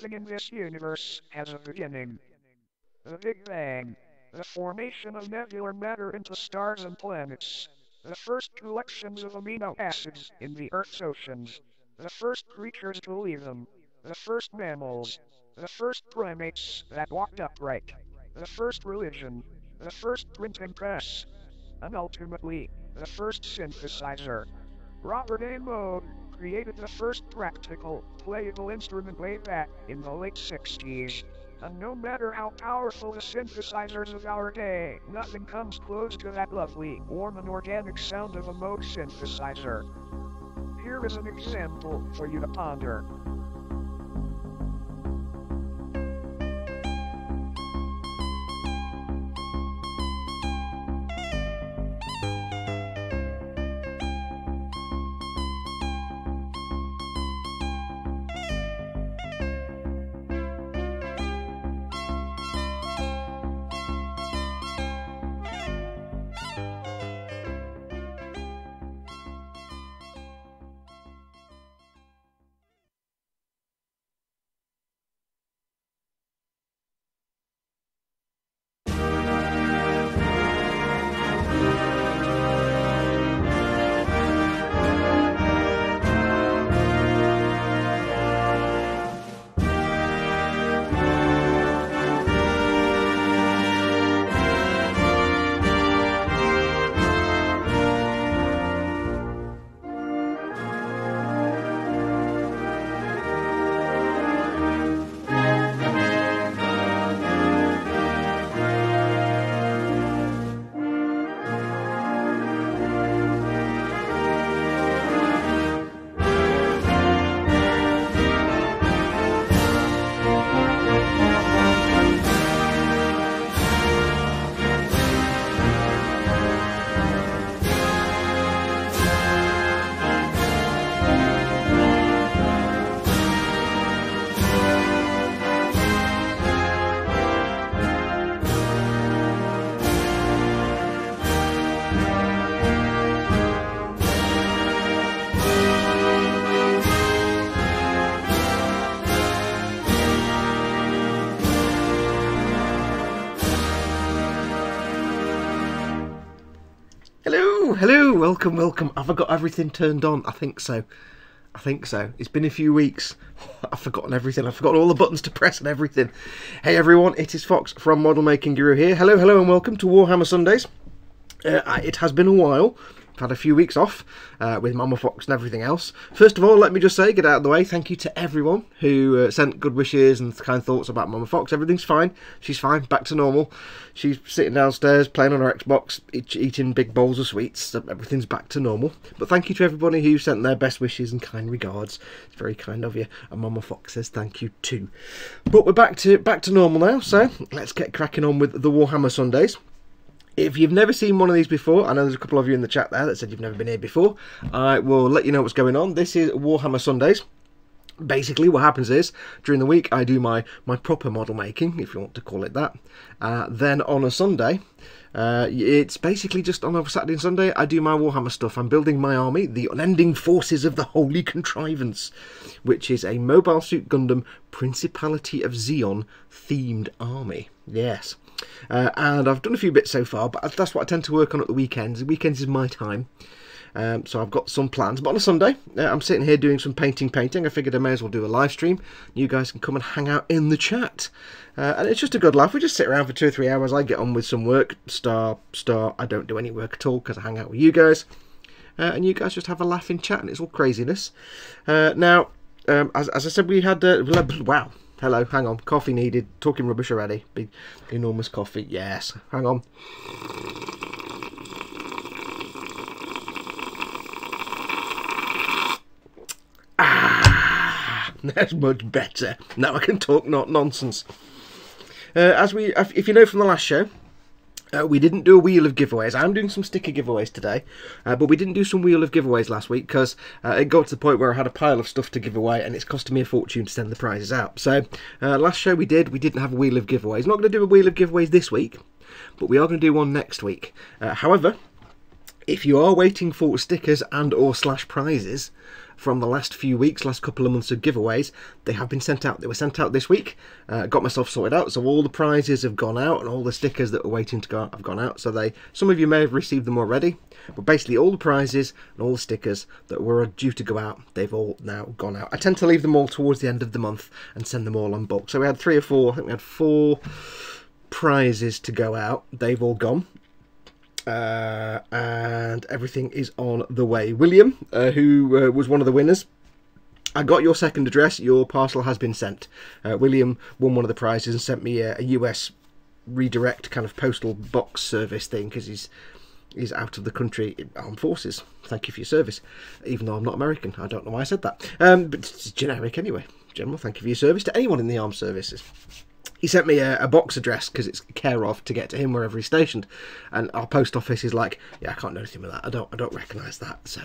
Everything in this universe has a beginning. The Big Bang. The formation of nebular matter into stars and planets. The first collections of amino acids in the Earth's oceans. The first creatures to leave them. The first mammals. The first primates that walked upright. The first religion. The first printing press. And ultimately, the first synthesizer. Robert A. Moog created the first practical, playable instrument way back in the late 60s. And no matter how powerful the synthesizers of our day, nothing comes close to that lovely, warm and organic sound of a Moog synthesizer. Here is an example for you to ponder. Hello, welcome. Have I got everything turned on? I think so. It's been a few weeks. I've forgotten everything. I've forgotten all the buttons to press and everything. Hey everyone, it is Fox from Model Making Guru here. Hello and welcome to Warhammer Sundays. It has been a while. I've had a few weeks off with Mama Fox and everything else. First of all, let me just say, get out of the way, thank you to everyone who sent good wishes and kind thoughts about Mama Fox. Everything's fine. She's fine, back to normal. She's sitting downstairs playing on her Xbox, eating big bowls of sweets. So everything's back to normal. But thank you to everybody who sent their best wishes and kind regards. It's very kind of you. And Mama Fox says thank you too. But we're back to normal now, so let's get cracking on with the Warhammer Sundays. If you've never seen one of these before, I know there's a couple of you in the chat there that said you've never been here before, I will let you know what's going on. This is Warhammer Sundays. Basically what happens is, during the week I do my proper model making, if you want to call it that. Then on a Sunday, it's basically just on a Saturday and Sunday, I do my Warhammer stuff. I'm building my army, the unending forces of the Holy Contrivance, which is a Mobile Suit Gundam Principality of Zeon themed army. Yes. And I've done a few bits so far, but that's what I tend to work on at the weekends. The weekends is my time. So I've got some plans. But on a Sunday, I'm sitting here doing some painting. I figured I may as well do a live stream. You guys can come and hang out in the chat. And it's just a good laugh. We just sit around for 2 or 3 hours. I get on with some work. Star. I don't do any work at all because I hang out with you guys. And you guys just have a laugh in chat, and it's all craziness. Now, as I said, we had... wow. Hello, hang on. Coffee needed. Talking rubbish already. Big, enormous coffee. Yes. Hang on. That's much better. Now I can talk not nonsense. If you know from the last show, we didn't do a wheel of giveaways. I'm doing some sticker giveaways today, but we didn't do some wheel of giveaways last week because it got to the point where I had a pile of stuff to give away and it's costing me a fortune to send the prizes out. So last show we didn't have a wheel of giveaways. Not going to do a wheel of giveaways this week, but we are going to do one next week. However, If you are waiting for stickers and or / prizes from the last few weeks, last couple of months of giveaways, they have been sent out. They were sent out this week. Got myself sorted out, so all the prizes have gone out and all the stickers that were waiting to go out have gone out. So some of you may have received them already, but basically all the prizes and all the stickers that were due to go out, they've all now gone out. I tend to leave them all towards the end of the month and send them all on bulk. So we had 3 or 4, I think we had 4 prizes to go out. They've all gone. And everything is on the way. William, who was one of the winners, I got your second address. Your parcel has been sent. William won one of the prizes and sent me a US redirect kind of postal box service thing because he's out of the country in armed forces. Thank you for your service. Even though I'm not American, I don't know why I said that. But it's generic anyway. General, thank you for your service to anyone in the armed services. He sent me a box address because it's care of to get to him wherever he's stationed, and our post office is like, yeah, I can't do anything with that. I don't recognise that. So,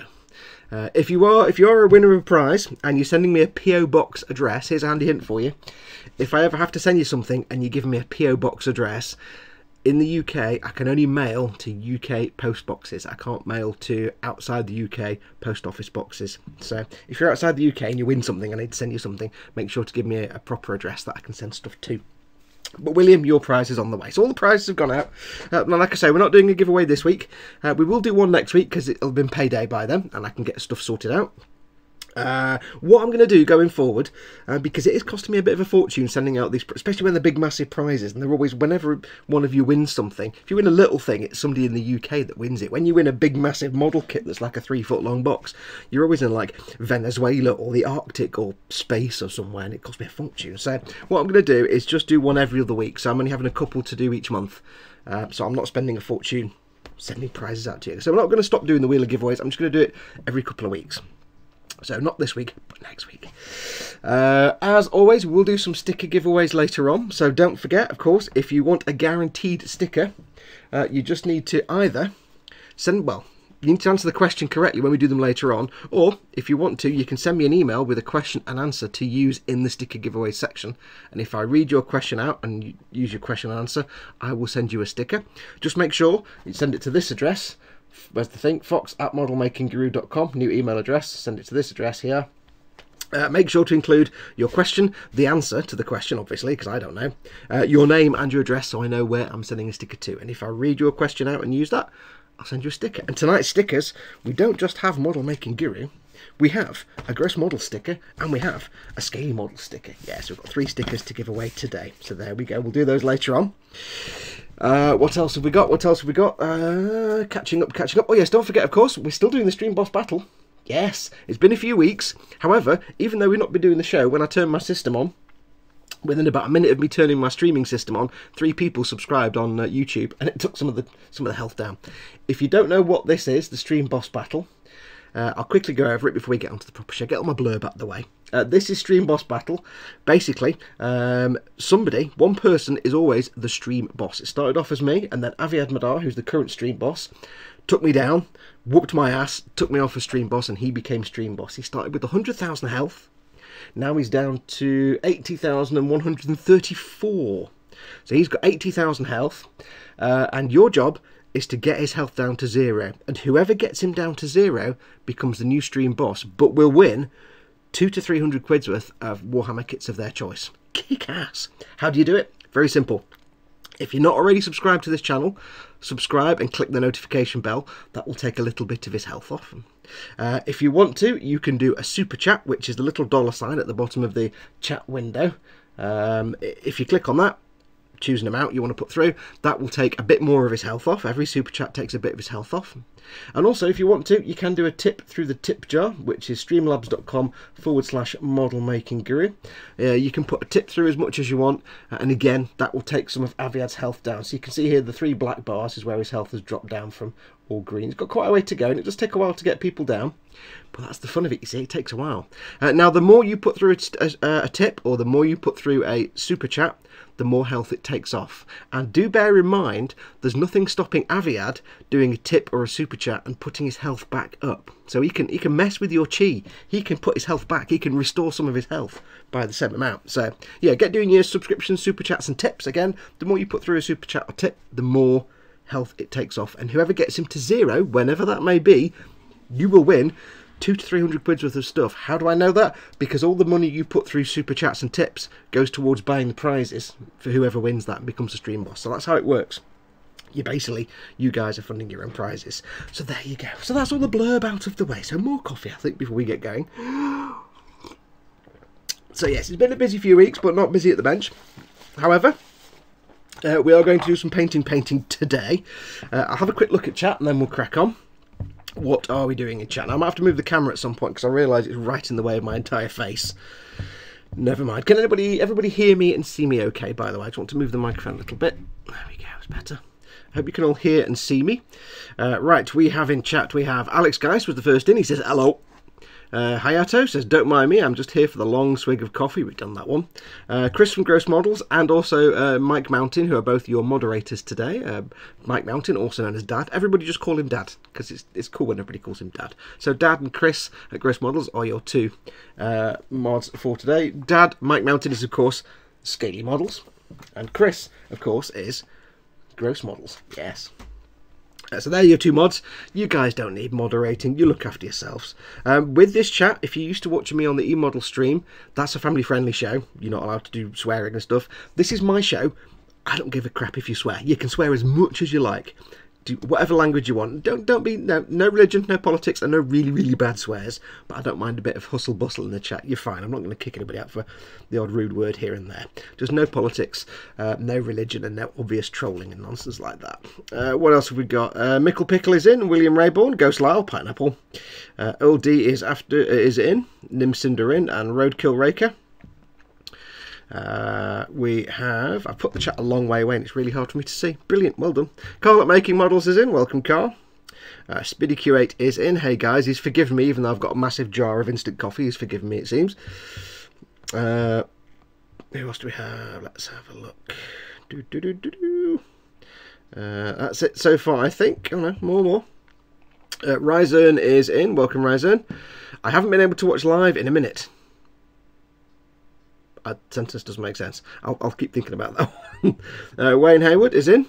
if you are a winner of a prize and you're sending me a PO box address, here's a handy hint for you. If I ever have to send you something and you give me a PO box address in the UK, I can only mail to UK post boxes. I can't mail to outside the UK post office boxes. So if you're outside the UK and you win something, I need to send you something, make sure to give me a proper address that I can send stuff to. But William, your prize is on the way. So all the prizes have gone out. Now, like I say, we're not doing a giveaway this week. We will do one next week because it'll have been payday by then and I can get stuff sorted out. What I'm going to do going forward, because it is costing me a bit of a fortune sending out these, especially when they're big massive prizes, and they're always, whenever one of you wins something, if you win a little thing, it's somebody in the UK that wins it. When you win a big massive model kit that's like a 3-foot long box, you're always in like Venezuela or the Arctic or space or somewhere, and it costs me a fortune. So what I'm going to do is just do one every other week, so I'm only having a couple to do each month, so I'm not spending a fortune sending prizes out to you. So we're not going to stop doing the wheel of giveaways, I'm just going to do it every couple of weeks. So not this week, but next week. As always, we'll do some sticker giveaways later on. So don't forget, of course, if you want a guaranteed sticker, you just need to either send, well, you need to answer the question correctly when we do them later on, or if you want to, you can send me an email with a question and answer to use in the sticker giveaway section. And if I read your question out and you use your question and answer, I will send you a sticker. Just make sure you send it to this address. Where's the thing? fox@modelmakingguru.com, new email address. Send it to this address here. Make sure to include your question, the answer to the question, obviously, because I don't know, your name and your address so I know where I'm sending a sticker to. And if I read your question out and use that, I'll send you a sticker. And tonight's stickers, we don't just have Model Making Guru, we have a gross model sticker and we have a scaly model sticker. Yes, we've got 3 stickers to give away today. So there we go. We'll do those later on. What else have we got? Catching up. Oh yes, don't forget, of course, we're still doing the Stream Boss Battle. Yes, it's been a few weeks. However, even though we've not been doing the show, when I turned my system on, within about a minute of me turning my streaming system on, 3 people subscribed on YouTube, and it took some of the health down. If you don't know what this is, the Stream Boss Battle, I'll quickly go over it before we get onto the proper show. Get all my blurb out of the way. This is Stream Boss Battle. Basically, one person is always the stream boss. It started off as me, and then Aviad Madar, who's the current stream boss, took me down, whooped my ass, took me off as stream boss, and he became stream boss. He started with 100,000 health. Now he's down to 80,134. So he's got 80,000 health, and your job is to get his health down to 0. And whoever gets him down to 0 becomes the new stream boss, but will win 200 to 300 quid's worth of Warhammer kits of their choice. Kick ass. How do you do it? Very simple. If you're not already subscribed to this channel, subscribe and click the notification bell. That will take a little bit of his health off. If you want to, you can do a super chat, which is the little $sign at the bottom of the chat window. If you click on that, choose an amount you want to put through, that will take a bit more of his health off. Every super chat takes a bit of his health off. And also, if you want to, you can do a tip through the tip jar, which is streamlabs.com/modelmakingguru. You can put a tip through as much as you want, and again, that will take some of Aviad's health down. So you can see here the 3 black bars is where his health has dropped down from all green. He's got quite a way to go, and it does take a while to get people down, but that's the fun of it, you see, it takes a while. Now, the more you put through a tip, or the more you put through a super chat, the more health it takes off. And do bear in mind, there's nothing stopping Aviad doing a tip or a super chat and putting his health back up. So he can mess with your chi. He can put his health back. He can restore some of his health by the same amount. So yeah, get doing your subscriptions, super chats and tips. Again, the more you put through a super chat or tip, the more health it takes off, and whoever gets him to 0, whenever that may be, you will win 200 to 300 quid's worth of stuff. How do I know that? Because all the money you put through super chats and tips goes towards buying the prizes for whoever wins that and becomes a stream boss. So that's how it works. You guys are funding your own prizes. So there you go. So that's all the blurb out of the way. So more coffee, I think, before we get going. So yes, it's been a busy few weeks, but not busy at the bench. However, we are going to do some painting today. I'll have a quick look at chat and then we'll crack on. What are we doing in chat? Now, I might have to move the camera at some point because I realise it's right in the way of my entire face. Never mind. Can everybody hear me and see me okay, by the way? I just want to move the microphone a little bit. There we go, it's better. I hope you can all hear and see me. Right, we have in chat, we have Alex Geist was the first in. He says, hello. Hayato says, don't mind me, I'm just here for the long swig of coffee. We've done that one. Chris from Gross Models, and also Mike Mountain, who are both your moderators today. Mike Mountain, also known as Dad. Everybody just call him Dad, because it's cool when everybody calls him Dad. So Dad and Chris at Gross Models are your two mods for today. Dad, Mike Mountain, is of course Scaly Models, and Chris, of course, is Gross Models. Yes. So there are your two mods. You guys don't need moderating. You look after yourselves. With this chat, if you're used to watching me on the eModel stream, that's a family-friendly show. You're not allowed to do swearing and stuff. This is my show. I don't give a crap if you swear. You can swear as much as you like. Do whatever language you want. Don't be no religion, no politics, and no really bad swears. But I don't mind a bit of hustle bustle in the chat. You're fine. I'm not going to kick anybody out for the odd rude word here and there. Just no politics, no religion, and no obvious trolling and nonsense like that. What else have we got? Mickle Pickle is in. William Rayborn, Ghost Lyle, Pineapple. Earl D is in. Nim Cinder in, and Roadkill Raker. We have, I've put the chat a long way away and it's really hard for me to see. Brilliant, well done. Carl at Making Models is in, welcome Carl. Spiddy Q8 is in, hey guys, he's forgiven me even though I've got a massive jar of instant coffee, he's forgiven me it seems. Who else do we have? Let's have a look. That's it so far I think. Oh no, more. Ryzern is in, welcome Ryzern. I haven't been able to watch live in a minute. Sentence doesn't make sense. I'll keep thinking about that one. Wayne Hayward is in.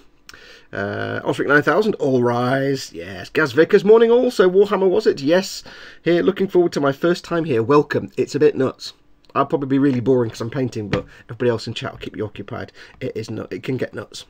Osric 9000, all rise. Yes. Gaz Vickers, morning all. So Warhammer was it? Yes. Here, looking forward to my first time here. Welcome. It's a bit nuts. I'll probably be really boring because I'm painting, but everybody else in chat will keep you occupied. It is not. It can get nuts.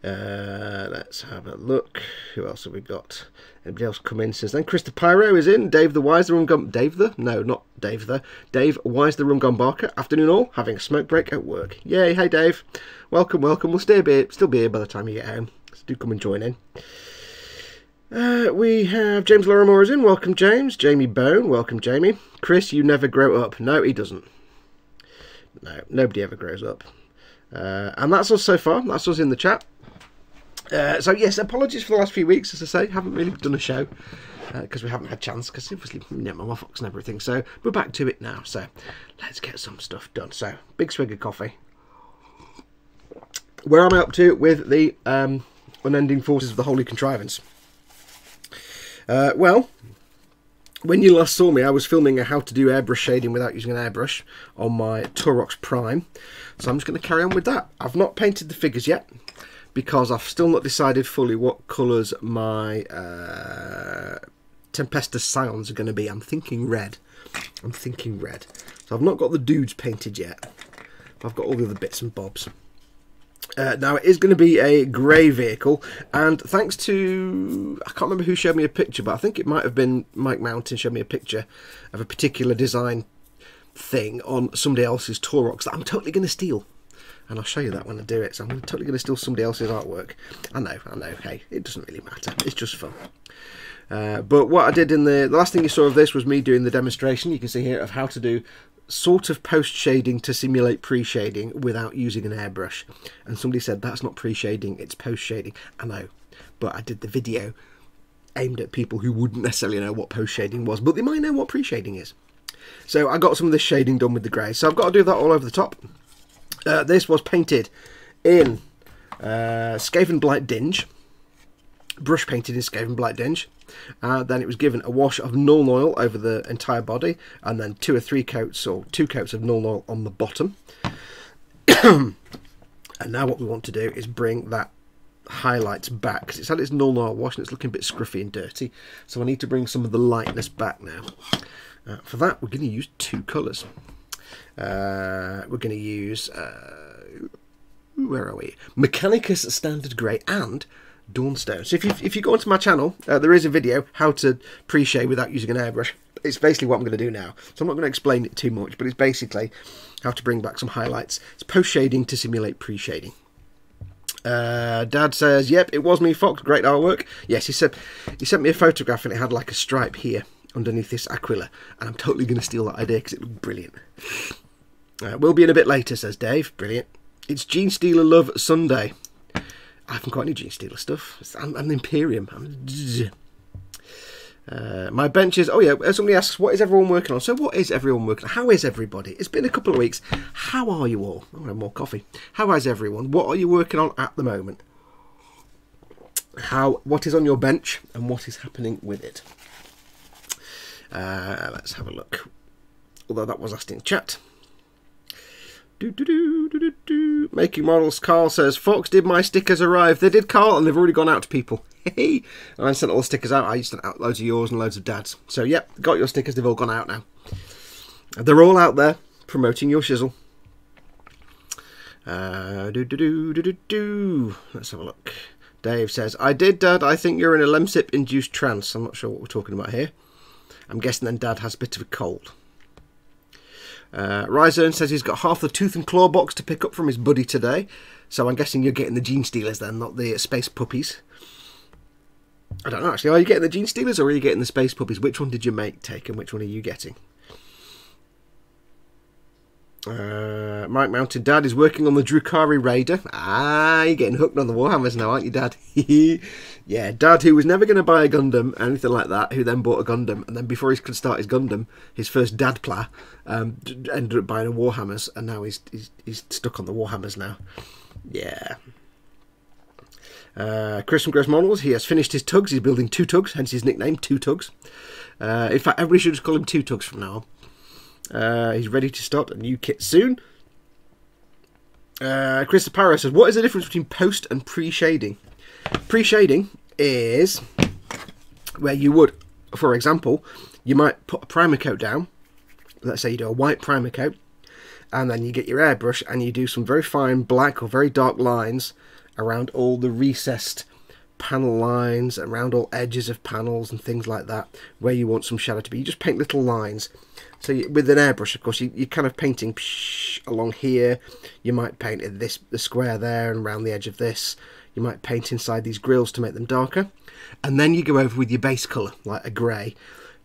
Let's have a look. Who else have we got? Anybody else come in since then? Krista Pyro is in. Dave the Wise the Rum Gun. Dave the? No, not Dave the. Dave Wise the Rum Gun Barker. Afternoon all. Having a smoke break at work. Yay. Hey Dave. Welcome. We'll still be here by the time you get home. So do come and join in. We have James Lorimore is in. Welcome James. Jamie Bone. Welcome Jamie. Chris, you never grow up. No, he doesn't. No, nobody ever grows up. And that's us so far. That's us in the chat. So yes, apologies for the last few weeks, as I say, haven't really done a show because we haven't had a chance because obviously my Fox and everything, so we're back to it now, so let's get some stuff done. So big swig of coffee. Where am I up to with the unending forces of the Holy Contrivance? Well, when you last saw me, I was filming a how to do airbrush shading without using an airbrush on my Torox Prime, so I'm just going to carry on with that. I've not painted the figures yet, because I've still not decided fully what colours my Tempestus Scions are going to be. I'm thinking red. So I've not got the dudes painted yet. I've got all the other bits and bobs. Now it is going to be a grey vehicle, and thanks to, I can't remember who showed me a picture, but I think it might have been Mike Mountain showed me a picture of a particular design thing on somebody else's Torox that I'm totally going to steal. And I'll show you that when I do it. So I'm totally going to steal somebody else's artwork. I know. Hey, it doesn't really matter. It's just fun. But what I did in the last thing you saw of this was me doing the demonstration. You can see here of how to do sort of post-shading to simulate pre-shading without using an airbrush. And somebody said, that's not pre-shading, it's post-shading. I know. But I did the video aimed at people who wouldn't necessarily know what post-shading was. But they might know what pre-shading is. So I got some of this shading done with the grey. So I've got to do that all over the top. This was painted in Skaven Blight Dinge, brush painted in Skaven Blight Dinge. Then it was given a wash of Null Oil over the entire body, and then 2 or 3 coats or 2 coats of Null Oil on the bottom. And now what we want to do is bring that highlights back, because it's had its null wash and it's looking a bit scruffy and dirty. So I need to bring some of the lightness back now. For that, we're going to use two colours. We're going to use, where are we? Mechanicus Standard Grey and Dawnstone. So if you go onto my channel, there is a video how to pre-shade without using an airbrush. It's basically what I'm going to do now. So I'm not going to explain it too much, but it's basically how to bring back some highlights. It's post-shading to simulate pre-shading. Dad says, yep, it was me, Fox. Great artwork. Yes, he sent me a photograph and it had like a stripe here underneath this Aquila, and I'm totally going to steal that idea because it looked brilliant. We'll be in a bit later, says Dave. Brilliant. It's Gene Stealer Love Sunday. I haven't got any Gene Stealer stuff. I'm an Imperium. My benches. Oh yeah, somebody asks, what is everyone working on? So what is everyone working on? How is everybody? It's been a couple of weeks. How are you all? I'm going to have more coffee. How is everyone? What are you working on at the moment? What is on your bench and what is happening with it? Let's have a look. Although that was asked in chat. Making models. Carl says, Fox, did my stickers arrive? They did, Carl, and they've already gone out to people. And I sent all the stickers out. I sent out loads of yours and loads of Dad's. So, yep, got your stickers. They've all gone out now. They're all out there promoting your shizzle. Let's have a look. Dave says, I did, Dad. I think you're in a Lemsip-induced trance. I'm not sure what we're talking about here. I'm guessing then Dad has a bit of a cold. Ryzern says he's got half the tooth and claw box to pick up from his buddy today. So I'm guessing you're getting the Gene Stealers then, not the Space Puppies. I don't know, actually. Are you getting the Gene Stealers or are you getting the Space Puppies? Which one did your mate take and which one are you getting? Mike Mountain, Dad is working on the Drukhari Raider. Ah, you're getting hooked on the Warhammers now, aren't you, Dad? Yeah, Dad, who was never going to buy a Gundam, anything like that, who then bought a Gundam, and then before he could start his Gundam, his first Dadpla, ended up buying a Warhammers, and now he's stuck on the Warhammers now. Yeah. Chris from Gross Models, he has finished his tugs. He's building 2 tugs, hence his nickname, 2 tugs. In fact, everybody should just call him 2 tugs from now on. He's ready to start a new kit soon. Chris Aparo says, what is the difference between post and pre-shading? Pre-shading is where you would, for example, you might put a primer coat down. Let's say you do a white primer coat, and then you get your airbrush and you do some very fine black or very dark lines around all the recessed panel lines, around all edges of panels and things like that, where you want some shadow to be. You just paint little lines. So with an airbrush, of course, you're kind of painting along here. You might paint the square there and around the edge of this. You might paint inside these grills to make them darker. And then you go over with your base colour, like a grey.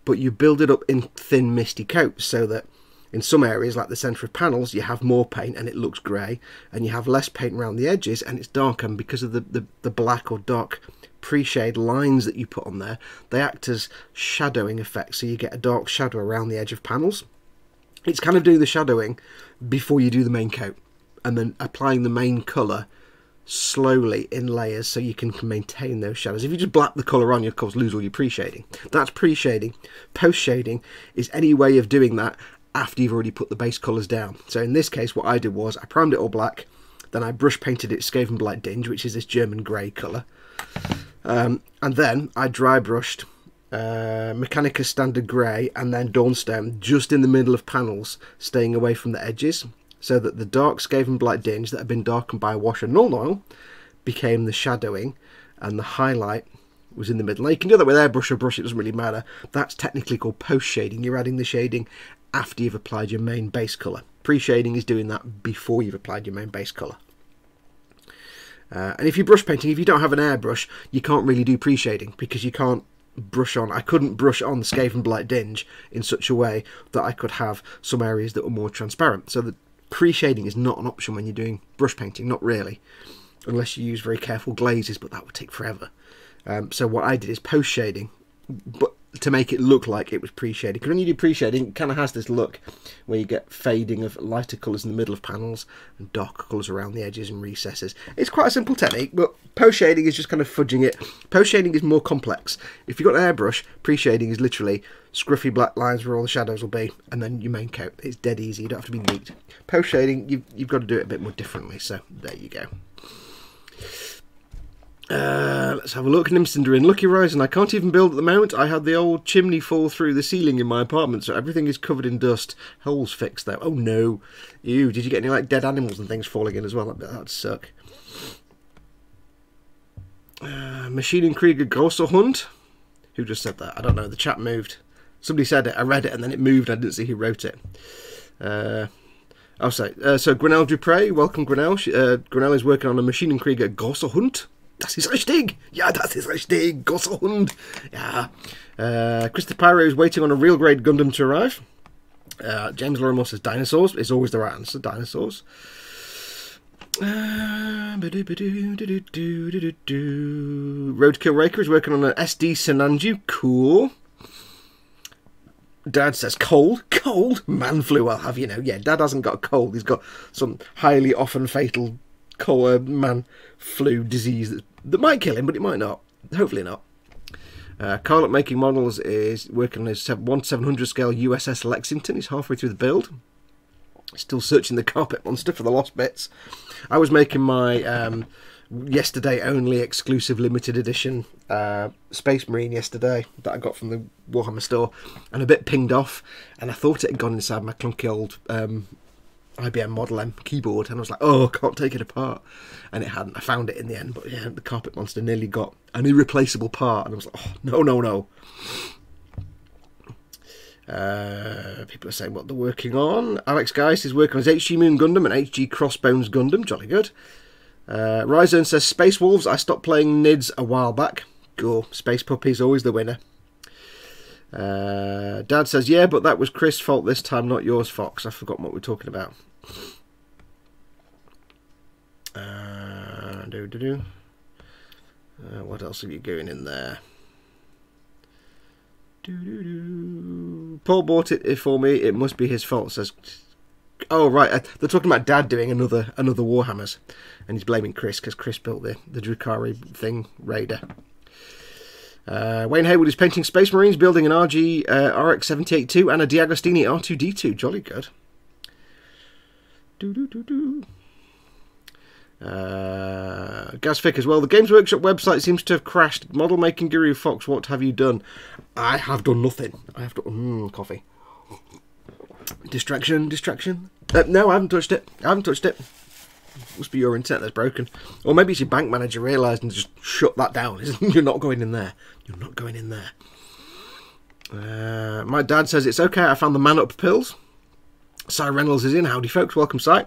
But you build it up in thin, misty coats so that in some areas, like the centre of panels, you have more paint and it looks grey. And you have less paint around the edges and it's darker. And because of the black or dark pre-shade lines that you put on there, they act as shadowing effects, so you get a dark shadow around the edge of panels. It's kind of doing the shadowing before you do the main coat, and then applying the main colour slowly in layers so you can maintain those shadows. If you just blap the colour on, you of course lose all your pre-shading. That's pre-shading. Post-shading is any way of doing that after you've already put the base colours down. So in this case, what I did was I primed it all black, then I brush painted it Skaven Blight Dinge, which is this German grey colour. And then I dry brushed Mechanicus Standard Grey and then Dawnstone just in the middle of panels, staying away from the edges, so that the dark Skaven Blight Dinge that had been darkened by a wash and null oil became the shadowing, and the highlight was in the middle. Now you can do that with airbrush or brush, it doesn't really matter. That's technically called post shading. You're adding the shading after you've applied your main base colour. Pre-shading is doing that before you've applied your main base colour. And if you're brush painting, if you don't have an airbrush, you can't really do pre-shading because you can't brush on. I couldn't brush on the Skaven Blight Dinge in such a way that I could have some areas that were more transparent. So the pre-shading is not an option when you're doing brush painting, not really, unless you use very careful glazes, but that would take forever. So what I did is post-shading, but to make it look like it was pre-shading. Because when you do pre-shading, it kind of has this look where you get fading of lighter colours in the middle of panels and darker colours around the edges and recesses. It's quite a simple technique, but post-shading is just kind of fudging it. Post-shading is more complex. If you've got an airbrush, pre-shading is literally scruffy black lines where all the shadows will be, and then your main coat. It's dead easy, you don't have to be neat. Post-shading, you've got to do it a bit more differently, so there you go. Let's have a look. Nimcinder in Lucky Rising. I can't even build at the moment. I had the old chimney fall through the ceiling in my apartment, so everything is covered in dust. Holes fixed though. Oh no. Ew, did you get any like dead animals and things falling in as well? That'd suck. Maschinenkrieger Großer Hund. Who just said that? I don't know. The chat moved. Somebody said it. I read it and then it moved. I didn't see who wrote it. So Grinnell Dupre, welcome Grinnell. Grinnell is working on a Maschinenkrieger Großer Hund. Das ist richtig. Ja, das ist richtig. Großer Hund. Yeah. Chris the Pyro is waiting on a real grade Gundam to arrive. James Lorimer says dinosaurs is always the right answer. Dinosaurs. Roadkill Raker is working on an SD Senanju. Cool. Dad says cold. Cold? Man flu, I'll have you know. Yeah, Dad hasn't got a cold. He's got some highly often fatal man flu disease that might kill him, but it might not. Hopefully not. Carl at Making Models is working on his 1/700 scale USS Lexington. He's halfway through the build. Still searching the carpet monster for the lost bits. I was making my yesterday only exclusive limited edition Space Marine yesterday that I got from the Warhammer store, and a bit pinged off, and I thought it had gone inside my clunky old IBM Model M keyboard, and I was like, oh, I can't take it apart, and it hadn't. I found it in the end, but yeah, the carpet monster nearly got an irreplaceable part, and I was like, oh, no. People are saying what they're working on. Alex Geist is working on his HG Moon Gundam and HG Crossbones Gundam. Jolly good. Ryzone says Space Wolves. I stopped playing NIDS a while back. Cool. Space Puppies always the winner. Dad says yeah, but that was Chris' fault this time, not yours, Fox. I've forgotten what we're talking about. What else are you going in there? Paul bought it for me. It must be his fault. Says, oh right, they're talking about Dad doing another Warhammers, and he's blaming Chris because Chris built the Drukhari thing Raider. Wayne Hayward is painting Space Marines, building an RG RX-78-2 and a D'Agostini R2D2. Jolly good. Gazfic as well. The Games Workshop website seems to have crashed. Model making guru Fox, what have you done? I have done nothing. I have done coffee. Distraction. No, I haven't touched it. Must be your internet that's broken, or maybe it's your bank manager realised and just shut that down. You're not going in there. You're not going in there. My dad says it's okay. I found the man up pills. Cy Reynolds is in. Howdy, folks. Welcome, Cy.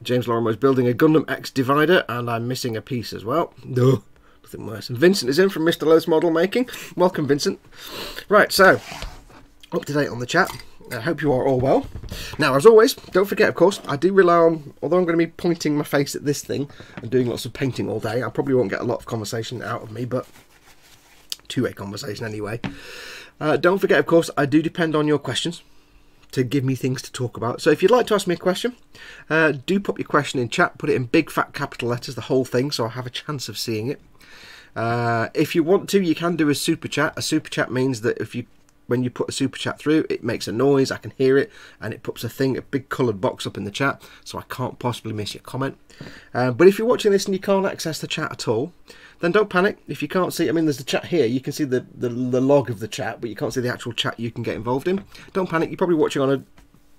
James Lorimer is building a Gundam X divider, and I'm missing a piece as well. No, nothing worse. And Vincent is in from Mr. Lowe's Model Making. Welcome, Vincent. Right, so up to date on the chat. I hope you are all well. Now, as always, don't forget, of course, I do rely on, although I'm going to be pointing my face at this thing and doing lots of painting all day, I probably won't get a lot of conversation out of me, but two-way conversation anyway. Don't forget, of course, I do depend on your questions to give me things to talk about. So if you'd like to ask me a question, do pop your question in chat, put it in big fat capital letters, the whole thing, so I have a chance of seeing it. If you want to, you can do a super chat. A super chat means that when you put a super chat through, it makes a noise, I can hear it, and it puts a big coloured box up in the chat, so I can't possibly miss your comment. But if you're watching this and you can't access the chat at all, then don't panic. If you can't see, I mean, there's the chat here, you can see the log of the chat, but you can't see the actual chat you can get involved in. Don't panic, you're probably watching on a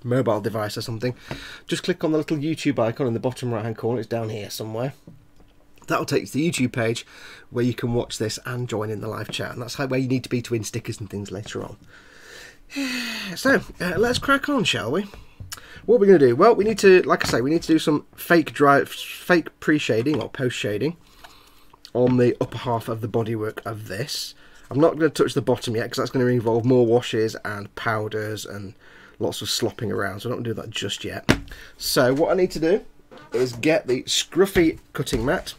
mobile device or something. Just click on the little YouTube icon in the bottom right hand corner, it's down here somewhere. That'll take you to the YouTube page where you can watch this and join in the live chat, and that's where you need to be to win stickers and things later on. So let's crack on, shall we? What are we going to do? Well, we need to, like I say, we need to do some fake pre-shading or post-shading on the upper half of the bodywork of this. I'm not going to touch the bottom yet because that's going to involve more washes and powders and lots of slopping around, so I don't do that just yet. So what I need to do is get the scruffy cutting mat,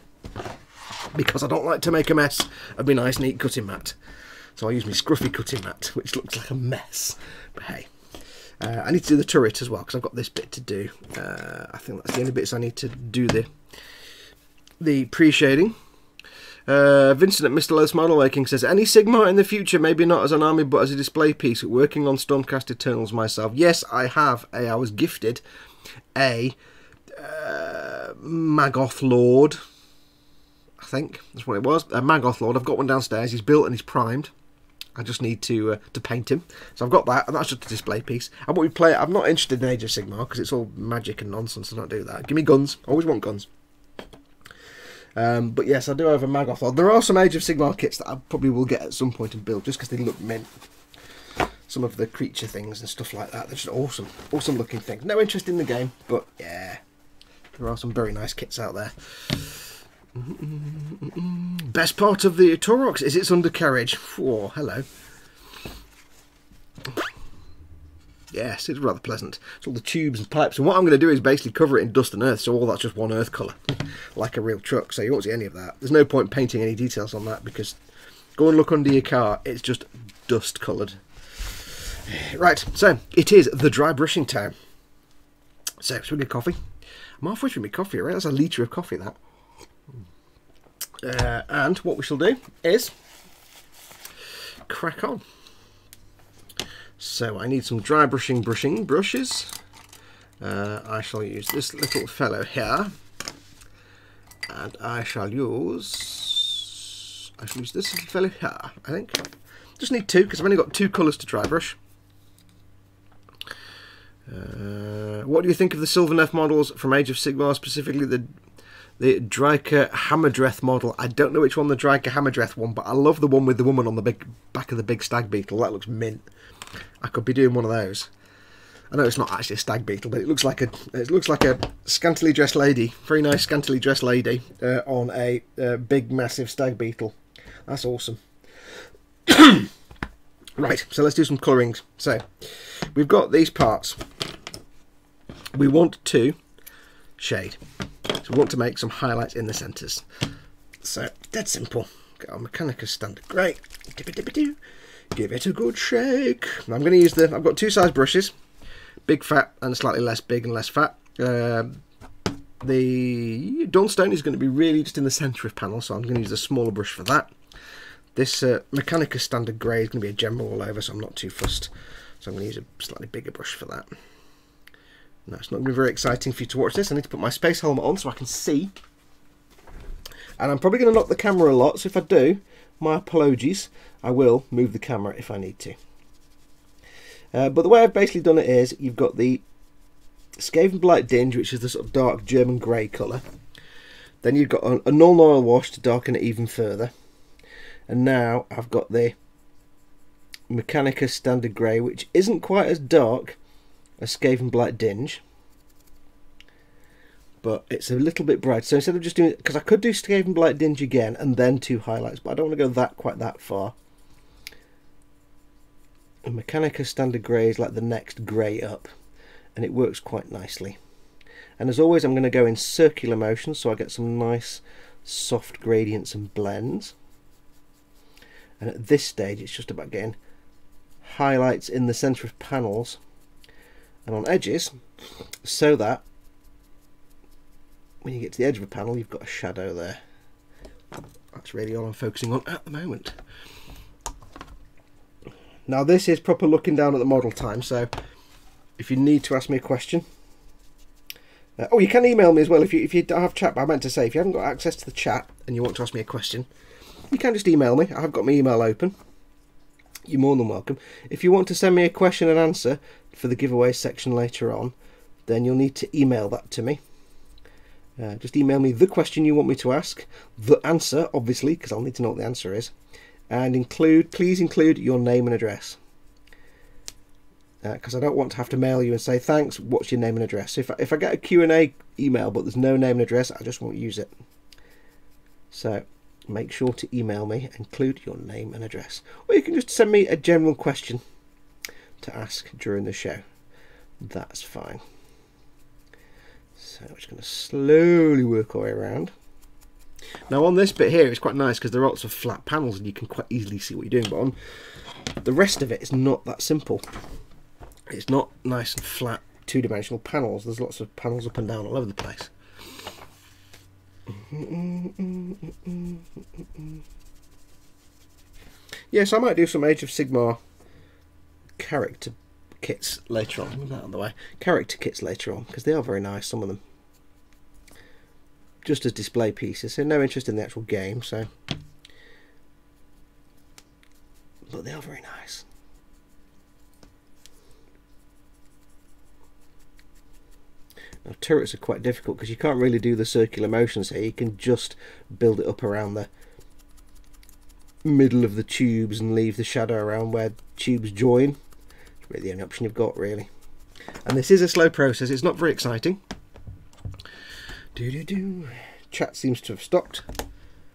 because I don't like to make a mess of my nice neat cutting mat. So I use my scruffy cutting mat, which looks like a mess. But hey, I need to do the turret as well, because I've got this bit to do. I think that's the only bits I need to do the pre-shading. Vincent at Mr. Lowe's Model Making says, any Sigma in the future, maybe not as an army, but as a display piece, working on Stormcast Eternals myself. Yes, I have. I was gifted a Magoth Lord. I think that's what it was. Magoth Lord. I've got one downstairs. He's built and he's primed. I just need to paint him. So I've got that, and that's just a display piece. And what we play, I'm not interested in Age of Sigmar because it's all magic and nonsense. I don't do that. Give me guns. Always want guns. But yes, I do have a Magoth Lord. There are some Age of Sigmar kits that I probably will get at some point and build just because they look mint. Some of the creature things and stuff like that. They're just awesome. Awesome looking things. No interest in the game, but yeah. There are some very nice kits out there. Best part of the Taurox is its undercarriage. Oh, hello. Yes, it's rather pleasant. It's all the tubes and pipes. And what I'm going to do is basically cover it in dust and earth, so all that's just one earth colour. Like a real truck, so you won't see any of that. There's no point painting any details on that, because go and look under your car, it's just dust coloured. Right, so it is the dry brushing time. So, swig of coffee. I'm halfway through my coffee, right? That's a litre of coffee, that. And what we shall do is crack on. So I need some dry brushing brushes. I shall use this little fellow here, and I shall use this little fellow here. I think just need two because I've only got two colours to dry brush. What do you think of the Sylvaneth models from Age of Sigmar, specifically the Dryker Hammerdreth model? I don't know which one the Dryker Hammerdreth one, but I love the one with the woman on the big back of the big stag beetle. That looks mint. I could be doing one of those. I know it's not actually a stag beetle, but it looks like a scantily dressed lady, very nice scantily dressed lady on a big massive stag beetle. That's awesome. Right, so let's do some colourings. So we've got these parts. We want to shade. So we want to make some highlights in the centres. So, dead simple. Get our Mechanicus Standard Grey. Dip-a-dip-a-doo. Give it a good shake. Now I'm going to use I've got two size brushes. Big fat and slightly less big and less fat. The Dawnstone is going to be really just in the centre of panel, so I'm going to use a smaller brush for that. This Mechanicus Standard Grey is going to be a general all over, so I'm not too fussed. So I'm going to use a slightly bigger brush for that. No, it's not going to be very exciting for you to watch this. I need to put my space helmet on so I can see. And I'm probably going to knock the camera a lot, so if I do, my apologies. I will move the camera if I need to. But the way I've basically done it is, you've got the Skaven Blight Dinge, which is the sort of dark German grey colour. Then you've got a Null Oil Wash to darken it even further. And now I've got the Mechanicus Standard Grey, which isn't quite as dark as Skaven Blight Dinge, but it's a little bit bright. So instead of just doing it, because I could do Skaven Blight Dinge again and then two highlights, but I don't want to go quite that far. And Mechanicus Standard Grey is like the next grey up, and it works quite nicely. And as always, I'm going to go in circular motion so I get some nice soft gradients and blends. And at this stage, it's just about getting highlights in the centre of panels and on edges, so that when you get to the edge of a panel, you've got a shadow there. That's really all I'm focusing on at the moment. Now this is proper looking down at the model time, so if you need to ask me a question, oh, you can email me as well if you don't have chat. But I meant to say, if you haven't got access to the chat and you want to ask me a question, you can just email me. I've got my email open. You're more than welcome. If you want to send me a question and answer for the giveaway section later on, then you'll need to email that to me. Just email me the question you want me to ask, the answer, obviously, because I'll need to know what the answer is, and please include your name and address, because I don't want to have to mail you and say thanks, what's your name and address. If I get a Q&A email but there's no name and address, I just won't use it. So make sure to email me, include your name and address, or you can just send me a general question to ask during the show. That's fine. So we're just going to slowly work our way around. Now on this bit here, it's quite nice because there are lots of flat panels and you can quite easily see what you're doing, but on the rest of it, it's not that simple. It's not nice and flat two-dimensional panels. There's lots of panels up and down all over the place. Yes, I might do some Age of Sigmar character kits later on. Move that out of the way. Character kits later on, because they are very nice, some of them. just as display pieces, so no interest in the actual game. So, but they are very nice. Now, turrets are quite difficult because you can't really do the circular motions here. You can just build it up around the middle of the tubes and leave the shadow around where tubes join. It's really the only option you've got, really. And this is a slow process. It's not very exciting. Chat seems to have stopped.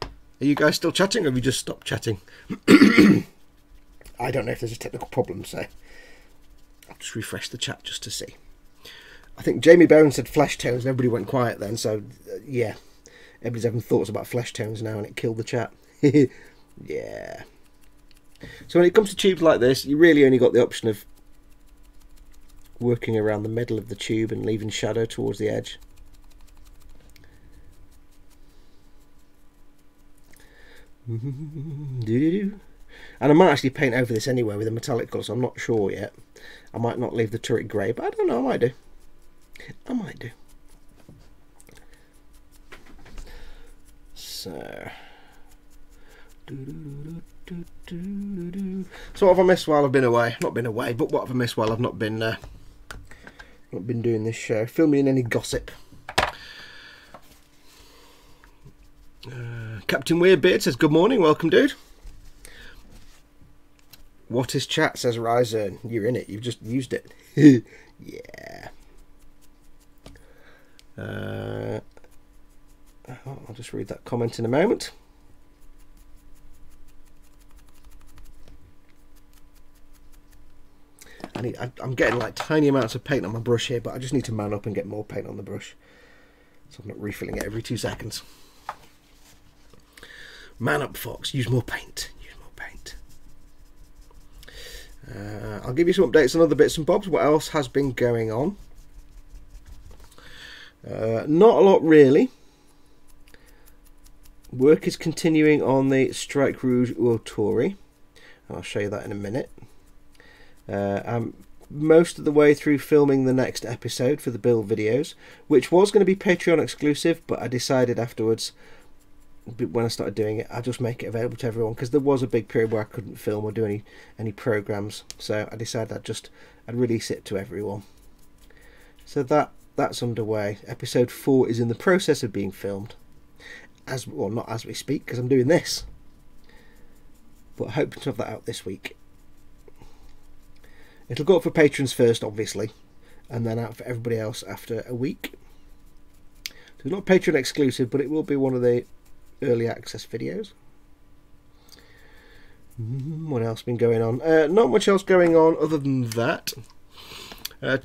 Are you guys still chatting, or have you just stopped chatting? I don't know if there's a technical problem, so I'll just refresh the chat just to see. I think Jamie Bowen said flesh tones and everybody went quiet then, so yeah, everybody's having thoughts about flesh tones now and it killed the chat. Yeah. So when it comes to tubes like this, you really only got the option of working around the middle of the tube and leaving shadow towards the edge. And I might actually paint over this anyway with a metallic colour, so I'm not sure yet. I might not leave the turret grey, but I don't know, I might do. I might do. So, so what have I missed while I've been away? Not been away, but what have I missed while I've not been doing this show? Fill me in any gossip. Captain Weirdbeard says, good morning, welcome dude. What is chat, says Ryzern. You're in it, you've just used it. Yeah. I'll just read that comment in a moment. I'm getting like tiny amounts of paint on my brush here, but I just need to man up and get more paint on the brush, so I'm not refilling it every 2 seconds. Man up, Fox. Use more paint. Use more paint. I'll give you some updates on other bits and bobs. What else has been going on? Not a lot really. Work is continuing on the Strike Rouge Autori, and I'll show you that in a minute. I'm most of the way through filming the next episode for the build videos, which was going to be Patreon exclusive, but I decided afterwards, when I started doing it, I'll just make it available to everyone, because there was a big period where I couldn't film or do any programs, so I decided I'd release it to everyone. So that's underway. Episode 4 is in the process of being filmed, well, not as we speak, because I'm doing this, but hoping to have that out this week. It'll go up for patrons first, obviously, and then out for everybody else after a week. So it's not Patreon exclusive, but it will be one of the early access videos. What else been going on? Not much else going on other than that.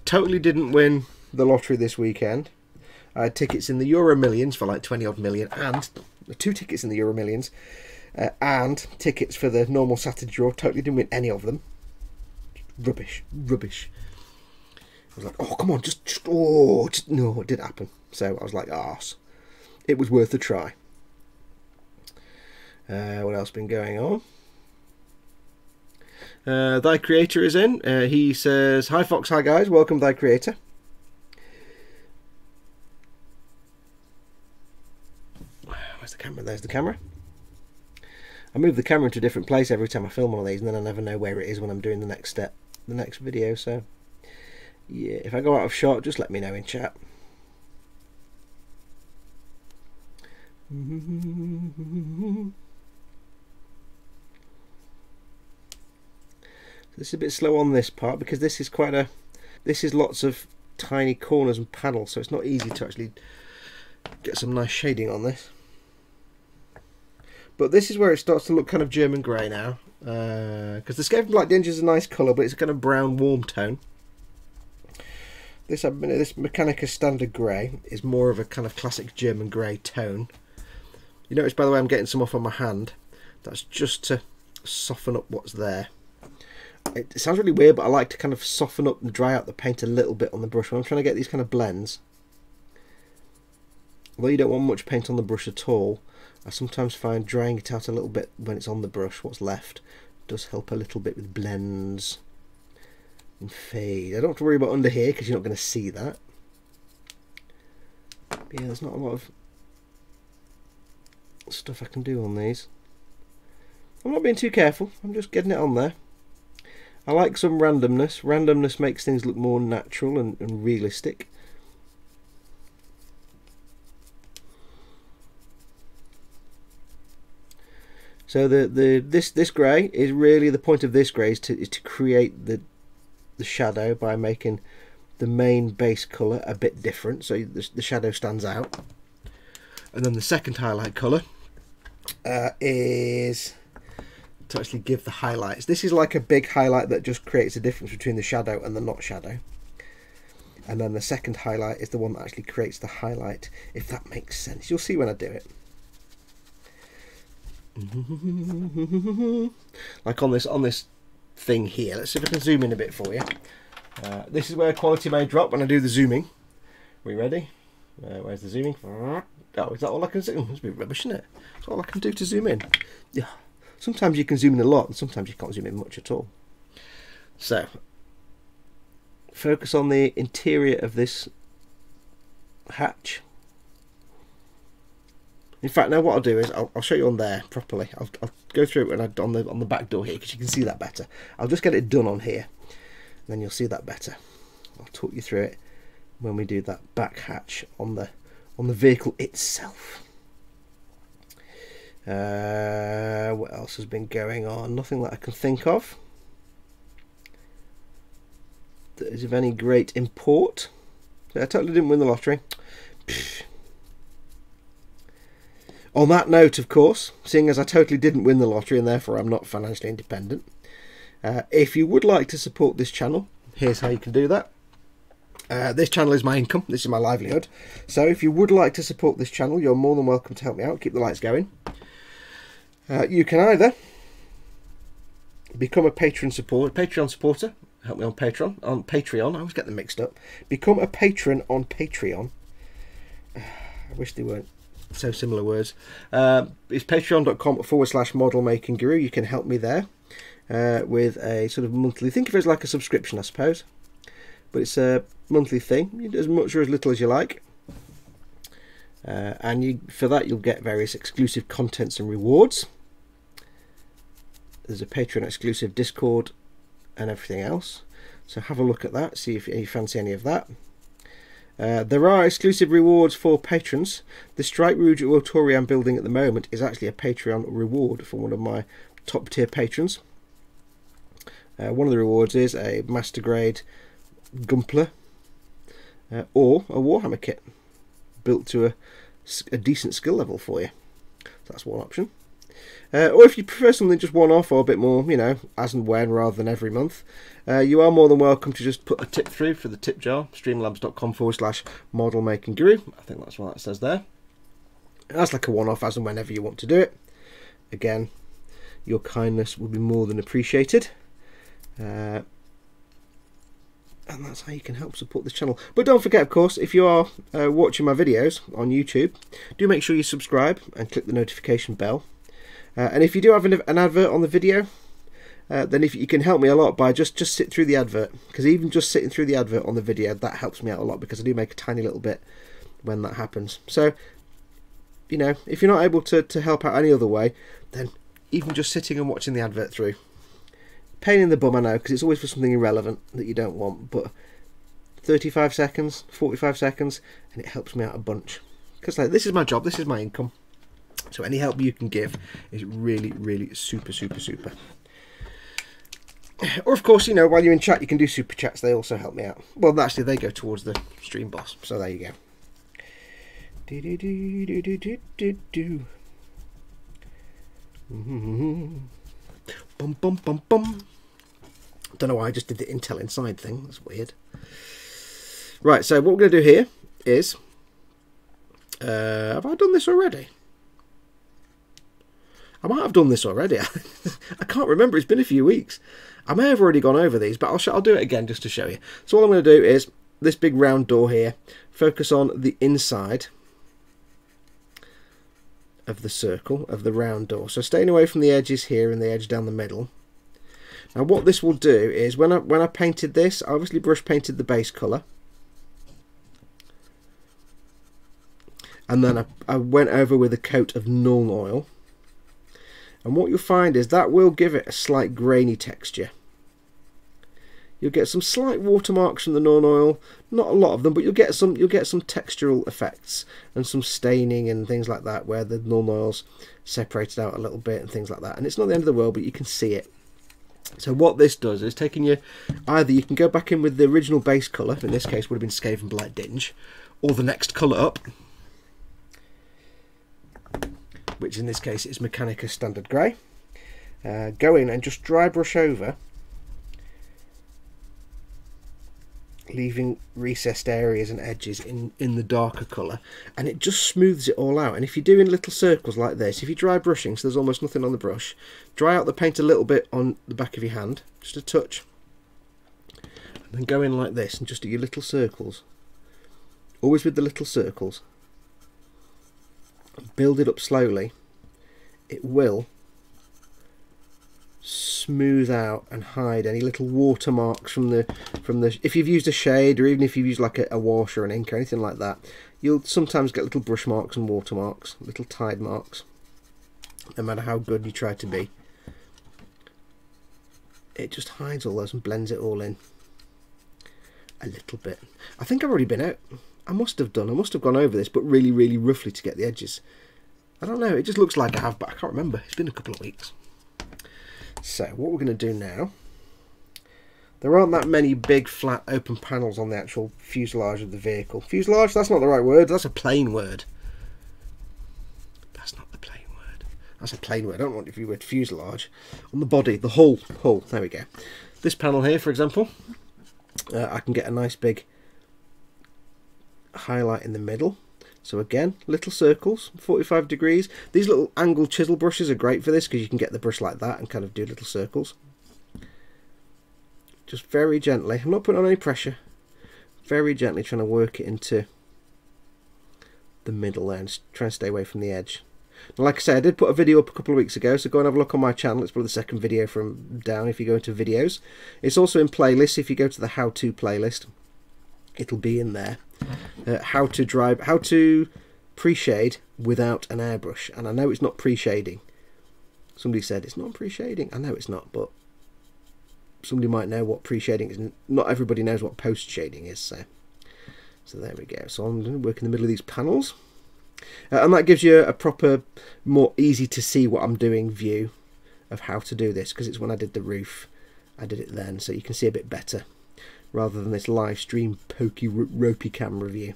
Totally didn't win the lottery this weekend. I had tickets in the Euro Millions for like 20 odd million, and 2 tickets in the Euro Millions, and tickets for the normal Saturday draw. Totally didn't win any of them. Rubbish. I was like, oh, come on, just no, it did happen. So I was like, arse. It was worth a try. What else been going on? Thy Creator is in. He says, hi Fox, hi guys, welcome Thy Creator. Where's the camera? There's the camera. I move the camera into a different place every time I film one of these, and then I never know where it is when I'm doing the next step, the next video. So yeah, if I go out of shot, just let me know in chat. This is a bit slow on this part because this is lots of tiny corners and panels, so it's not easy to actually get some nice shading on this. But this is where it starts to look kind of German grey now, because the Scaven Black Ninja is a nice colour, but it's a kind of brown warm tone. This Mechanica Standard Grey is more of a kind of classic German grey tone. You notice, by the way, I'm getting some off on my hand. That's just to soften up what's there. It sounds really weird, but I like to kind of soften up and dry out the paint a little bit on the brush when I'm trying to get these kind of blends. Although you don't want much paint on the brush at all, I sometimes find drying it out a little bit when it's on the brush, what's left, does help a little bit with blends and fade. I don't have to worry about under here because you're not going to see that. But yeah, there's not a lot of stuff I can do on these. I'm not being too careful, I'm just getting it on there. I like some randomness. Randomness makes things look more natural and realistic. So this grey is really, the point of this grey is to create the shadow by making the main base colour a bit different, so the shadow stands out. And then the second highlight colour is to actually give the highlights. This is like a big highlight that just creates a difference between the shadow and the not shadow. And then the second highlight is the one that actually creates the highlight, if that makes sense. You'll see when I do it. Like on this thing here. Let's see if I can zoom in a bit for you. This is where quality may drop when I do the zooming. Are we ready? Where's the zooming? Oh, is that all I can zoom? It's a bit rubbish, isn't it? That's all I can do to zoom in. Yeah. Sometimes you can zoom in a lot, and sometimes you can't zoom in much at all. So, focus on the interior of this hatch. In fact, now what I'll do is I'll show you on there properly. I'll go through it on the back door here, because you can see that better. I'll just get it done on here, and then you'll see that better. I'll talk you through it when we do that back hatch on the vehicle itself. What else has been going on? Nothing that I can think of that is of any great import. I totally didn't win the lottery. On that note, of course, seeing as I totally didn't win the lottery and therefore I'm not financially independent, if you would like to support this channel, here's how you can do that. This channel is my income, this is my livelihood. So if you would like to support this channel, you're more than welcome to help me out, keep the lights going. You can either become a Patreon supporter, help me on Patreon, I always get them mixed up. Become a patron on Patreon. I wish they weren't so similar words. It's patreon.com/model making guru. You can help me there with a sort of monthly, think of it as like a subscription, I suppose, but it's a monthly thing. You do as much or as little as you like, and for that you'll get various exclusive contents and rewards. There's a Patreon exclusive Discord and everything else, so have a look at that, see if you fancy any of that. There are exclusive rewards for patrons. The Strike Rouge Autori I'm building at the moment is actually a Patreon reward for one of my top tier patrons. One of the rewards is a master grade Gumpler or a Warhammer kit built to a decent skill level for you. So that's one option. Or if you prefer something just one-off or a bit more, you know, as and when rather than every month, you are more than welcome to just put a tip through for the tip jar, streamlabs.com/model making guru. I think that's what that says there. That's like a one-off as and whenever you want to do it. Again, your kindness will be more than appreciated. And that's how you can help support this channel. But don't forget, of course, if you are watching my videos on YouTube, do make sure you subscribe and click the notification bell. And if you do have an advert on the video, then if you can help me a lot by just sit through the advert, because even just sitting through the advert on the video, that helps me out a lot, because I do make a tiny little bit when that happens. So, you know, if you're not able to help out any other way, then even just sitting and watching the advert through. Pain in the bum, I know, because it's always for something irrelevant that you don't want, but 35 seconds, 45 seconds, and it helps me out a bunch. Because like, this is my job, this is my income. So any help you can give is really, really super, super, super. Or of course, you know, while you're in chat, you can do super chats. They also help me out. Well, actually, they go towards the stream boss. So there you go. Bum bum bum bum. Don't know why I just did the Intel Inside thing. That's weird. Right. So what we're going to do here is, have I done this already? I might have done this already. I can't remember. It's been a few weeks. I may have already gone over these, but I'll do it again just to show you. So all I'm going to do is this big round door here. Focus on the inside of the circle of the round door. So staying away from the edges here and the edge down the middle. Now what this will do is when I painted this, I obviously brush painted the base colour. and then I went over with a coat of null oil, and what you'll find is that will give it a slight grainy texture. You'll get some slight watermarks from the null oil, not a lot of them, but you'll get some textural effects and some staining and things like that where the null oil's separated out a little bit and things like that. And it's not the end of the world, but you can see it. So what this does is taking you, either you can go back in with the original base colour, in this case would have been Skaven Blight Dinge, or the next colour up, which in this case is Mechanica Standard Grey. Go in and just dry brush over, leaving recessed areas and edges in the darker colour, and it just smooths it all out. And if you're doing little circles like this, if you're dry brushing so there's almost nothing on the brush, dry out the paint a little bit on the back of your hand, just a touch, and then go in like this and just do your little circles, always with the little circles, build it up slowly. It will smooth out and hide any little watermarks from the if you've used a shade, or even if you've used like a wash or an ink or anything like that. You'll sometimes get little brush marks and watermarks, little tide marks, no matter how good you try to be. It just hides all those and blends it all in a little bit. I think I've already been out. I must have gone over this, but really roughly to get the edges. I don't know, it just looks like I have, but I can't remember. It's been a couple of weeks. So what we're going to do now, there aren't that many big flat open panels on the actual fuselage of the vehicle. Fuselage, that's not the right word, that's a plain word. That's not the plain word. That's a plain word. I don't want the word fuselage. On the body, the hull, there we go. This panel here, for example, I can get a nice big highlight in the middle. So again, little circles, 45 degrees. These little angled chisel brushes are great for this because you can get the brush like that and kind of do little circles. Just very gently, I'm not putting on any pressure, very gently trying to work it into the middle there and trying to stay away from the edge. Now, like I said, I did put a video up a couple of weeks ago, so go and have a look on my channel. It's probably the second video from down if you go into videos. It's also in playlists. If you go to the how-to playlist, it'll be in there. How to pre-shade without an airbrush. And I know it's not pre-shading. Somebody said it's not pre-shading. I know it's not, but somebody might know what pre-shading is. Not everybody knows what post-shading is. So there we go. So I'm going to work in the middle of these panels, and that gives you a proper, more easy to see what I'm doing view of how to do this, because it's when I did the roof, I did it then, so you can see a bit better, rather than this live stream pokey ropey camera view.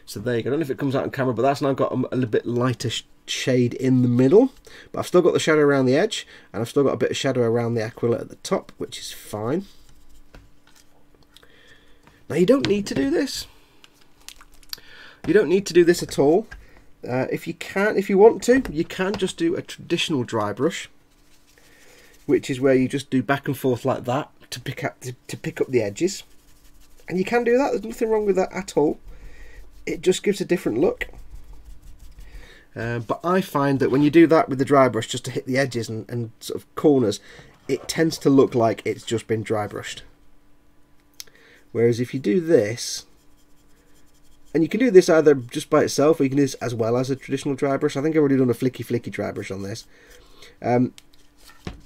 So there you go. I don't know if it comes out on camera, but that's now got a little bit lighter shade in the middle, but I've still got the shadow around the edge, and I've still got a bit of shadow around the aquila at the top, which is fine. Now you don't need to do this. You don't need to do this at all. If you want to, you can just do a traditional dry brush, which is where you just do back and forth like that to pick up the edges, and you can do that. There's nothing wrong with that at all. It just gives a different look. But I find that when you do that with the dry brush, just to hit the edges and sort of corners, it tends to look like it's just been dry brushed. Whereas if you do this, and you can do this either just by itself, or you can do this as well as a traditional dry brush. I think I've already done a flicky dry brush on this.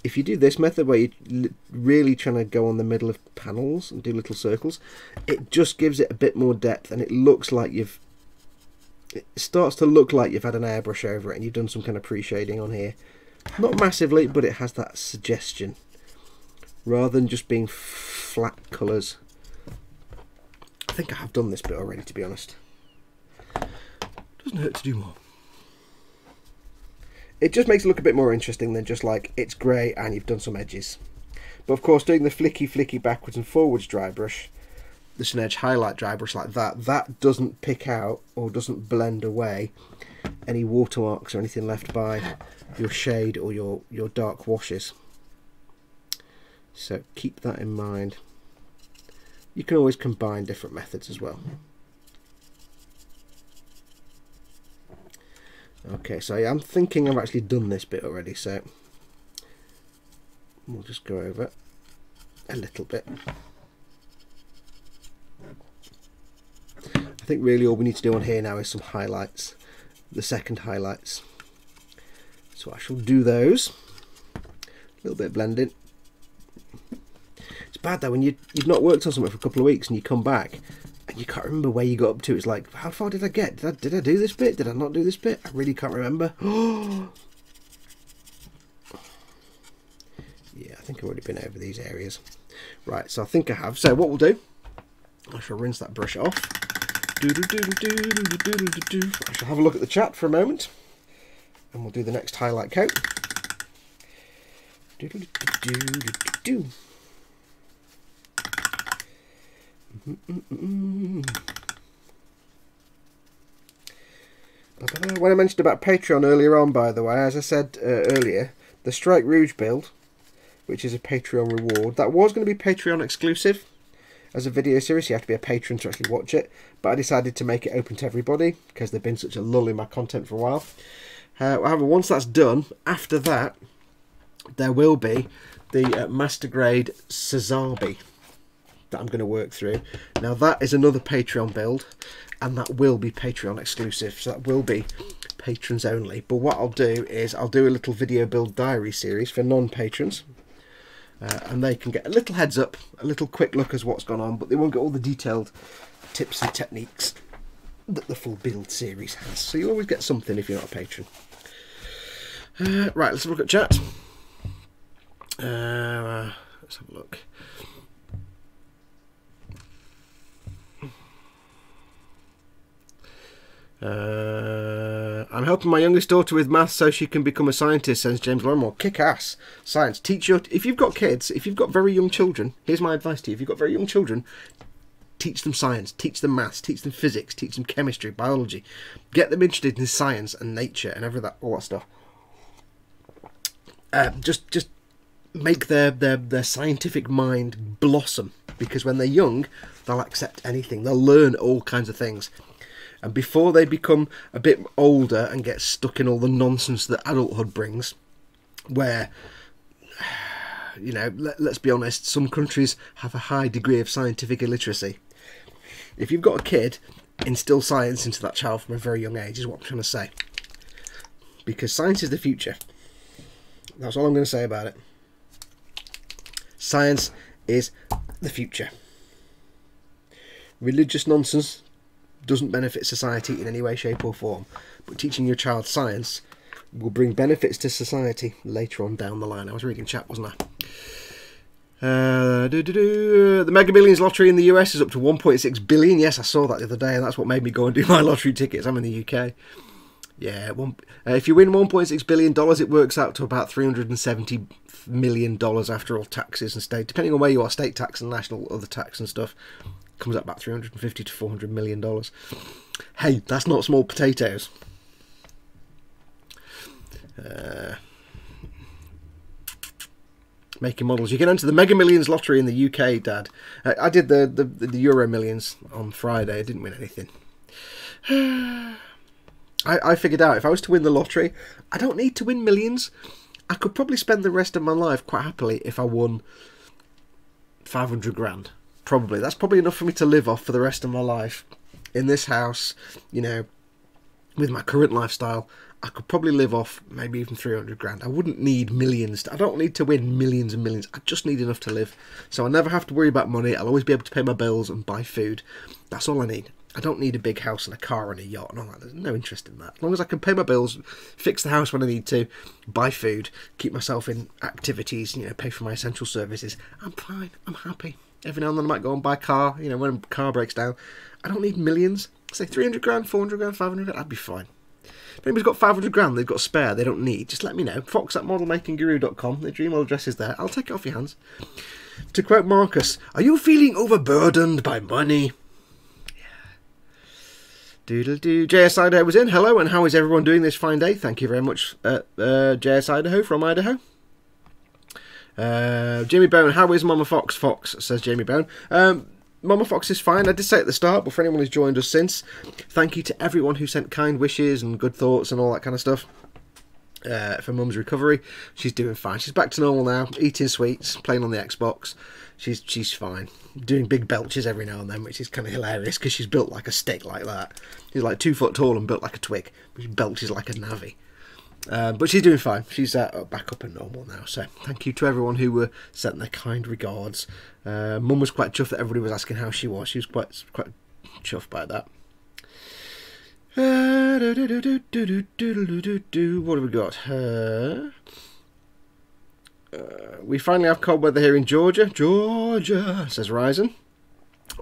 If you do this method where you're really trying to go on the middle of panels and do little circles, it just gives it a bit more depth, and it looks like it starts to look like you've had an airbrush over it and you've done some kind of pre-shading on here. Not massively, but it has that suggestion, rather than just being flat colours. I think I have done this bit already, to be honest. Doesn't hurt to do more. It just makes it look a bit more interesting than just like it's grey and you've done some edges. But of course, doing the flicky backwards and forwards dry brush, the Sun Edge highlight dry brush like that doesn't pick out or doesn't blend away any watermarks or anything left by your shade or your dark washes. So keep that in mind. You can always combine different methods as well. Okay, so I'm thinking I've actually done this bit already, so we'll just go over a little bit. I think really all we need to do on here now is some highlights, the second highlights. So I shall do those. A little bit of blending. It's bad though when you've not worked on something for a couple of weeks and you come back and you can't remember where you got up to. It's like, how far did I get? Did I do this bit? Did I not do this bit? I really can't remember. Yeah, I think I've already been over these areas. Right, so I think I have. So what we'll do, I shall rinse that brush off. I shall have a look at the chat for a moment, and we'll do the next highlight coat. When I mentioned about Patreon earlier on, by the way, as I said earlier, the Strike Rouge build, which is a Patreon reward, that was going to be Patreon exclusive as a video series. You have to be a patron to actually watch it, but I decided to make it open to everybody because there's been such a lull in my content for a while. However, once that's done, after that there will be the master grade Sazabi that I'm going to work through. Now that is another Patreon build, and that will be Patreon exclusive, so that will be patrons only. But what I'll do is I'll do a little video build diary series for non-patrons, and they can get a little heads up, a little quick look as what's gone on, but they won't get all the detailed tips and techniques that the full build series has. So you'll always get something if you're not a patron. Right, let's have a look at chat. Let's have a look. I'm helping my youngest daughter with maths so she can become a scientist, says James Longmore. Kick ass. Science. Teach your... If you've got kids, if you've got very young children, here's my advice to you. If you've got very young children, teach them science, teach them maths, teach them physics, teach them chemistry, biology. Get them interested in science and nature and all that stuff. Just make their scientific mind blossom, because when they're young, they'll accept anything. They'll learn all kinds of things. And before they become a bit older and get stuck in all the nonsense that adulthood brings, where, you know, let's be honest, some countries have a high degree of scientific illiteracy. If you've got a kid, instill science into that child from a very young age, is what I'm trying to say. Because science is the future. That's all I'm going to say about it. Science is the future. Religious nonsense doesn't benefit society in any way, shape or form, but teaching your child science will bring benefits to society later on down the line. I was reading chat, wasn't I? The Mega Millions lottery in the US is up to 1.6 billion. Yes, I saw that the other day, and that's what made me go and do my lottery tickets. I'm in the UK. Yeah, if you win $1.6 billion, it works out to about $370 million after all taxes and state, depending on where you are, state tax and national other tax and stuff. Comes up about $350 to $400 million. Hey, that's not small potatoes. Making models. You can enter the Mega Millions lottery in the UK, Dad. I did the Euro Millions on Friday. I didn't win anything. I figured out if I was to win the lottery, I don't need to win millions. I could probably spend the rest of my life quite happily if I won 500 grand. Probably. That's probably enough for me to live off for the rest of my life. In this house, you know, with my current lifestyle, I could probably live off maybe even 300 grand. I wouldn't need millions. I don't need to win millions and millions. I just need enough to live. So I never have to worry about money. I'll always be able to pay my bills and buy food. That's all I need. I don't need a big house and a car and a yacht and all that. There's no interest in that. As long as I can pay my bills, fix the house when I need to, buy food, keep myself in activities, you know, pay for my essential services, I'm fine. I'm happy. Every now and then I might go and buy a car, you know, when a car breaks down. I don't need millions. Say 300 grand, 400 grand, 500 grand, I'd be fine. If anybody's got 500 grand they've got spare, they don't need, just let me know. Foxx@modelmakingguru.com, the email address is there. I'll take it off your hands. To quote Marcus, are you feeling overburdened by money? Doodle-doo. JS Idaho was in. Hello, and how is everyone doing this fine day? Thank you very much, JS Idaho from Idaho. Jamie Bone, how is Mama Fox? Fox, says Jamie Bone. Mama Fox is fine. I did say at the start, but for anyone who's joined us since, thank you to everyone who sent kind wishes and good thoughts and all that kind of stuff. for Mum's recovery. She's doing fine. She's back to normal now, eating sweets, playing on the Xbox. She's fine. Doing big belches every now and then, which is kind of hilarious because she's built like a stick like that. She's like 2 foot tall and built like a twig. She belches like a navvy. But she's doing fine. She's back up and normal now. So thank you to everyone who sent their kind regards. Mum was quite chuffed that everybody was asking how she was. She was quite chuffed by that. What have we got? We finally have cold weather here in Georgia. Georgia, says Ryzen.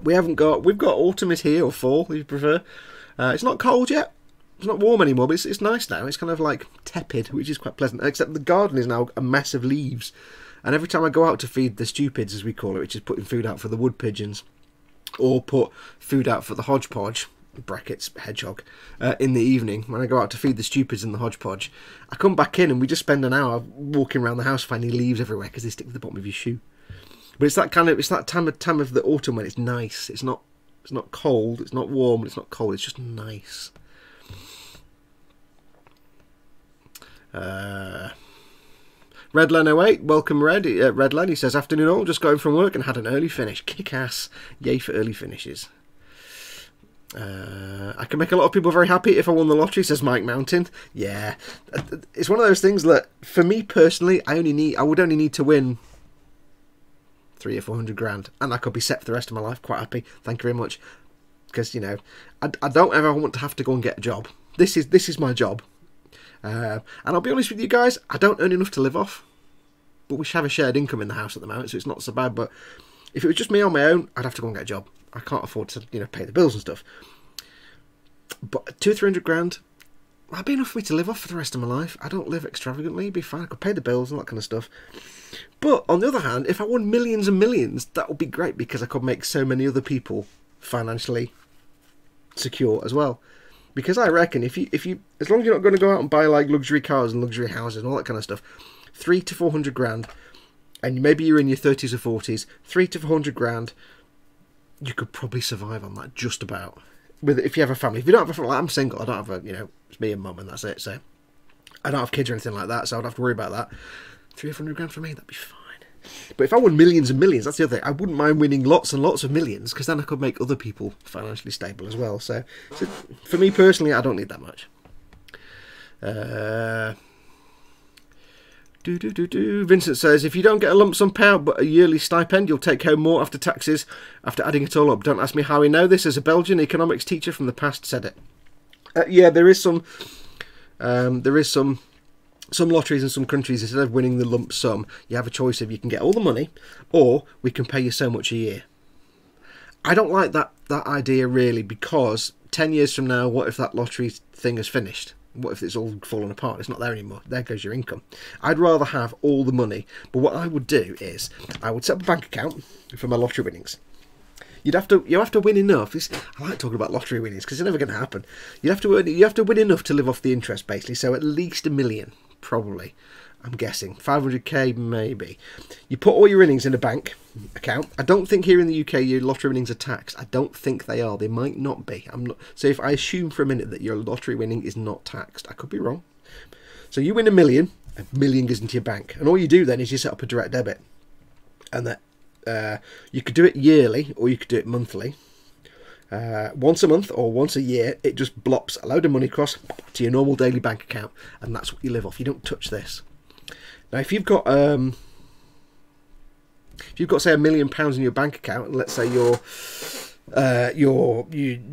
We've got autumn is here, or fall, if you prefer. It's not cold yet. It's not warm anymore, but it's nice now. It's kind of like tepid, which is quite pleasant. Except the garden is now a mess of leaves. And every time I go out to feed the stupids, as we call it, which is putting food out for the wood pigeons, or put food out for the hodgepodge, brackets hedgehog, in the evening, when I go out to feed the stupids in the hodgepodge, I come back in and we just spend an hour walking around the house finding leaves everywhere because they stick to the bottom of your shoe. But it's that time of the autumn when it's nice. It's not cold, it's not warm, it's not cold, it's just nice. Redlen08, welcome Redlen. He says, afternoon all, just going from work and had an early finish. Kick ass. Yay for early finishes. I can make a lot of people very happy if I won the lottery, says Mike Mountain. Yeah, it's one of those things that for me personally, I would only need to win 300 or 400 grand and I could be set for the rest of my life. Quite happy, thank you very much. Because, you know, I don't ever want to have to go and get a job. This is my job. And I'll be honest with you guys, I don't earn enough to live off, but we have a shared income in the house at the moment, so it's not so bad. But if it was just me on my own, I'd have to go and get a job. I can't afford to, you know, pay the bills and stuff. But 200-300 grand, that'd be enough for me to live off for the rest of my life. I don't live extravagantly, it'd be fine. I could pay the bills and that kind of stuff. But on the other hand, if I won millions and millions, that would be great because I could make so many other people financially secure as well. Because I reckon if you as long as you're not going to go out and buy like luxury cars and luxury houses and all that kind of stuff, 300 to 400 grand, and maybe you're in your 30s or 40s, 300 to 400 grand, you could probably survive on that just about. If you have a family, if you don't have a family, like I'm single, I don't have a, you know, it's me and mum and that's it. So I don't have kids or anything like that, so I don't have to worry about that. 300 grand for me, that'd be fine. But if I won millions and millions, that's the other thing. I wouldn't mind winning lots and lots of millions because then I could make other people financially stable as well. So for me personally, I don't need that much. Vincent says, if you don't get a lump sum payout but a yearly stipend, you'll take home more after taxes after adding it all up. Don't ask me how I know this, as a Belgian economics teacher from the past said it. Yeah, there is some lotteries in some countries, instead of winning the lump sum, you have a choice of you can get all the money or we can pay you so much a year. I don't like that idea really, because 10 years from now, what if that lottery thing is finished? What if it's all fallen apart? It's not there anymore. There goes your income. I'd rather have all the money. But what I would do is I would set up a bank account for my lottery winnings. You have to win enough. I like talking about lottery winnings because it's never going to happen. You have to win enough to live off the interest, basically. So at least $1 million, probably. I'm guessing 500k maybe. You put all your winnings in a bank account. I don't think here in the UK your lottery winnings are taxed. I don't think they are. They might not be. I'm not. So if I assume for a minute that your lottery winning is not taxed, I could be wrong. So you win $1 million. $1 million goes into your bank, and all you do then is you set up a direct debit, and that you could do it yearly or you could do it monthly. Once a month or once a year, it just blops a load of money across to your normal daily bank account, and that's what you live off. You don't touch this. Now, if you've got say £1 million in your bank account, and let's say you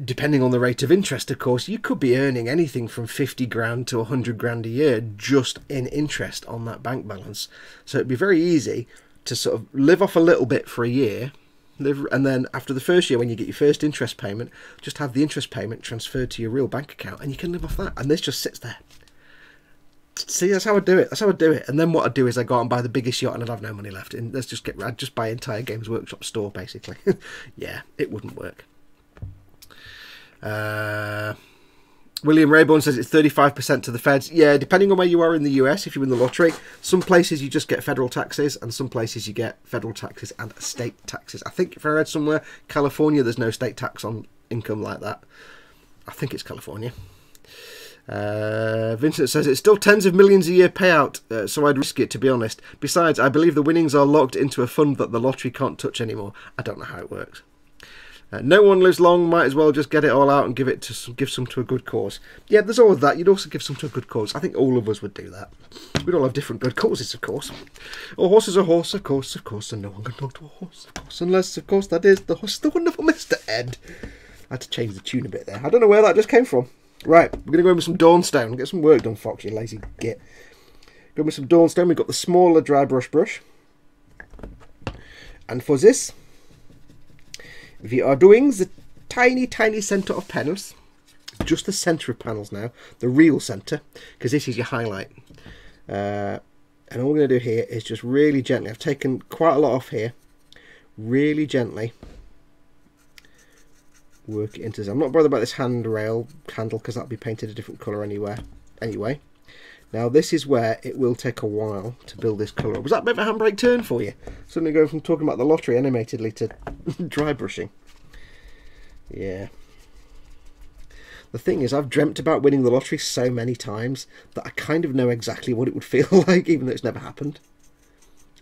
depending on the rate of interest, of course, you could be earning anything from 50 grand to 100 grand a year just in interest on that bank balance. So it'd be very easy to sort of live off a little bit for a year, and then after the first year, when you get your first interest payment, just have the interest payment transferred to your real bank account, and you can live off that. And this just sits there. See, that's how I do it. That's how I do it. And then what I'd do is I go out and buy the biggest yacht, and I'd have no money left. And I'd just buy entire Games Workshop store, basically. Yeah, it wouldn't work. William Rayborn says it's 35% to the feds. Yeah, depending on where you are in the US, if you win the lottery, some places you just get federal taxes, and some places you get federal taxes and state taxes. I think if I read somewhere, California, there's no state tax on income like that. I think it's California. Vincent says it's still tens of millions a year payout, so I'd risk it, to be honest. Besides, I believe the winnings are logged into a fund that the lottery can't touch anymore. I don't know how it works. No one lives long, might as well just get it all out and give some to a good cause. Yeah, there's always that. You'd also give some to a good cause. I think all of us would do that. We'd all have different good causes, of course. A horse is a horse, of course, and no one can talk to a horse, of course, unless, of course, that is the horse, the wonderful Mr. Ed. I had to change the tune a bit there. I don't know where that just came from. Right, we're going to go in with some Dawnstone and get some work done, Fox, you lazy git. Go with some Dawnstone. We've got the smaller dry brush. And for this, we are doing the tiny centre of panels. Just the centre of panels now. The real centre, because this is your highlight. And all we're going to do here is just really gently. I've taken quite a lot off here. Really gently work it into this. I'm not bothered about this handrail handle because that'll be painted a different colour anyway. Now this is where it will take a while to build this colour up. Was that a bit of a handbrake turn for you? Suddenly going from talking about the lottery animatedly to dry brushing. Yeah. The thing is, I've dreamt about winning the lottery so many times that I kind of know exactly what it would feel like, even though it's never happened.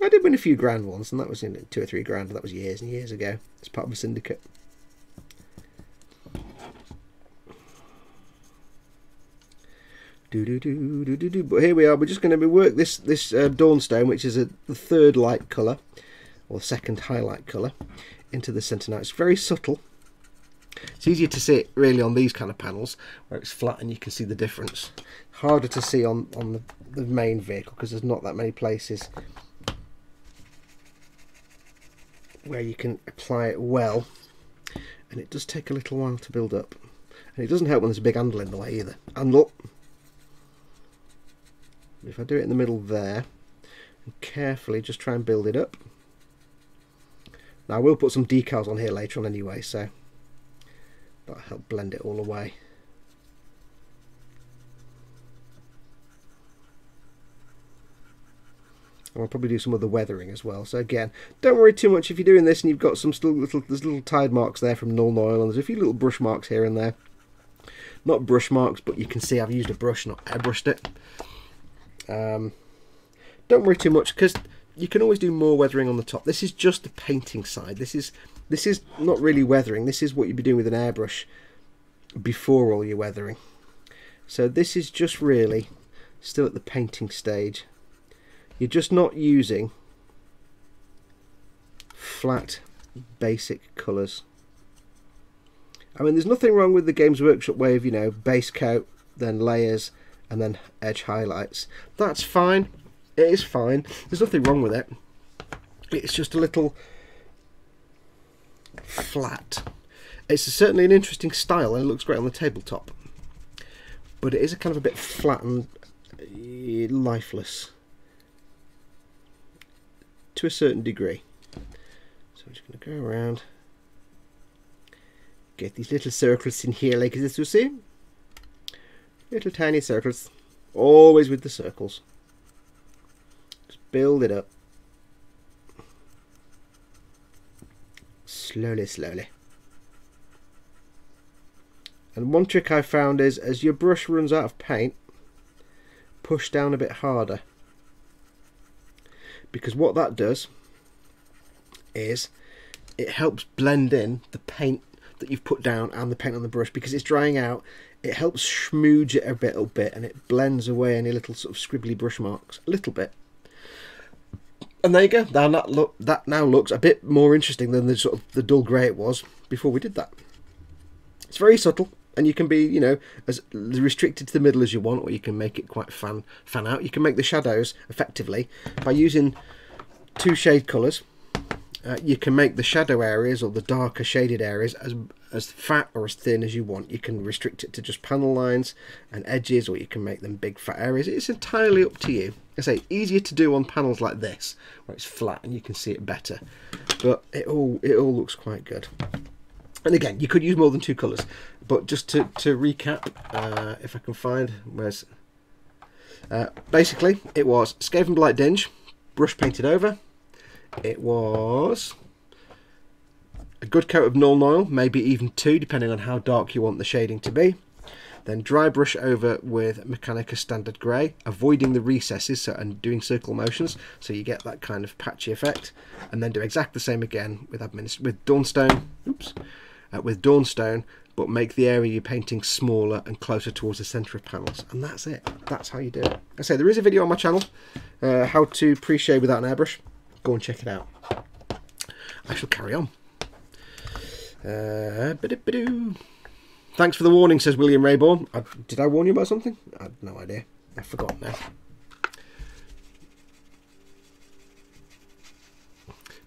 I did win a few grand once, and that was in 2 or 3 grand, and that was years and years ago. It's part of a syndicate. But here we are. We're just going to work this Dawnstone, which is the third light colour, or second highlight colour, into the centre now. It's very subtle. It's easier to see it really on these kind of panels where it's flat and you can see the difference. Harder to see on the main vehicle because there's not that many places where you can apply it well, and it does take a little while to build up. And it doesn't help when there's a big handle in the way either. Handle. If I do it in the middle there and carefully just try and build it up. Now I will put some decals on here later on anyway, so that'll help blend it all away. And I'll probably do some other weathering as well. So again, don't worry too much if you're doing this and you've got some there's little tide marks there from Null Oil, and there's a few little brush marks here and there. Not brush marks, but you can see I've used a brush, not airbrushed it. Don't worry too much because you can always do more weathering on the top. This is just the painting side. This is not really weathering. This is what you'd be doing with an airbrush before all your weathering. So this is just really still at the painting stage. You're just not using flat basic colours. I mean, there's nothing wrong with the Games Workshop way of, you know, base coat, then layers, and then edge highlights. That's fine. It is fine. There's nothing wrong with it. It's just a little flat. It's certainly an interesting style and it looks great on the tabletop. But it is a kind of a bit flat and lifeless to a certain degree. So I'm just going to go around, get these little circles in here like this, you see? Little tiny circles, always with the circles. Just build it up. Slowly. And one trick I found is, as your brush runs out of paint, push down a bit harder. Because what that does is it helps blend in the paint that you've put down and the paint on the brush, because it's drying out. It helps smooge it a little bit and it blends away any little sort of scribbly brush marks a little bit. And there you go. That now looks a bit more interesting than the sort of the dull grey it was before we did that. It's very subtle, and you can be, you know, as restricted to the middle as you want, or you can make it quite fan out. You can make the shadows effectively by using 2 shade colours. You can make the shadow areas or the darker shaded areas as fat or as thin as you want. You can restrict it to just panel lines and edges, or you can make them big fat areas. It's entirely up to you. I say easier to do on panels like this where it's flat and you can see it better, but it all looks quite good. And again, you could use more than 2 colours, but just to recap, if I can find where's basically it was Skaven Blight Dinge, brush painted over. It was a good coat of Null Oil, maybe even 2, depending on how dark you want the shading to be. Then dry brush over with Mechanica Standard Grey, avoiding the recesses and doing circle motions, so you get that kind of patchy effect. And then do exactly the same again with Dawnstone. With Dawnstone, but make the area you're painting smaller and closer towards the centre of panels. And that's it. That's how you do it. I say there is a video on my channel, how to pre-shade without an airbrush. Go and check it out. I shall carry on. Thanks for the warning, says William Rayborn. Did I warn you about something? I have no idea. I've forgotten now.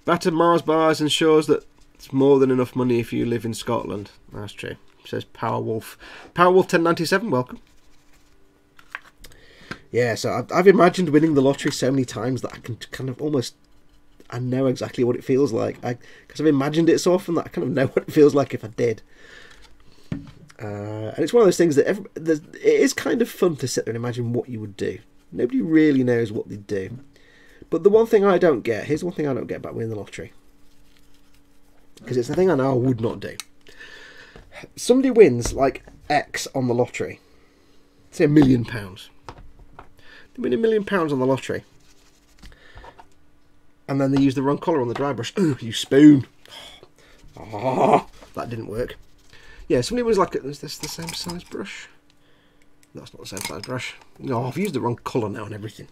Batter Mars bars ensures that it's more than enough money if you live in Scotland. That's true, says Power Wolf. Power Wolf 1097, welcome. Yeah, so I've imagined winning the lottery so many times that I can kind of almost... I know exactly what it feels like. Because I've imagined it so often that I kind of know what it feels like if I did. And it's one of those things that it is kind of fun to sit there and imagine what you would do. Nobody really knows what they'd do. But the one thing I don't get, here's the one thing I don't get about winning the lottery. Because it's the thing I know I would not do. Somebody wins like X on the lottery. Say £1 million. They win £1 million on the lottery. And then they use the wrong colour on the dry brush. Oh, you spoon. Oh, that didn't work. Yeah, somebody was like, is this the same size brush? That's not the same size brush. No, I've used the wrong colour now and everything.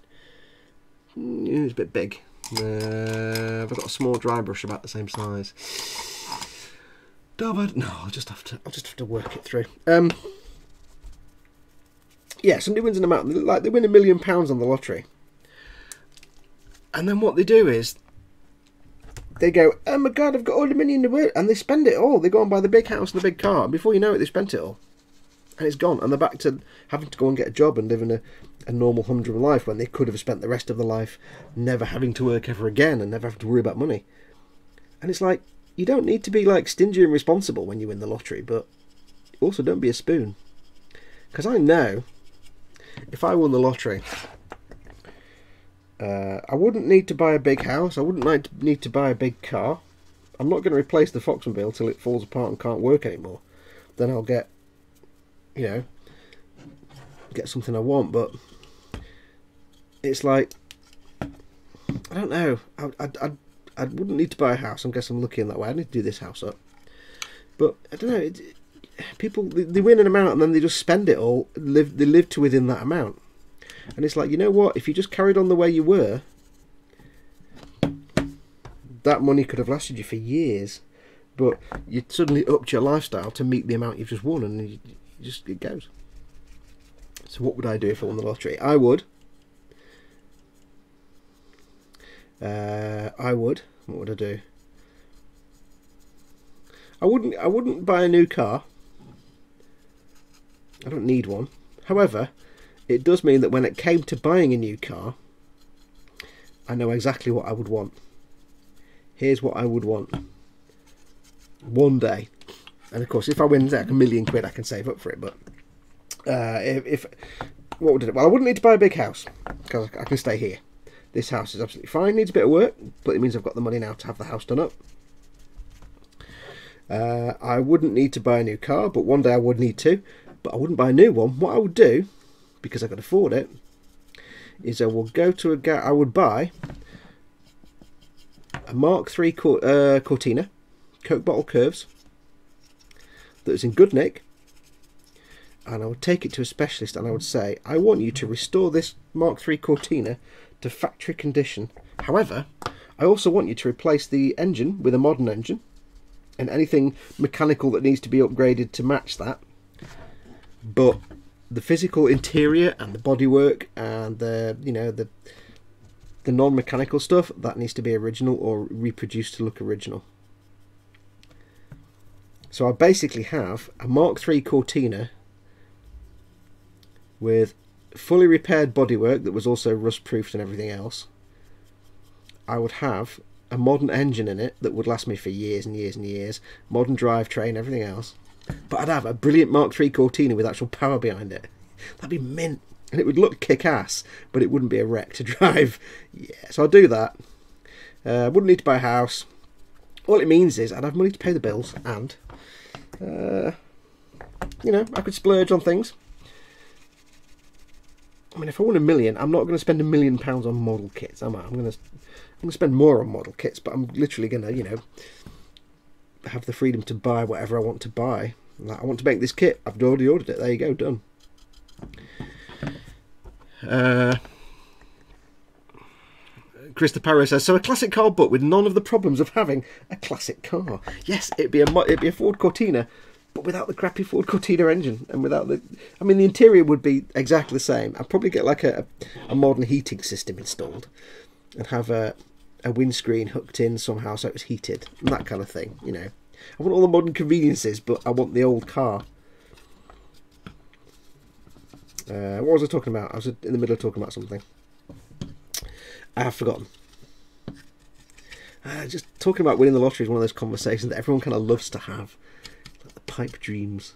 It's a bit big. I've got a small dry brush about the same size. No, I'll just have to work it through. Yeah, somebody wins an amount, like they win £1 million on the lottery. And then what they do is they go, oh my god, I've got all the money in the world, and they spend it all. They go and buy the big house and the big car, and before you know it, they spent it all. And it's gone, and they're back to having to go and get a job and live in a normal humdrum life when they could have spent the rest of their life never having to work ever again and never having to worry about money. And it's like, you don't need to be like stingy and responsible when you win the lottery, but also don't be a spoon. Because I know if I won the lottery, I wouldn't need to buy a big house. I wouldn't need to buy a big car. I'm not going to replace the Foxmobile till it falls apart and can't work anymore. Then I'll get, you know, get something I want. But it's like, I don't know. I wouldn't need to buy a house. I guess I'm lucky in that way. I need to do this house up. But I don't know. People, they win an amount and then they just spend it all. They live to within that amount. And it's like, you know what, if you just carried on the way you were, that money could have lasted you for years. But you suddenly upped your lifestyle to meet the amount you've just won, and it goes. So what would I do if I won the lottery? I would. What would I do? I wouldn't buy a new car. I don't need one. However, it does mean that when it came to buying a new car, I know exactly what I would want. Here's what I would want. One day. And of course, if I win like £1 million, I can save up for it. But what would I do? Well, I wouldn't need to buy a big house because I can stay here. This house is absolutely fine. Needs a bit of work, but it means I've got the money now to have the house done up. I wouldn't need to buy a new car, but one day I would need to. But I wouldn't buy a new one. What I would do, because I could afford it, is I will go to I would buy a Mark III Cortina, Coke bottle curves, that's in good nick, and I would take it to a specialist and I would say, I want you to restore this Mark III Cortina to factory condition. However, I also want you to replace the engine with a modern engine, and anything mechanical that needs to be upgraded to match that. But the physical interior and the bodywork and the non-mechanical stuff, that needs to be original or reproduced to look original. So I basically have a Mark III Cortina with fully repaired bodywork that was also rust-proofed and everything else. I would have a modern engine in it that would last me for years and years and years, modern drivetrain, everything else. But I'd have a brilliant Mark III Cortina with actual power behind it. That'd be mint. And it would look kick-ass, but it wouldn't be a wreck to drive. Yeah, so I'll do that. Wouldn't need to buy a house. All it means is I'd have money to pay the bills, and You know, I could splurge on things. I mean, if I won 1 million, I'm not going to spend £1 million on model kits, am I? I'm going to spend more on model kits, but I'm literally going to, you know, have the freedom to buy whatever I want to buy. Like, I want to make this kit. I've already ordered it. There you go, done. Krista Parrow says, so a classic car, but with none of the problems of having a classic car. Yes, it'd be a Ford Cortina, but without the crappy Ford Cortina engine, and without the... I mean, the interior would be exactly the same. I'd probably get like a modern heating system installed, and have a windscreen hooked in somehow so it was heated, and that kind of thing, you know. I want all the modern conveniences, but I want the old car. What was I talking about? I was in the middle of talking about something. I have forgotten. Just talking about winning the lottery is one of those conversations that everyone kind of loves to have. Like the pipe dreams.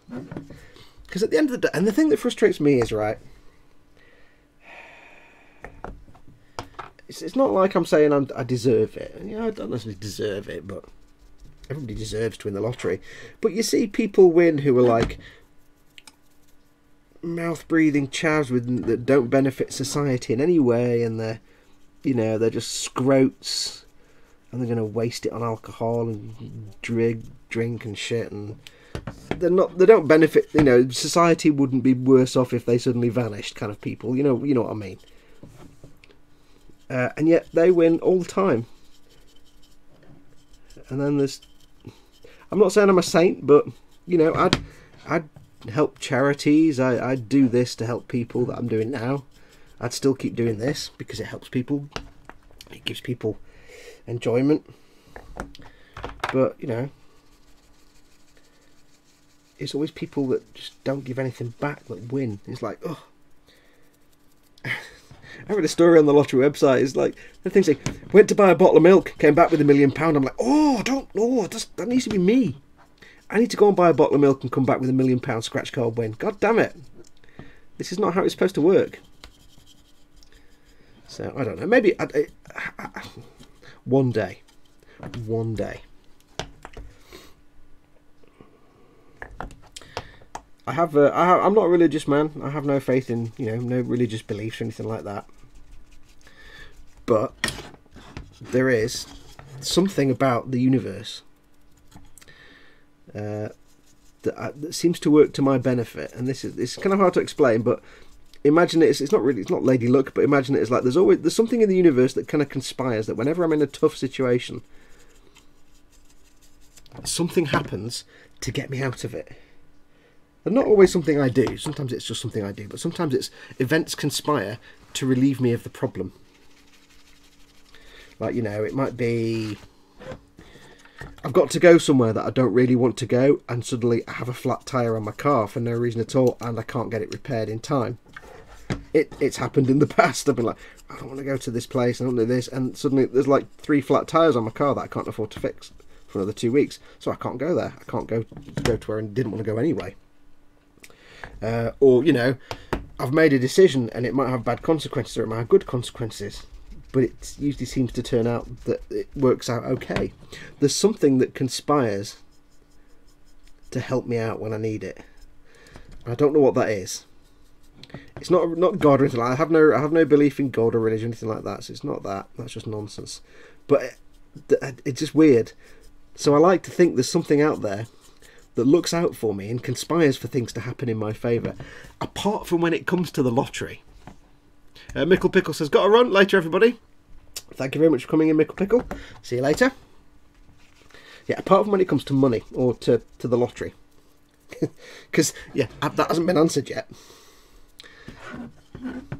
Because at the end of the day, and the thing that frustrates me is, right, it's not like I'm saying I deserve it. You know, I don't necessarily deserve it, but everybody deserves to win the lottery. But you see people win who are like mouth-breathing chavs that don't benefit society in any way, and they're, you know, they're just scroats, and they're going to waste it on alcohol and drink and shit, and they don't benefit. You know, society wouldn't be worse off if they suddenly vanished, kind of people. You know what I mean. And yet they win all the time. And then there's, I'm not saying I'm a saint, but you know, I'd help charities. I'd do this to help people that I'm doing now. I'd still keep doing this because it helps people. It gives people enjoyment. But, you know, it's always people that just don't give anything back that win. It's like, oh. I read a story on the lottery website. It's like, the things like, went to buy a bottle of milk, came back with £1 million. I'm like, oh, that needs to be me. I need to go and buy a bottle of milk and come back with £1 million scratch card win. God damn it. This is not how it's supposed to work. So, I don't know. Maybe one day. I'm not a religious man. I have no faith in, you know, no religious beliefs or anything like that. But there is something about the universe that seems to work to my benefit, and it's kind of hard to explain. But imagine it's not Lady Luck, but imagine it as like there's something in the universe that kind of conspires that whenever I'm in a tough situation, something happens to get me out of it. And not always something I do. Sometimes it's just something I do, but sometimes it's events conspire to relieve me of the problem. Like, you know, it might be I've got to go somewhere that I don't really want to go, and suddenly I have a flat tyre on my car for no reason at all, and I can't get it repaired in time. It's happened in the past. I've been like, I don't want to go to this place, I don't do this, and suddenly there's like 3 flat tyres on my car that I can't afford to fix for another 2 weeks, so I can't go there. I can't go to where I didn't want to go anyway. Or, you know, I've made a decision and it might have bad consequences or it might have good consequences, but it usually seems to turn out that it works out okay. There's something that conspires to help me out when I need it. I don't know what that is. It's not God or anything like that. I have no belief in God or religion or anything like that, so it's not that. That's just nonsense. But it's just weird. So I like to think there's something out there that looks out for me and conspires for things to happen in my favour, apart from when it comes to the lottery. Mickle Pickle says, got to run. Later, everybody. Thank you very much for coming in, Mickle Pickle. See you later. Yeah, apart from when it comes to money or to the lottery. Because, yeah, that hasn't been answered yet.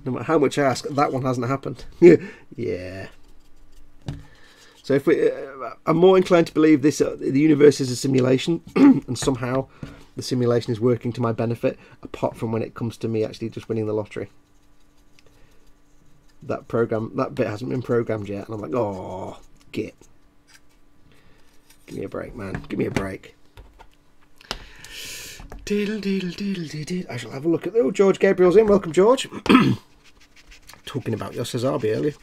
No matter how much I ask, that one hasn't happened. Yeah. So if I'm more inclined to believe this, the universe is a simulation, and somehow the simulation is working to my benefit, apart from when it comes to me actually just winning the lottery. That bit hasn't been programmed yet, and I'm like, oh, give me a break, man. Give me a break. Diddle, diddle, diddle, diddle. I shall have a look at... Oh, George Gabriel's in. Welcome, George. Talking about your Cesabi earlier.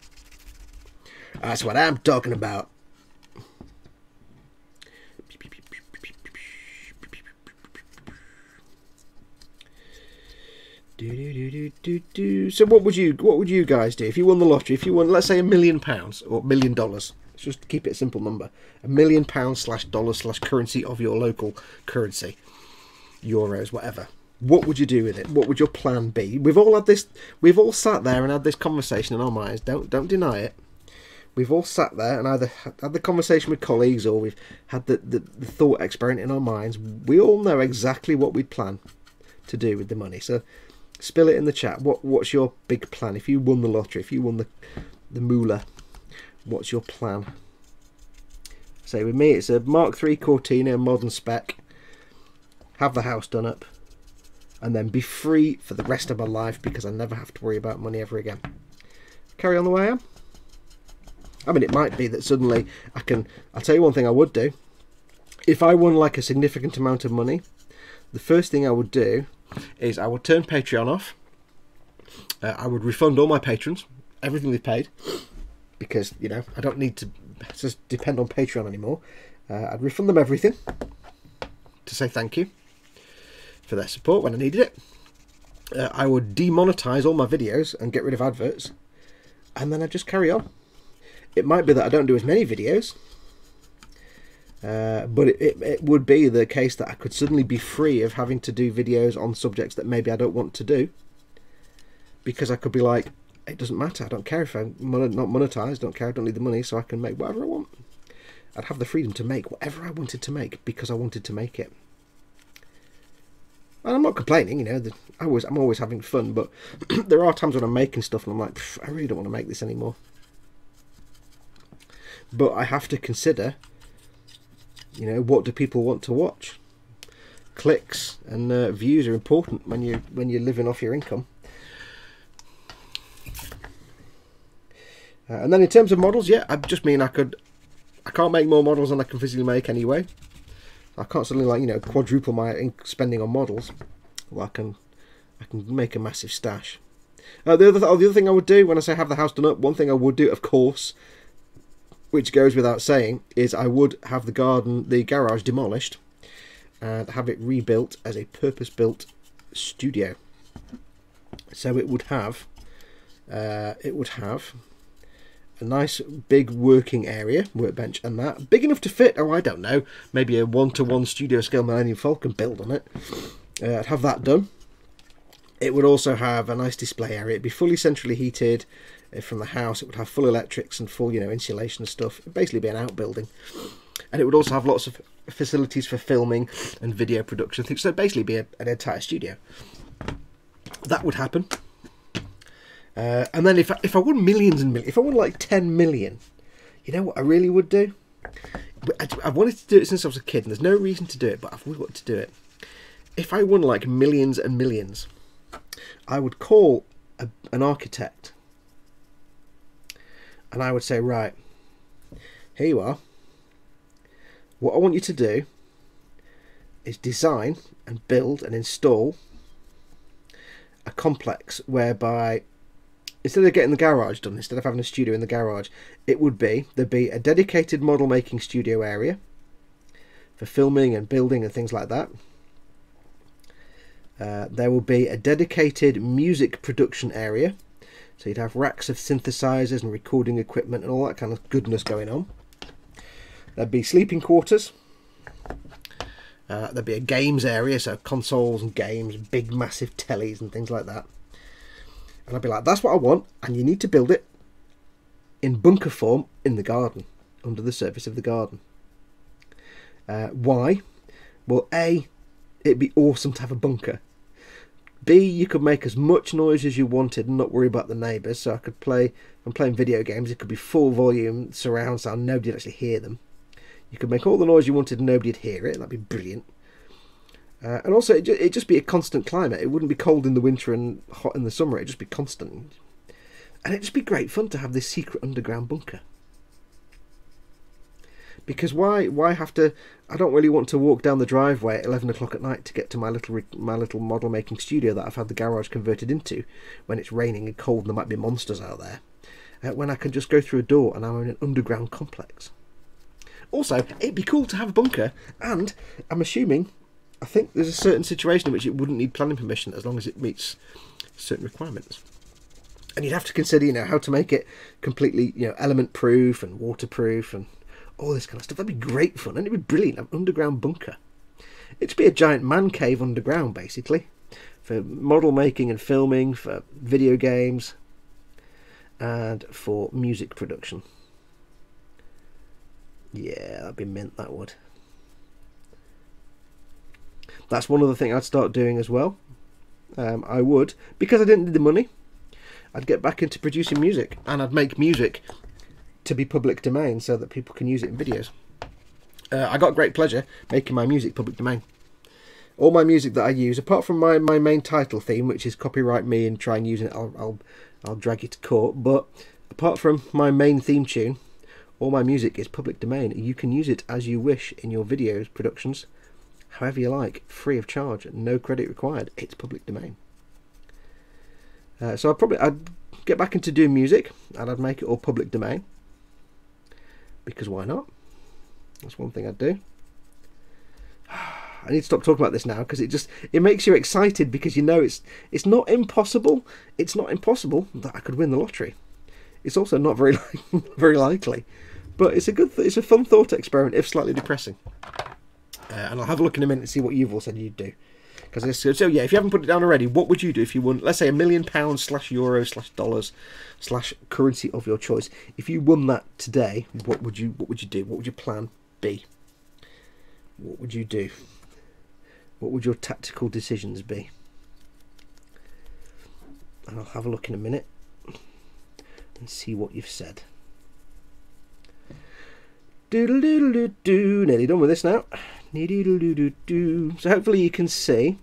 That's what I'm talking about. So what would you guys do if you won the lottery? If you won, let's say, £1 million or $1 million, let's just keep it a simple number, £1 million / dollars / currency of your local currency, euros, whatever. What would you do with it? What would your plan be? We've all sat there and had this conversation in our minds. Don't deny it. We've all sat there and either had the conversation with colleagues or we've had the thought experiment in our minds. We all know exactly what we'd plan to do with the money. So spill it in the chat. What's your big plan? If you won the lottery, if you won the moolah, what's your plan? So with me, it's a Mark III Cortina, modern spec. Have the house done up, and then be free for the rest of my life because I never have to worry about money ever again. Carry on the way I am. I mean, it might be that suddenly I'll tell you one thing I would do. If I won like a significant amount of money, the first thing I would do is I would turn Patreon off. I would refund all my patrons everything they've paid, because, you know, I don't need to just depend on Patreon anymore. I'd refund them everything to say thank you for their support when I needed it. I would demonetize all my videos and get rid of adverts, and then I'd just carry on. It might be that I don't do as many videos, but it would be the case that I could suddenly be free of having to do videos on subjects that maybe I don't want to do, because I could be like, it doesn't matter, I don't care if I'm not monetized, don't care, I don't need the money, so I can make whatever I want. I'd have the freedom to make whatever I wanted to make because I wanted to make it. And I'm not complaining, you know, I'm always having fun, but there are times when I'm making stuff and I'm like, I really don't want to make this anymore. But I have to consider, you know, what do people want to watch? Clicks and views are important when you're living off your income. And then in terms of models, yeah, I just mean I can't make more models than I can physically make anyway. I can't suddenly, like, you know, quadruple my spending on models. Well, I can make a massive stash. The other thing I would do when I say have the house done up, one thing I would do, of course, which goes without saying, is I would have the garage demolished and have it rebuilt as a purpose-built studio. So it would have a nice big working area, workbench and that, big enough to fit, oh I don't know, maybe a 1-to-1 studio scale Millennium Falcon build on it. I'd have that done. It would also have a nice display area. It'd be fully centrally heated from the house. It would have full electrics and full, you know, insulation and stuff. It'd basically be an outbuilding. And it would also have lots of facilities for filming and video production things. So it'd basically be an entire studio. That would happen. And then if I won millions and millions, if I won like 10 million, you know what I really would do? I've wanted to do it since I was a kid, and there's no reason to do it, but I've always wanted to do it. If I won like millions and millions, I would call an architect, and I would say, right, here you are. What I want you to do is design and build and install a complex whereby, instead of getting the garage done, instead of having a studio in the garage, there'd be a dedicated model making studio area for filming and building and things like that. There will be a dedicated music production area, so you'd have racks of synthesizers and recording equipment and all that kind of goodness going on. There'd be sleeping quarters. There'd be a games area, so consoles and games, big massive tellies and things like that. And I'd be like, that's what I want, and you need to build it in bunker form in the garden, under the surface of the garden. Why? Well, A, it'd be awesome to have a bunker. B, you could make as much noise as you wanted and not worry about the neighbours. So I could play, if I'm playing video games, it could be full volume, surround sound, nobody'd actually hear them. You could make all the noise you wanted and nobody'd hear it. That'd be brilliant. And also, it'd just be a constant climate. It wouldn't be cold in the winter and hot in the summer. It'd just be constant. And it'd just be great fun to have this secret underground bunker. Because why have to... I don't really want to walk down the driveway at 11 o'clock at night to get to my little model making studio that I've had the garage converted into when it's raining and cold and there might be monsters out there. When I can just go through a door and I'm in an underground complex. Also, it'd be cool to have a bunker, and I'm assuming I think there's a certain situation in which it wouldn't need planning permission as long as it meets certain requirements. And you'd have to consider, you know, how to make it completely, you know, element proof and waterproof and all this kind of stuff. That'd be great fun, and it'd be brilliant. An underground bunker. It'd be a giant man cave underground, basically, for model making and filming, for video games, and for music production. Yeah, that'd be mint, that would. That's one other thing I'd start doing as well. I would, because I didn't need the money, I'd get back into producing music, and I'd make music to be public domain so that people can use it in videos. I got great pleasure making my music public domain. All my music that I use, apart from my main title theme, which is copyright me and try and use it, I'll drag you to court. But apart from my main theme tune, all my music is public domain. You can use it as you wish in your videos, productions, however you like, free of charge, no credit required. It's public domain. So I'd get back into doing music, and I'd make it all public domain, because why not? That's one thing I'd do. I need to stop talking about this now, because it makes you excited, because you know it's not impossible. It's not impossible that I could win the lottery. It's also not very very likely, but it's a fun thought experiment, if slightly depressing. And I'll have a look in a minute and see what you've all said you'd do. So yeah, if you haven't put it down already, what would you do if you won, let's say, £1 million /euros /dollars /currency of your choice? If you won that today, what would you do? What would your plan be? What would you do? What would your tactical decisions be? And I'll have a look in a minute and see what you've said. Doodle doodle doo doo. Nearly done with this now. So hopefully you can see,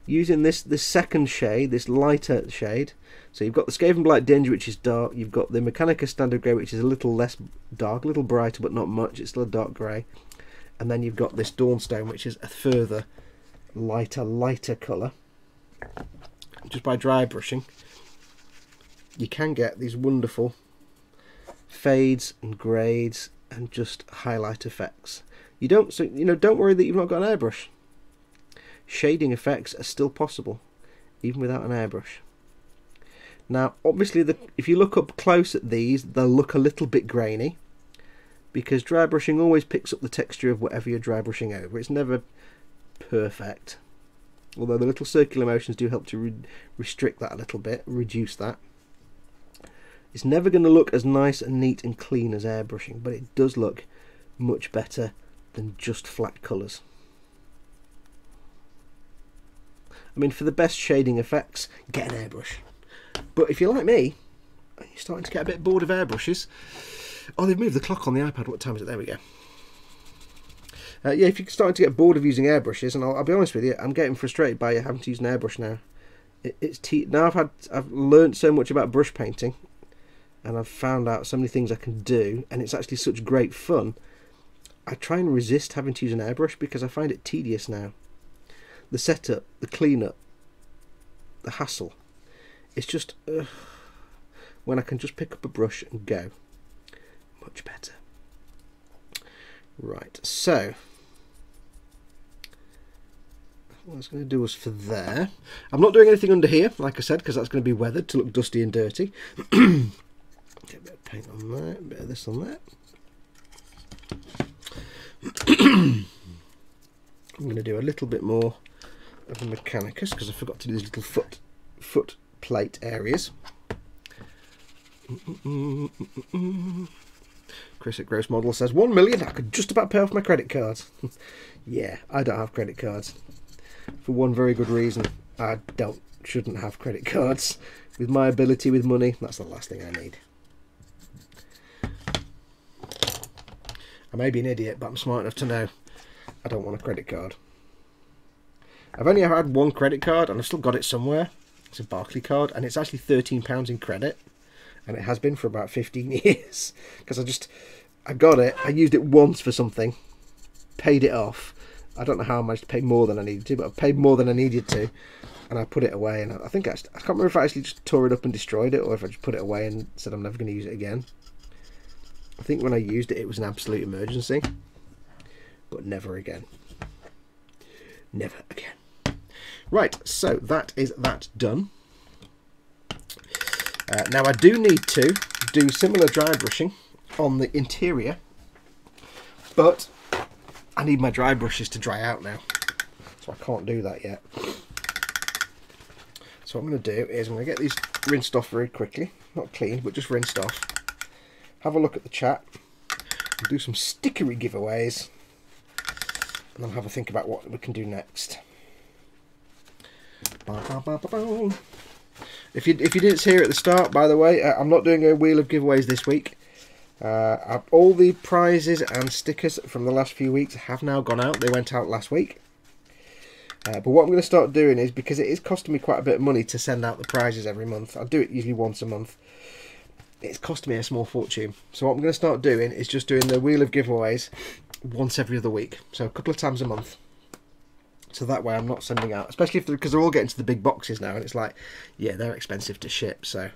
using this second shade, this lighter shade. So you've got the Skaven Blight Dinge, which is dark. You've got the Mechanica Standard Grey, which is a little less dark, a little brighter, but not much. It's still a dark grey. And then you've got this Dawnstone, which is a further lighter colour. Just by dry brushing, you can get these wonderful fades and grades and just highlight effects. Don't worry that you've not got an airbrush. Shading effects are still possible, even without an airbrush. Now, obviously, if you look up close at these, they'll look a little bit grainy, because dry brushing always picks up the texture of whatever you're dry brushing over. It's never perfect, although the little circular motions do help to restrict that a little bit, reduce that. It's never going to look as nice and neat and clean as airbrushing, but it does look much better than just flat colours. I mean, for the best shading effects, get an airbrush. But if you're like me, and you're starting to get a bit bored of airbrushes... Oh, they've moved the clock on the iPad. What time is it? There we go. Yeah, if you're starting to get bored of using airbrushes, and I'll be honest with you, I'm getting frustrated by having to use an airbrush now. Now I've learnt so much about brush painting, and I've found out so many things I can do, and it's actually such great fun. I try and resist having to use an airbrush because I find it tedious now. The setup, the cleanup, the hassle. It's just when I can just pick up a brush and go. Much better. Right, so what that's going to do us for there. I'm not doing anything under here, like I said, because that's going to be weathered to look dusty and dirty. Get a bit of paint on there, a bit of this on there. I'm going to do a little bit more of the Mechanicus because I forgot to do these little foot plate areas. Chris at Gross Model says 1 million. I could just about pay off my credit cards. Yeah, I don't have credit cards for one very good reason. I shouldn't have credit cards. With my ability with money, that's the last thing I need. I may be an idiot, but I'm smart enough to know I don't want a credit card. I've only ever had one credit card, and I've still got it somewhere. It's a Barclay card, and it's actually £13 in credit, and it has been for about 15 years. Because I got it, I used it once for something, paid it off. I don't know how I managed to pay more than I needed to, but I paid more than I needed to, and I put it away. And I think I can't remember if I actually just tore it up and destroyed it, or if I just put it away and said I'm never going to use it again. I think when I used it, it was an absolute emergency, but never again. Never again. Right, so that is that done. Now I do need to do similar dry brushing on the interior, but I need my dry brushes to dry out now, so I can't do that yet. So what I'm going to do is I'm going to get these rinsed off very quickly, not clean, but just rinsed off. Have a look at the chat, do some stickery giveaways, and then have a think about what we can do next. If you didn't hear at the start, by the way, I'm not doing a wheel of giveaways this week. All the prizes and stickers from the last few weeks have now gone out. They went out last week. But what I'm going to start doing is, because it is costing me quite a bit of money to send out the prizes every month. I do it usually once a month. It's costing me a small fortune. So what I'm going to start doing is just doing the wheel of giveaways once every other week. So a couple of times a month. So that way I'm not sending out, especially because they're all getting to the big boxes now, and it's like, yeah, they're expensive to ship, so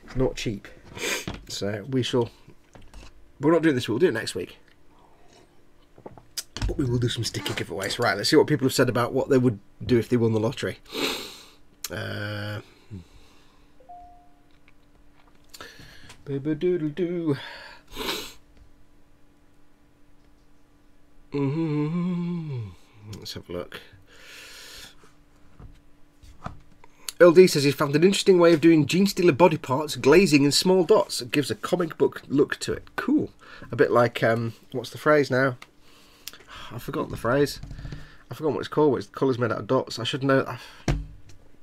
it's not cheap. So we're not doing this, we'll do it next week. But we will do some sticker giveaways. Right, let's see what people have said about what they would do if they won the lottery. Ba-ba-doodle-doo. Let's have a look. LD says he's found an interesting way of doing jean stealer body parts, glazing in small dots. It gives a comic book look to it. Cool. A bit like, what's the phrase now? I've forgotten the phrase. I've forgotten what it's called, what the colours made out of dots. I should know. I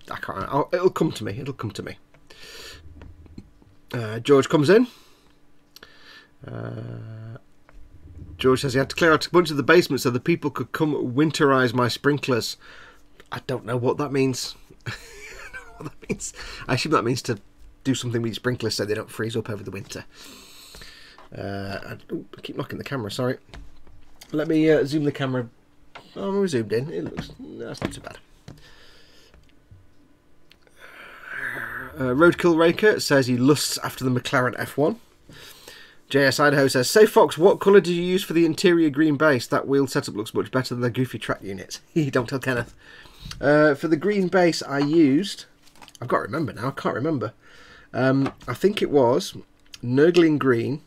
can't remember. It'll come to me. It'll come to me. George comes in. George says he had to clear out a bunch of the basement so the people could come winterise my sprinklers. I don't know what that means. I assume that means to do something with your sprinklers so they don't freeze up over the winter. I keep knocking the camera, sorry. Let me zoom the camera. Oh, we're zoomed in. It looks, no, that's not too bad. Roadkill Raker says he lusts after the McLaren F1. JS Idaho says, say Fox, what colour did you use for the interior green base? That wheel setup looks much better than the goofy track units. Don't tell Kenneth. For the green base I used, I've got to remember now, I can't remember. I think it was Nurgling Green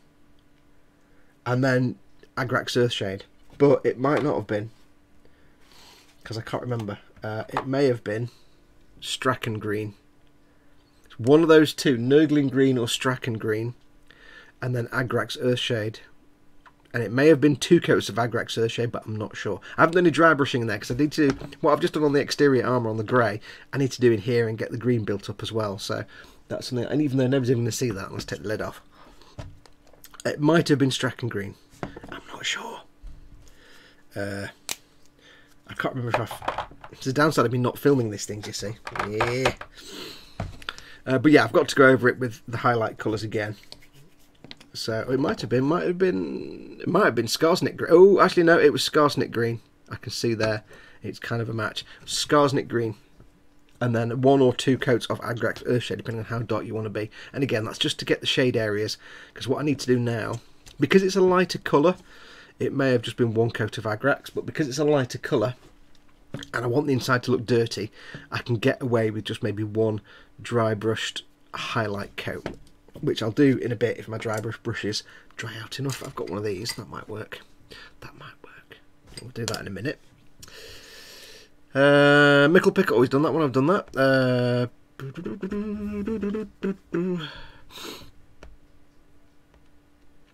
and then Agrax Earthshade. But it might not have been, because I can't remember. It may have been Strachan Green. It's one of those two, Nurgling Green or Strachan Green, and then Agrax Earthshade. And it may have been 2 coats of Agrax Earthshade, but I'm not sure. I haven't done any dry brushing in there, because I need to, what I've just done on the exterior armour on the grey, I need to do in here and get the green built up as well. So that's something, and even though nobody's even going to see that, let's take the lid off. It might have been Strachan Green. I'm not sure. I can't remember if it's a downside of me not filming this thing, you see. Yeah. But yeah, I've got to go over it with the highlight colours again. So it might have been Skarsnik Green. Oh, actually no, it was Skarsnik Green. I can see there. It's kind of a match. Skarsnik Green. And then 1 or 2 coats of Agrax Earthshade, depending on how dark you want to be. And again, that's just to get the shade areas. Because what I need to do now, because it's a lighter colour, it may have just been 1 coat of Agrax, but because it's a lighter colour, and I want the inside to look dirty, I can get away with just maybe 1 dry brushed highlight coat, which I'll do in a bit if my dry brush brushes dry out enough. I've got one of these, that might work. That might work. We'll do that in a minute. Mickle Pick, always done that one, I've done that.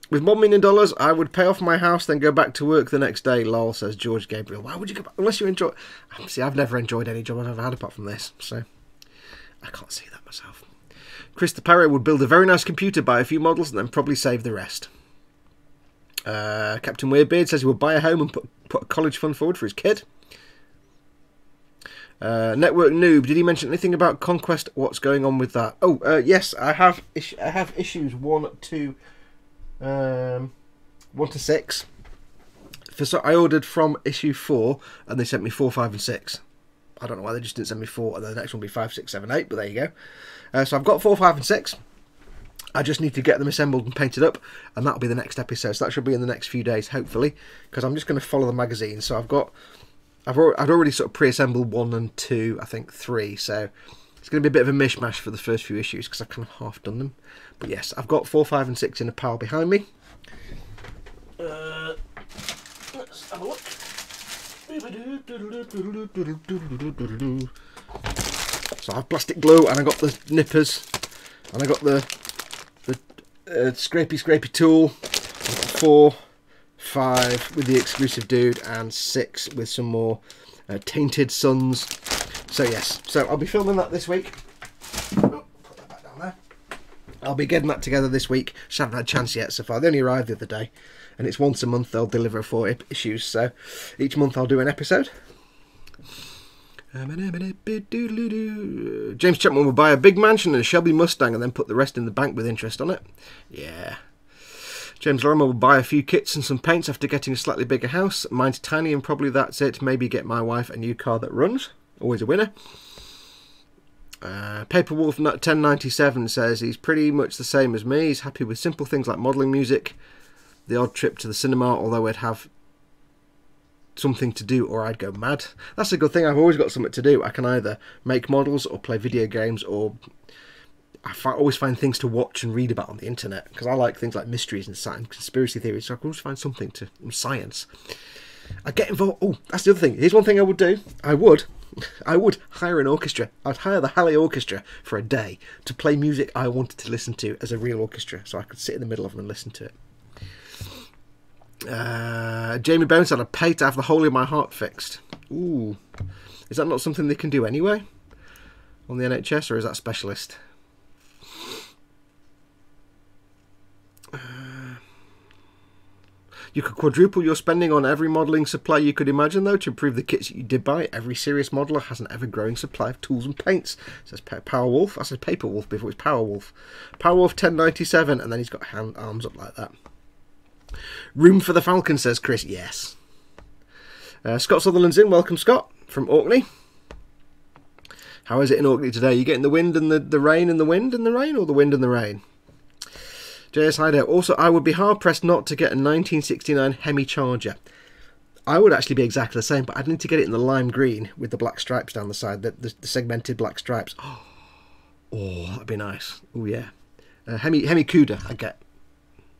With $1 million, I would pay off my house, then go back to work the next day. Lol, says George Gabriel. Why would you go back? Unless you enjoy... See, I've never enjoyed any job I've ever had apart from this, so I can't see that myself. Chris the Parrot would build a very nice computer, buy a few models, and then probably save the rest. Captain Weirdbeard says he would buy a home and put a college fund forward for his kid. Network Noob, did he mention anything about Conquest? What's going on with that? Oh, yes, I have issues 1 to 6. So I ordered from issue 4, and they sent me 4, 5, and 6. I don't know why they just didn't send me 4, and then the next one will be 5, 6, 7, 8. But there you go. So I've got 4, 5, and 6. I just need to get them assembled and painted up, and that'll be the next episode. So that should be in the next few days, hopefully, because I'm just going to follow the magazine. So I've got I'd already sort of pre-assembled 1 and 2, I think 3, so it's going to be a bit of a mishmash for the first few issues because I've kind of half done them. But yes, I've got 4, 5 and 6 in a pile behind me. Let's have a look. So I've plastic glue, and I got the nippers, and I got the scrapey tool. I've got 4, 5 with the exclusive dude, and 6 with some more Tainted Suns. So yes, so I'll be filming that this week. Oh, put that back down there. I'll be getting that together this week. Just haven't had a chance yet so far. They only arrived the other day, and it's once a month they'll deliver 4 issues. So each month I'll do an episode. James Chapman will buy a big mansion and a Shelby Mustang and then put the rest in the bank with interest on it. Yeah. James Lorimer will buy a few kits and some paints after getting a slightly bigger house. Mine's tiny and probably that's it. Maybe get my wife a new car that runs. Always a winner. Paper Wolf 1097 says he's pretty much the same as me. He's happy with simple things like modelling music, the odd trip to the cinema, although I'd have something to do or I'd go mad. That's a good thing. I've always got something to do. I can either make models or play video games, or always find things to watch and read about on the internet, because I like things like mysteries and science, conspiracy theories, so I can always find something to science. I get involved. Oh, that's the other thing. Here's one thing I would do. I would hire an orchestra. I'd hire the Halley Orchestra for a day to play music I wanted to listen to as a real orchestra, so I could sit in the middle of them and listen to it. Jamie Bones said, I'd pay to have the hole in my heart fixed. Ooh. Is that not something they can do anyway on the NHS, or is that specialist? You could quadruple your spending on every modelling supply you could imagine, though, to improve the kits that you did buy. Every serious modeller has an ever-growing supply of tools and paints. Says Power Wolf. I said Paper Wolf before, it's Power Wolf. Power Wolf 1097, and then he's got arms up like that. Room for the Falcon, says Chris. Yes. Scott Sutherland's in. Welcome, Scott, from Orkney. How is it in Orkney today? You getting the wind and the rain and the wind and the rain, or the wind and the rain? JS Hideout. Also, I would be hard-pressed not to get a 1969 Hemi Charger. I would actually be exactly the same, but I'd need to get it in the lime green with the black stripes down the side, the segmented black stripes. Oh, that'd be nice. Oh, yeah. Hemi Cuda, I'd get.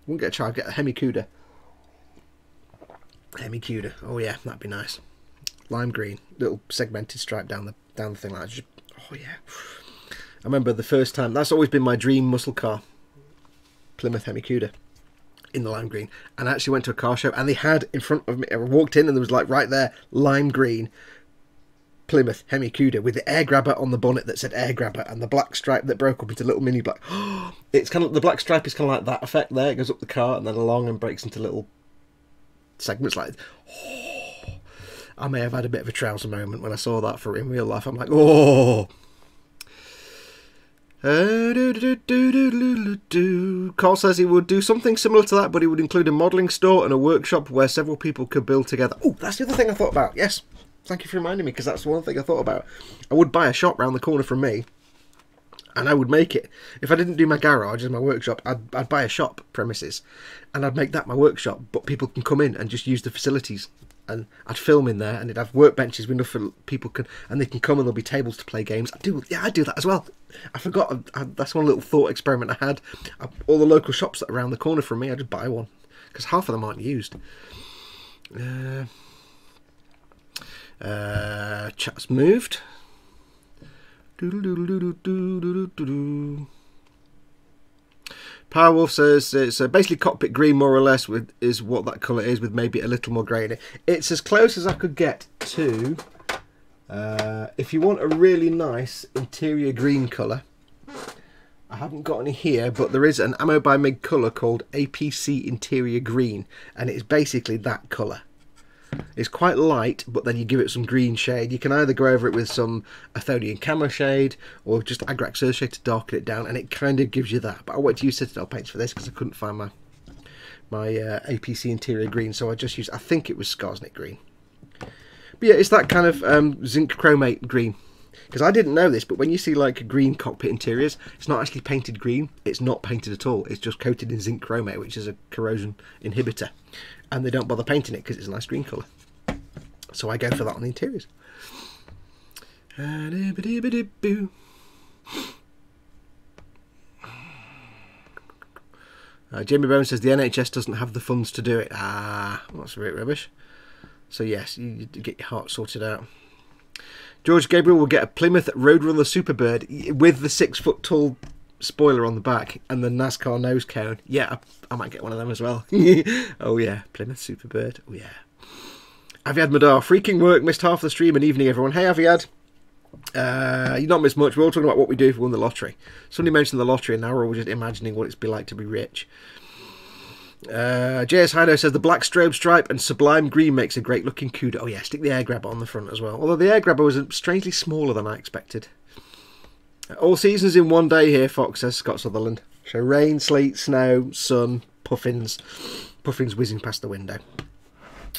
Wouldn't get a Charger, I'd get a Hemi Cuda. Hemi Cuda. Oh, yeah, that'd be nice. Lime green. Little segmented stripe down the thing like that. Just, oh, yeah. I remember the first time. That's always been my dream muscle car. Plymouth Hemi Cuda in the lime green, and I actually went to a car show and they had in front of me, I walked in and there was like right there, lime green Plymouth Hemi Cuda with the air grabber on the bonnet that said air grabber and the black stripe that broke up into little mini black. It's kind of, the black stripe is kind of like that effect there. It goes up the car and then along and breaks into little segments like I may have had a bit of a trouser moment when I saw that for in real life. I'm like, oh. Carl says he would do something similar to that, but he would include a modelling store and a workshop where several people could build together. Oh, that's the other thing I thought about. Yes, thank you for reminding me, because that's one thing I thought about. I would buy a shop round the corner from me, and I would make it. If I didn't do my garage as my workshop, I'd buy a shop premises, and I'd make that my workshop, but people can come in and just use the facilities. And I'd film in there, and it'd have workbenches with enough for people and they can come, and there'll be tables to play games. I'd do that as well. I forgot. That's one little thought experiment I had. All the local shops that are around the corner from me, I'd just buy one, because half of them aren't used. Chat's moved. Powerwolf says it's basically cockpit green, more or less, is what that colour is, with maybe a little more grey in it. It's as close as I could get to, if you want a really nice interior green colour, I haven't got any here, but there is an Ammo by Mig colour called APC Interior Green, and it's basically that colour. It's quite light, but then you give it some green shade. You can either go over it with some Athonian Camo shade, or just Agrax Earthshade to darken it down, and it kind of gives you that. But I went to use Citadel paints for this because I couldn't find my APC Interior Green, so I just used, I think it was Skarsnik Green. But yeah, it's that kind of zinc chromate green. Because I didn't know this, but when you see like green cockpit interiors, it's not actually painted green. It's not painted at all. It's just coated in zinc chromate, which is a corrosion inhibitor. And they don't bother painting it because it's a nice green colour. So I go for that on the interiors. Jamie Brown says the NHS doesn't have the funds to do it. Ah, that's a bit rubbish. So yes, you get your heart sorted out. George Gabriel will get a Plymouth Roadrunner Superbird with the 6 foot tall spoiler on the back and the NASCAR nose cone. Yeah, I might get one of them as well. Oh yeah, Plymouth Superbird. Oh yeah. Aviad Madar, freaking work, missed half the stream and evening everyone. Hey Aviad. You not missed much. We're all talking about what we do if we win the lottery. Somebody mentioned the lottery and now we're all just imagining what it's be like to be rich. JS Hido says the black strobe stripe and sublime green makes a great looking Cuda. Oh yeah, stick the air grabber on the front as well. Although the air grabber was strangely smaller than I expected. All seasons in one day here, Fox, says Scott Sutherland. So rain, sleet, snow, sun, puffins whizzing past the window.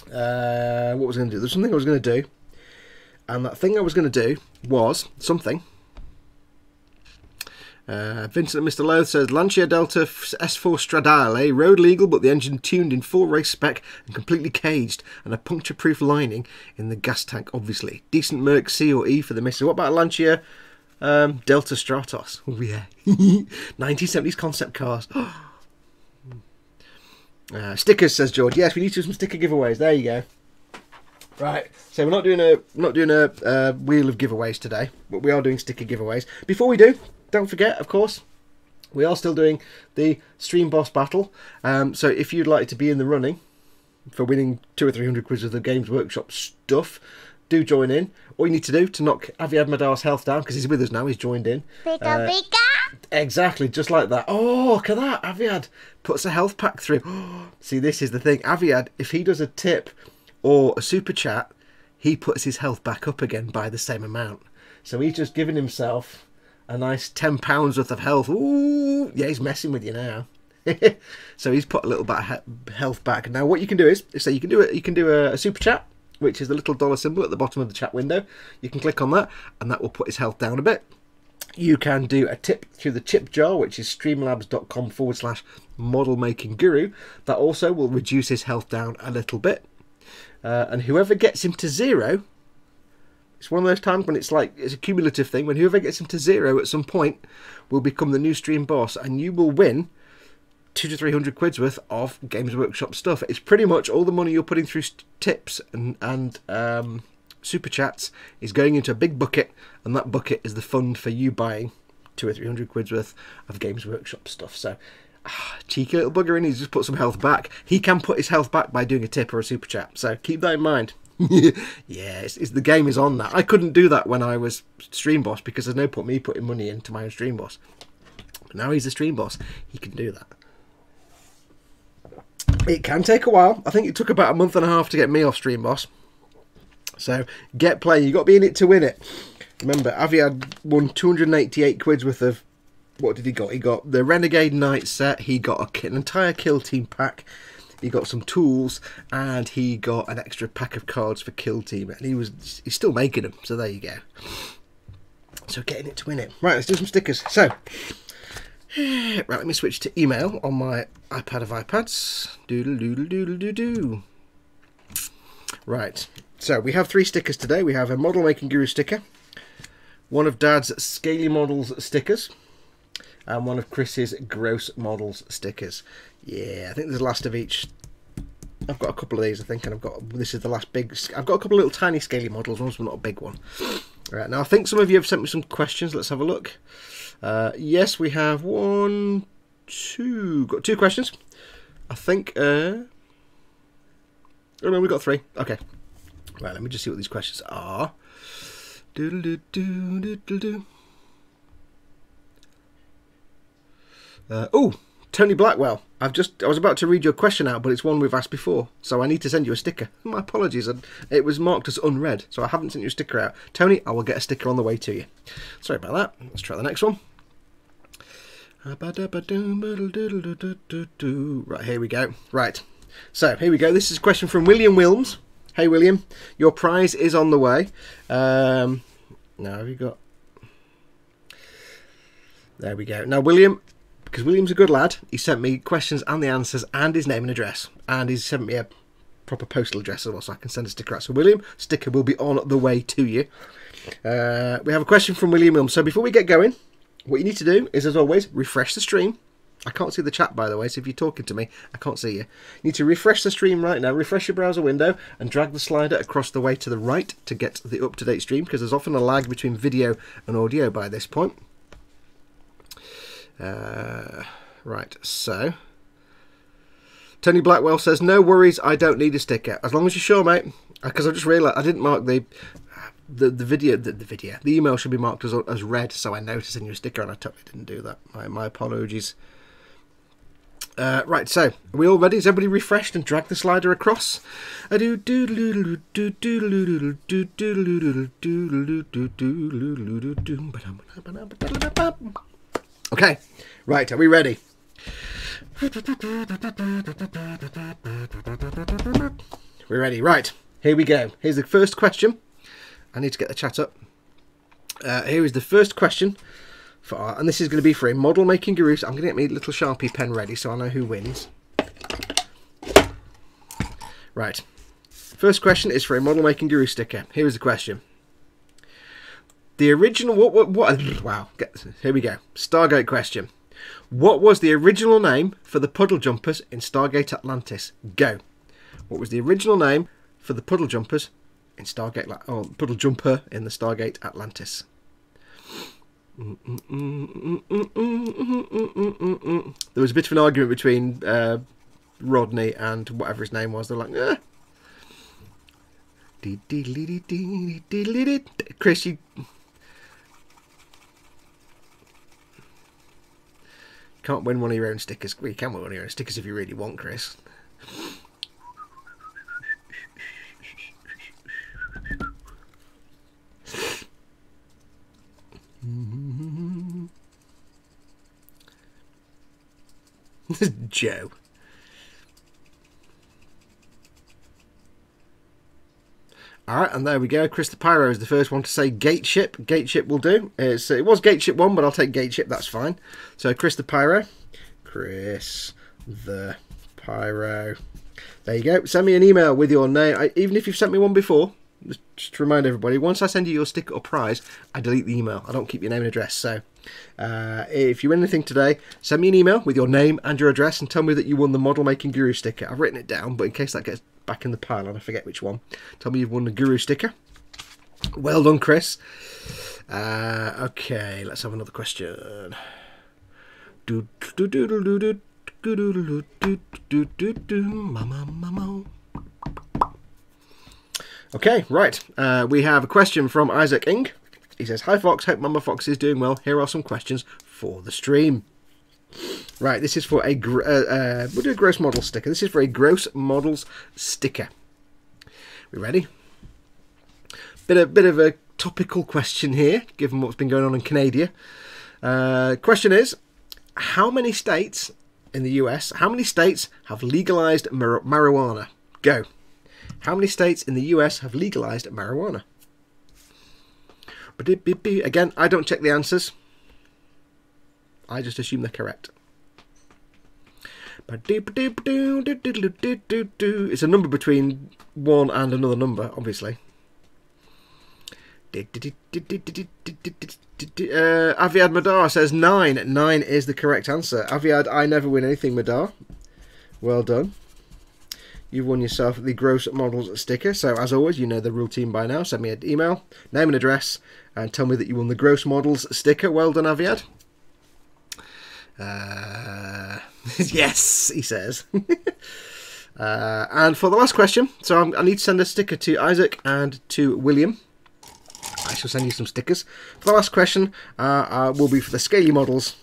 What was I going to do? There's something I was going to do. And that thing I was going to do was something. Vincent and Mr. Loath says Lancia Delta S4 Stradale, road legal but the engine tuned in full race spec and completely caged and a puncture proof lining in the gas tank obviously. Decent Merc C or E for the missus. What about Lancia Delta Stratos? Oh yeah. 1970s concept cars. Stickers, says George. Yes, we need to do some sticker giveaways. There you go. Right, so we're not doing a wheel of giveaways today, but we are doing sticker giveaways. Before we do, don't forget, of course, we are still doing the Stream Boss Battle. So if you'd like to be in the running for winning 200 or 300 quids of the Games Workshop stuff, do join in. All you need to do to knock Aviad Madar's health down, because he's with us now, he's joined in. Exactly, just like that. Oh, look at that. Aviad puts a health pack through. See, this is the thing. Aviad, if he does a tip or a super chat, he puts his health back up again by the same amount. So he's just given himself a nice £10 worth of health. Ooh, yeah, he's messing with you now. So he's put a little bit of health back. Now what you can do is, so you can do a super chat, which is the little dollar symbol at the bottom of the chat window. You can click on that, and that will put his health down a bit. You can do a tip through the tip jar, which is streamlabs.com/model making guru. That also will reduce his health down a little bit. And whoever gets him to 0, it's one of those times when it's like, it's a cumulative thing, when whoever gets him to 0 at some point will become the new stream boss, and you will win 200 to 300 quids worth of Games Workshop stuff. It's pretty much all the money you're putting through tips and super chats is going into a big bucket, and that bucket is the fund for you buying 200 or 300 quids worth of Games Workshop stuff. So cheeky little bugger, and he's just put some health back. He can put his health back by doing a tip or a super chat, so keep that in mind. Yeah, the game is on that. I couldn't do that when I was stream boss because there's no point me putting money into my own stream boss. But now he's the stream boss, he can do that. It can take a while. I think it took about a month and a half to get me off stream boss. So get playing. You got to be in it to win it. Remember, Aviad won 288 quids worth of. What did he got? He got the Renegade Knight set. He got an entire Kill Team pack. He got some tools, and he got an extra pack of cards for Kill Team. And he's still making them. So there you go. So getting it to win it. Right, let's do some stickers. So, right, let me switch to email on my iPad of iPads. Doodle doodle doodle doo doo. Right. So we have 3 stickers today. We have a Model Making Guru sticker, one of Dad's Scaly Models stickers, and one of Chris's Gross Models stickers. Yeah, I think there's the last of each. I've got a couple of these, I think, and this is the last big. I've got a couple of little tiny Scaly Models, one's not a big one. Right, now I think some of you have sent me some questions. Let's have a look. Yes, we have got 2 questions. I think. Oh no, we got 3. Okay. Right, let me just see what these questions are. Oh, Tony Blackwell. I was about to read your question out, but it's one we've asked before, so I need to send you a sticker. My apologies, it was marked as unread, so I haven't sent you a sticker out. Tony, I will get a sticker on the way to you. Sorry about that. Let's try the next one. Right, here we go. Right, so here we go. This is a question from William Wilms. Hey William, your prize is on the way. Now have you got? There we go. Now William, because William's a good lad, he sent me questions and the answers and his name and address, and he's sent me a proper postal address as well, so I can send a sticker out. So William, sticker will be on the way to you. We have a question from William. So before we get going, what you need to do is, as always, refresh the stream. I can't see the chat, by the way, so if you're talking to me, I can't see you. You need to refresh the stream right now, refresh your browser window, and drag the slider across the way to the right to get the up-to-date stream, because there's often a lag between video and audio by this point. Right, so... Tony Blackwell says, no worries, I don't need a sticker. As long as you're sure, mate. Because I just realised I didn't mark the email should be marked as read, so I know to send you a sticker, and I totally didn't do that. My apologies. Right, so are we all ready? Is everybody refreshed and drag the slider across? Okay, right, are we ready? We're ready, right, here we go. Here's the first question. I need to get the chat up. Here is the first question. And this is going to be for a model making guru. So I'm going to get my little Sharpie pen ready so I know who wins. Right. First question is for a model making guru sticker. Here is the question. The original... Wow. Here we go. Stargate question. What was the original name for the puddle jumpers in Stargate Atlantis? Go. What was the original name for the puddle jumpers in Stargate... Oh, puddle jumper in the Stargate Atlantis? There was a bit of an argument between Rodney and whatever his name was. They're like, Chris, you can't win one of your own stickers. Well, you can win one of your own stickers if you really want, Chris. This is Joe. Alright, and there we go. Chris the Pyro is the first one to say Gateship. Gateship will do. It was Gateship 1, but I'll take Gateship, that's fine. So Chris the Pyro. Chris the Pyro. There you go. Send me an email with your name. Even if you've sent me one before, just to remind everybody, once I send you your sticker or prize, I delete the email. I don't keep your name and address. So if you win anything today, send me an email with your name and your address and tell me that you won the Model Making Guru sticker. I've written it down, but in case that gets back in the pile and I forget which one, tell me you've won the Guru sticker. Well done, Chris. Okay, let's have another question. Okay, right. We have a question from Isaac Ing. He says, "Hi Fox, hope Mama Fox is doing well. Here are some questions for the stream." Right, this is for a we'll do a gross model sticker. This is for a gross models sticker. We ready? Bit of a topical question here, given what's been going on in Canada. Question is, how many states in the US, how many states have legalized marijuana? Go. How many states in the US have legalized marijuana? Again, I don't check the answers. I just assume they're correct. It's a number between one and another number, obviously. Aviad Madar says 9. 9 is the correct answer. Aviad, I never win anything, Madar. Well done. You've won yourself the Gross Models sticker. So, as always, you know the routine by now. Send me an email, name and address, and tell me that you won the Gross Models sticker. Well done, Aviad. Yes, he says. And for the last question, so I need to send a sticker to Isaac and to William. I shall send you some stickers. For the last question, will be for the Scaly Models,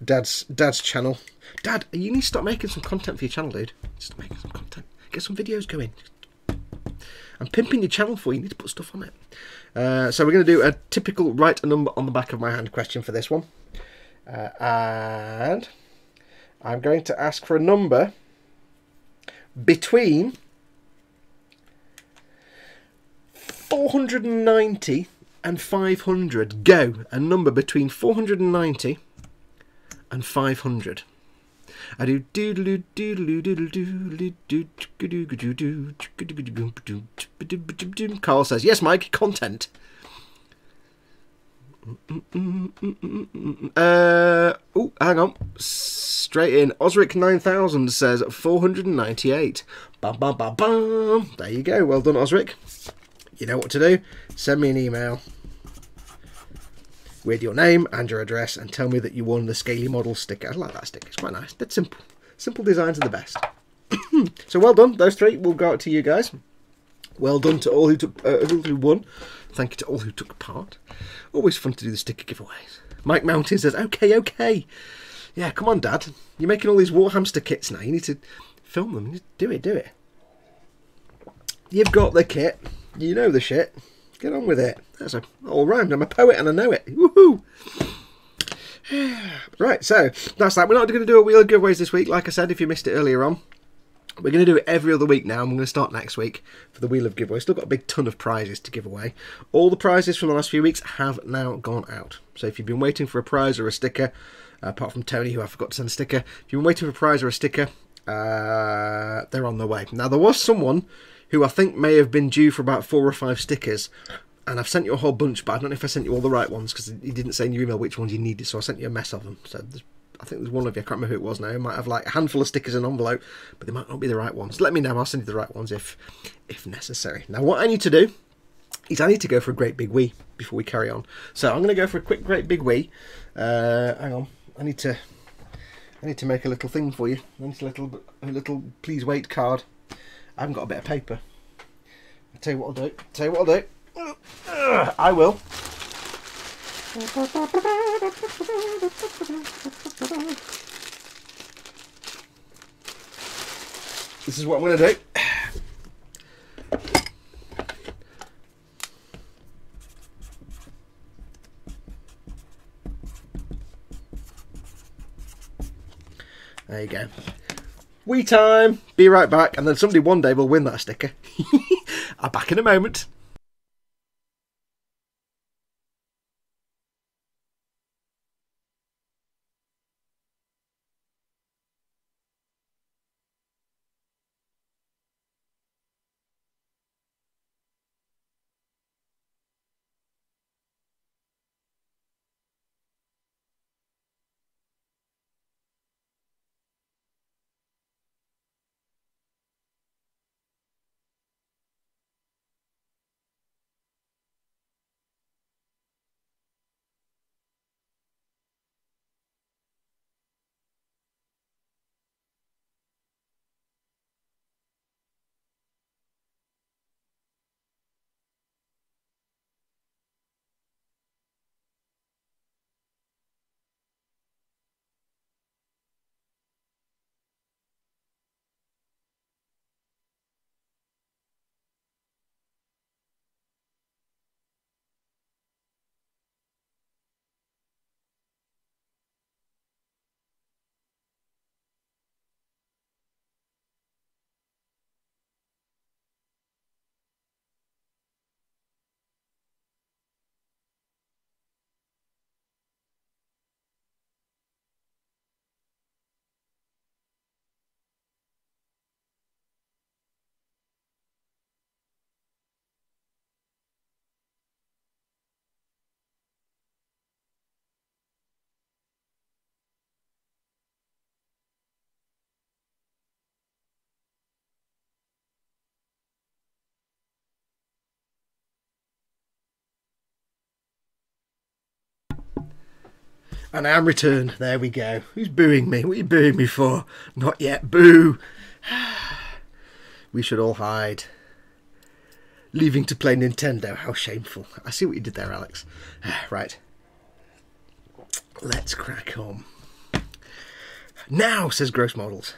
Dad's channel. Dad, you need to start making some content for your channel, dude. Start making some content. Get some videos going. I'm pimping your channel for you. You need to put stuff on it. So we're going to do a typical write a number on the back of my hand question for this one. And I'm going to ask for a number between 490 and 500. Go. A number between 490 and 500. I do doodle doodle. Carl says, yes, Mike, content. Oh, hang on. Straight in. Osric 9000 says 498. Bam, bam, bam, bam. There you go. Well done, Osric. You know what to do. Send me an email with your name and your address and tell me that you won the Scaly Model sticker. I like that sticker. It's quite nice. That's simple. Simple designs are the best. So well done. Those three will go out to you guys. Well done to all who took who won. Thank you to all who took part. Always fun to do the sticker giveaways. Mike Mountain says, okay. Yeah, come on, Dad. You're making all these Warhamster kits now. You need to film them. Do it. You've got the kit. You know the shit. Get on with it. That's all rhymed. I'm a poet and I know it. Woohoo! Right, so that's that. We're not going to do a wheel of giveaways this week. Like I said, if you missed it earlier on, we're going to do it every other week now. I'm going to start next week for the wheel of giveaways. Still got a big ton of prizes to give away. All the prizes from the last few weeks have now gone out. So if you've been waiting for a prize or a sticker, apart from Tony, who I forgot to send a sticker, if you've been waiting for a prize or a sticker, they're on their way. Now, there was someone who I think may have been due for about 4 or 5 stickers, and I've sent you a whole bunch, but I don't know if I sent you all the right ones, because he didn't say in your email which ones you needed, so I sent you a mess of them. So I think there's one of you, I can't remember who it was now, who might have like a handful of stickers in an envelope, but they might not be the right ones. Let me know, I'll send you the right ones if necessary. Now, what I need to do is I need to go for a great big wee before we carry on. So I'm going to go for a quick great big wee. Hang on, I need to make a little thing for you. I need a little please wait card. I haven't got a bit of paper. I'll tell you what I'll do. I will. This is what I'm going to do. There you go. Wee time. Be right back. And then somebody one day will win that sticker. I'm back in a moment. And I am returned. There we go. Who's booing me? What are you booing me for? Not yet. Boo. We should all hide. Leaving to play Nintendo. How shameful. I see what you did there, Alex. Right. Let's crack on. Now, says Gross Models.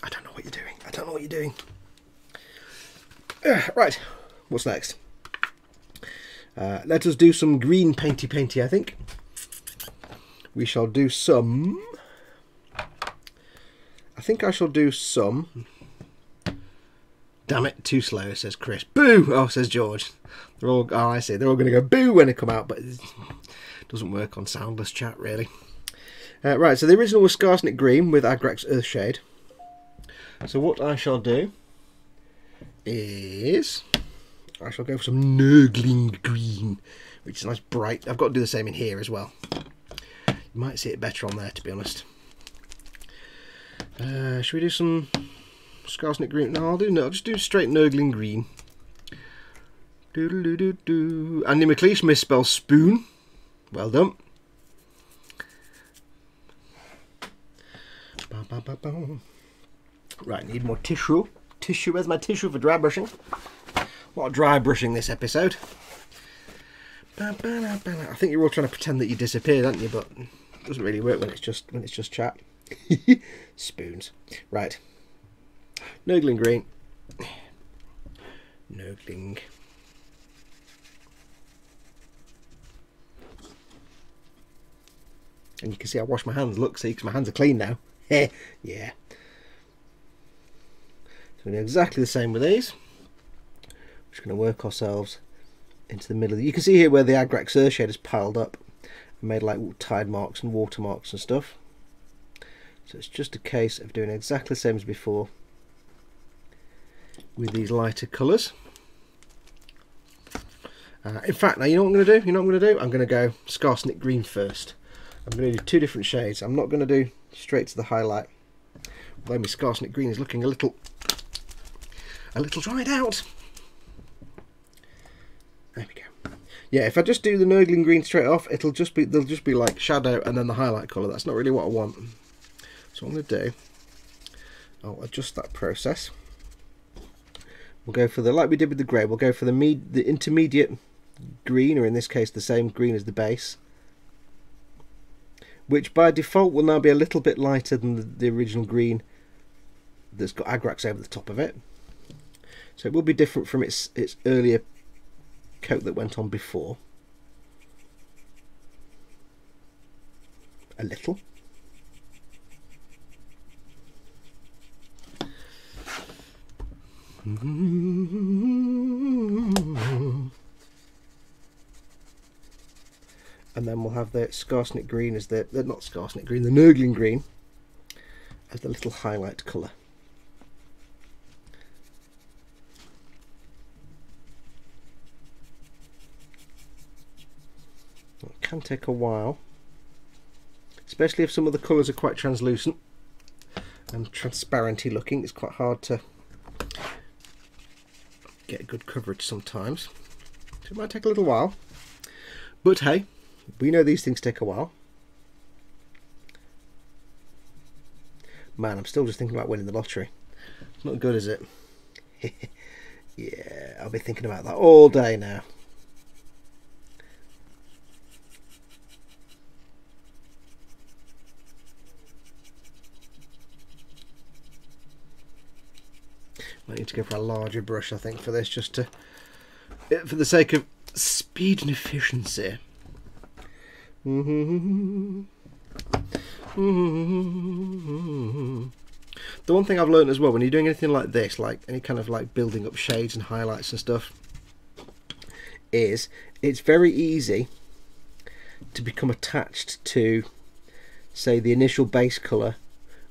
I don't know what you're doing. Right. What's next? Let us do some green painty, I think. We shall do some... I think I shall do some... Damn it, too slow, says Chris. Boo! Oh, says George. They're all... Oh, I see. They're all going to go boo when they come out, but it doesn't work on soundless chat, really. Right, so the original was Scarsnick Green with Agrax Earthshade. So what I shall do is I shall go for some Nurgling Green, which is nice bright. I've got to do the same in here as well. You might see it better on there, to be honest. Should we do some Scarsnick Green? No, I'll just do straight Nurgling Green. Doodle-doo-doo-doo. Andy McLeish misspells spoon. Well done. Right, need more tissue. Where's my tissue for dry brushing? A lot of dry brushing this episode. I think you're all trying to pretend that you disappeared, aren't you? But it doesn't really work when it's just chat. Spoons. Right. Nurgling Green. Nurgling. And you can see I wash my hands. Look, see, because my hands are clean now. Yeah. So we do exactly the same with these. We're just going to work ourselves into the middle. You can see here where the Agrax Earthshade is piled up and made like tide marks and water marks and stuff. So it's just a case of doing exactly the same as before with these lighter colours. In fact, now you know what I'm going to do? I'm going to go Scarsnick Green first. I'm going to do two different shades. I'm not going to do straight to the highlight. Although my Scarsnick Green is looking a little dried out. There we go. Yeah, if I just do the Nurgling Green straight off, they'll just be like shadow and then the highlight colour. That's not really what I want. So what I'm going to do, I'll adjust that process. We'll go for like we did with the grey. We'll go for the intermediate green, or in this case the same green as the base, which by default will now be a little bit lighter than the original green that's got Agrax over the top of it. So it will be different from its earlier coat that went on before. A little. And then we'll have the Scarsnick Green as the not Scarsnick Green, the Nurgling Green as the little highlight colour. It can take a while, especially if some of the colours are quite translucent and transparenty looking. It's quite hard to get good coverage sometimes, so it might take a little while, but hey, we know these things take a while. Man, I'm still just thinking about winning the lottery. It's not good, is it? Yeah, I'll be thinking about that all day now. Might need to go for a larger brush, I think, for this, just to, for the sake of speed and efficiency. The one thing I've learned as well, when you're doing anything like this, like any kind of like building up shades and highlights and stuff, is it's very easy to become attached to, say, the initial base colour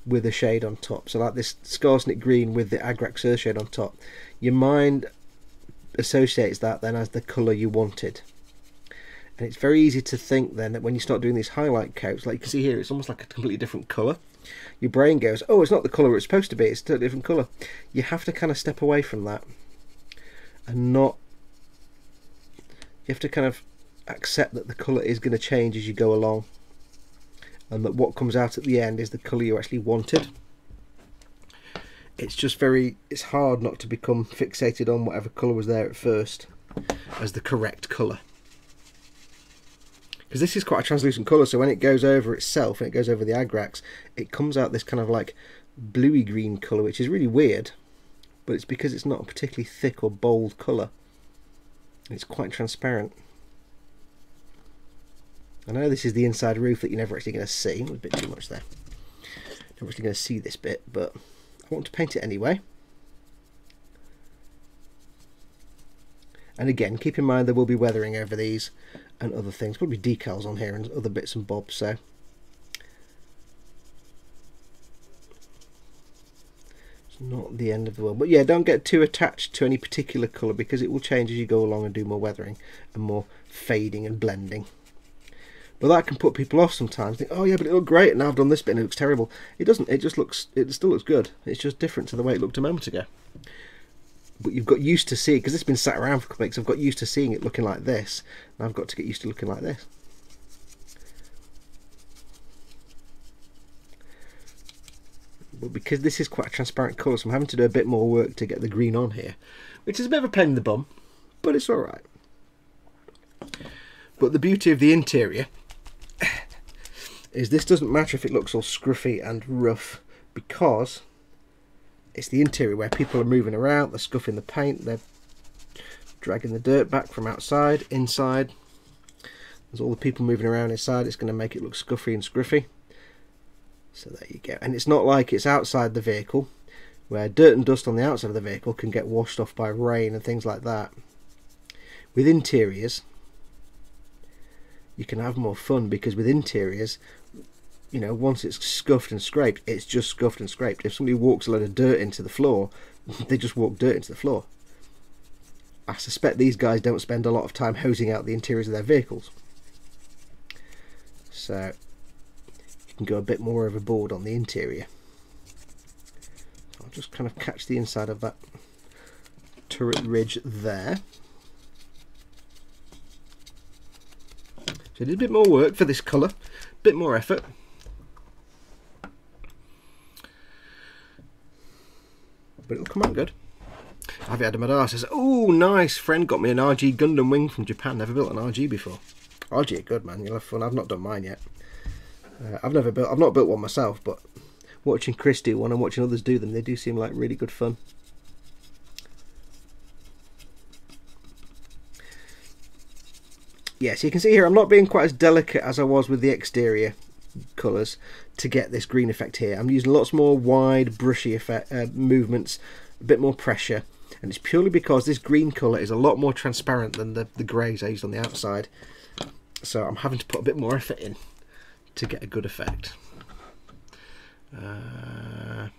with a shade on top. So like this Scarsnick Green with the Agrax Earthshade on top, your mind associates that then as the colour you wanted. And it's very easy to think then that when you start doing these highlight coats, like you can see here, it's almost like a completely different colour. Your brain goes, oh, it's not the colour it's supposed to be, it's a totally different colour. You have to kind of step away from that and not, you have to kind of accept that the colour is going to change as you go along, and that what comes out at the end is the colour you actually wanted. It's just it's hard not to become fixated on whatever colour was there at first as the correct colour. Because this is quite a translucent colour, so when it goes over itself and it goes over the Agrax, it comes out this kind of like bluey green colour, which is really weird, but it's because it's not a particularly thick or bold colour. It's quite transparent. I know this is the inside roof that you're never actually going to see. It was a bit too much there. Never actually going to see this bit, but I want to paint it anyway. And again, keep in mind there will be weathering over these and other things. Probably decals on here and other bits and bobs, so It's not the end of the world. But yeah, don't get too attached to any particular colour because it will change as you go along and do more weathering and more fading and blending. But that can put people off sometimes. Think, oh yeah, but it looked great, and now I've done this bit and it looks terrible. It doesn't. It still looks good. It's just different to the way it looked a moment ago. But you've got used to seeing, because it's been sat around for a couple of weeks, I've got used to seeing it looking like this. And I've got to get used to looking like this. But because this is quite a transparent colour, so I'm having to do a bit more work to get the green on here, which is a bit of a pain in the bum, but it's alright. But the beauty of the interior is this doesn't matter if it looks all scruffy and rough, because it's the interior where people are moving around, they're scuffing the paint, they're dragging the dirt back from outside, inside. There's all the people moving around inside, it's going to make it look scuffy and scruffy. So there you go. And it's not like it's outside the vehicle, where dirt and dust on the outside of the vehicle can get washed off by rain and things like that. With interiors, you can have more fun, because with interiors, you know, once it's scuffed and scraped, it's just scuffed and scraped. If somebody walks a load of dirt into the floor, they just walk dirt into the floor. I suspect these guys don't spend a lot of time hosing out the interiors of their vehicles. So you can go a bit more overboard on the interior. I'll just kind of catch the inside of that turret ridge there. So I did a bit more work for this colour, a bit more effort. But it'll come out good. Aviad Madar says, oh nice, friend got me an RG Gundam wing from Japan. Never built an RG before. RG are good, man, you'll have fun. I've not done mine yet. I've not built one myself, but watching Chris do one and watching others do them, they do seem like really good fun. Yeah, so you can see here I'm not being quite as delicate as I was with the exterior colours to get this green effect here. I'm using lots more wide brushy effect, movements, a bit more pressure, and it's purely because this green colour is a lot more transparent than the greys I used on the outside, so I'm having to put a bit more effort in to get a good effect. Oh,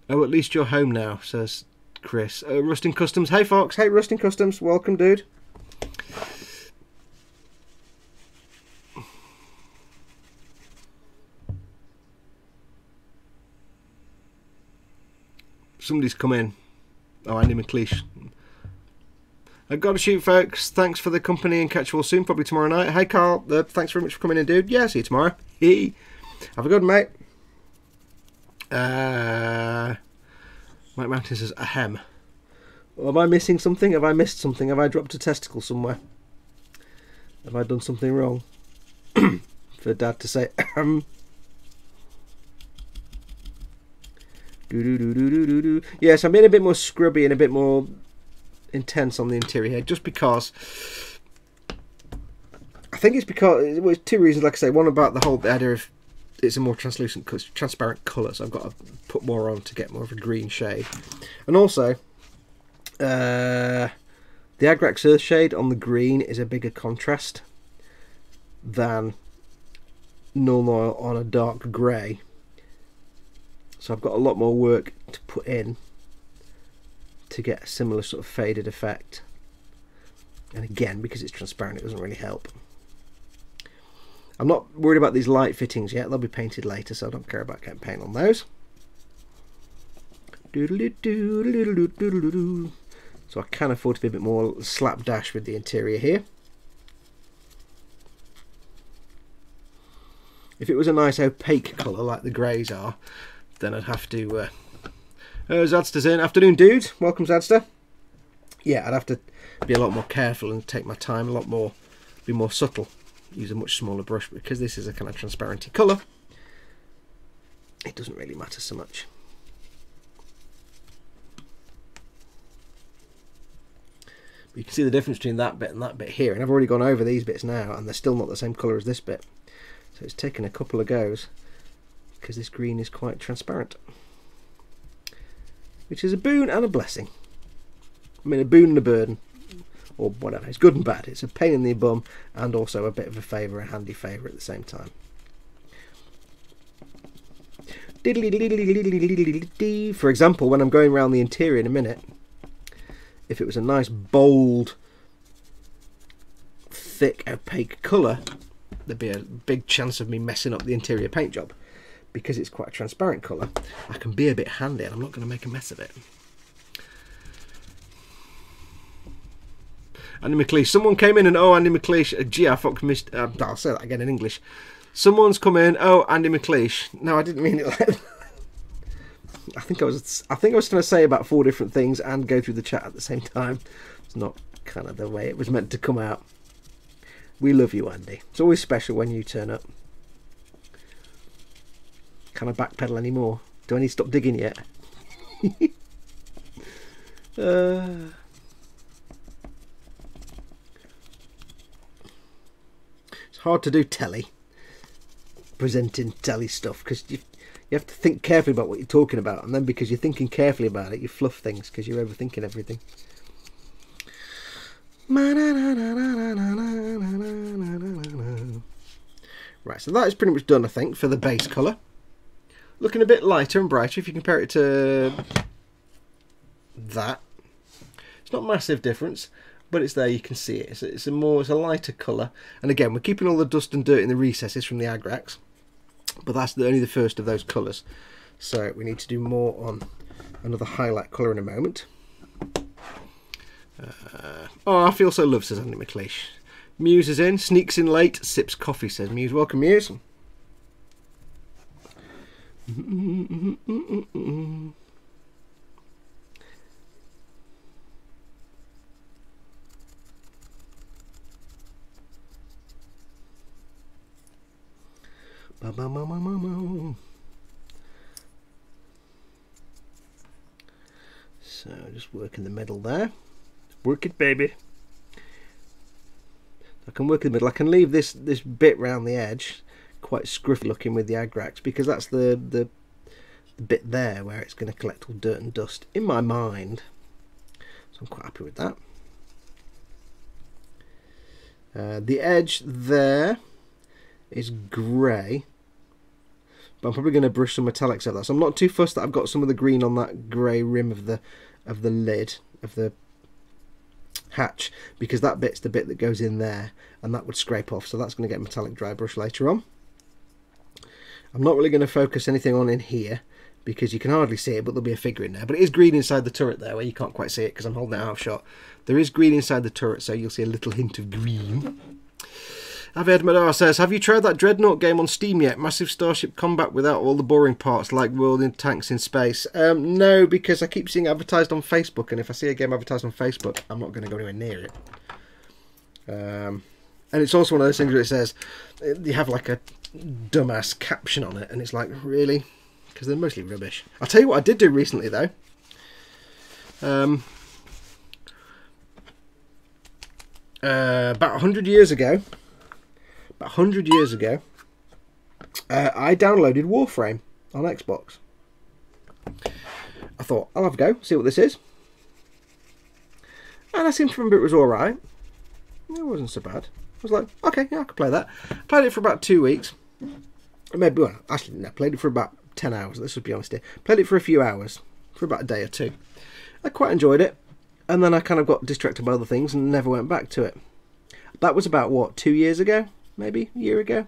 at least you're home now, says Chris. Rusting Customs, hey Fox, hey Rusting Customs, welcome dude. Somebody's come in. Oh, Andy McLeish. I've got to shoot, folks. Thanks for the company and catch you all soon, probably tomorrow night. Hey, Carl. Thanks very much for coming in, dude. Yeah, see you tomorrow. Have a good mate. Mike Mountain says, ahem. Well, am I missing something? Have I missed something? Have I dropped a testicle somewhere? Have I done something wrong? For Dad to say, ahem. Yes, I'm being a bit more scrubby and a bit more intense on the interior here, just because I think it's because it's two reasons. Like I say, one about the whole idea of it's a more translucent, transparent colour, so I've got to put more on to get more of a green shade, and also the Agrax Earth shade on the green is a bigger contrast than Null Oil on a dark grey. So I've got a lot more work to put in to get a similar sort of faded effect. And again, because it's transparent, it doesn't really help. I'm not worried about these light fittings yet. They'll be painted later, so I don't care about getting paint on those. So I can afford to be a bit more slapdash with the interior here. If it was a nice opaque colour like the greys are, then I'd have to... Zadster's in. Afternoon, dude. Welcome, Zadster. Yeah, I'd have to be a lot more careful and take my time, a lot more, be more subtle. Use a much smaller brush, because this is a kind of transparency colour. It doesn't really matter so much. But you can see the difference between that bit and that bit here, and I've already gone over these bits now, and they're still not the same colour as this bit. So it's taken a couple of goes, because this green is quite transparent, which is a boon and a blessing. I mean, a boon and a burden, or whatever. It's good and bad. It's a pain in the bum and also a bit of a favour, a handy favour at the same time. For example, when I'm going around the interior in a minute, if it was a nice bold, thick, opaque colour, there'd be a big chance of me messing up the interior paint job. Because it's quite a transparent colour, I can be a bit handy and I'm not going to make a mess of it. Andy McLeish. Someone came in and, oh, Andy McLeish, gee, I fucked missed. I'll say that again in English. Someone's come in, oh, Andy McLeish. No, I didn't mean it like that. I think I was trying to say about 4 different things and go through the chat at the same time. It's not kind of the way it was meant to come out. We love you, Andy. It's always special when you turn up. Can I backpedal anymore? Do I need to stop digging yet? It's hard to do telly, presenting telly stuff, because you have to think carefully about what you're talking about, and then because you're thinking carefully about it, you fluff things because you're overthinking everything. Right, so that is pretty much done, I think, for the base colour. Looking a bit lighter and brighter if you compare it to that. It's not a massive difference, but it's there, you can see it. It's a lighter colour. And again, we're keeping all the dust and dirt in the recesses from the agrax, but that's only the first of those colours. So we need to do more on another highlight colour in a moment. Oh, I feel so loved, says Andy McLeish. Muse is in, sneaks in late, sips coffee, says Muse. Welcome, Muse. So just work in the middle there. Work it, baby. I can work in the middle. I can leave this bit round the edge quite scruffy looking with the agrax, because that's the bit there where it's going to collect all dirt and dust in my mind. So I'm quite happy with that. The edge there is grey, but I'm probably going to brush some metallics over that. So I'm not too fussed that I've got some of the green on that grey rim of the lid of the hatch, because that bit's the bit that goes in there and that would scrape off, so that's going to get a metallic dry brush later on. I'm not really going to focus anything on in here because you can hardly see it, but there'll be a figure in there. But it is green inside the turret there, where you can't quite see it because I'm holding it half shot. There is green inside the turret, so you'll see a little hint of green. Aviad Madar says, have you tried that Dreadnought game on Steam yet? Massive starship combat without all the boring parts like World in Tanks in Space. No, because I keep seeing it advertised on Facebook, and if I see a game advertised on Facebook, I'm not going to go anywhere near it. And it's also one of those things where it says, you have like a dumbass caption on it, and it's like, really? Because they're mostly rubbish. I'll tell you what I did do recently, though. About 100 years ago, I downloaded Warframe on Xbox. I thought, I'll have a go, see what this is. And I seem to remember it was alright. It wasn't so bad. I was like, okay, yeah, I could play that. Played it for about 2 weeks. Maybe, well, actually, no, played it for about 10 hours, let's just be honest here. Played it for a few hours, for about a day or two. I quite enjoyed it. And then I kind of got distracted by other things and never went back to it. That was about, what, 2 years ago? Maybe a year ago?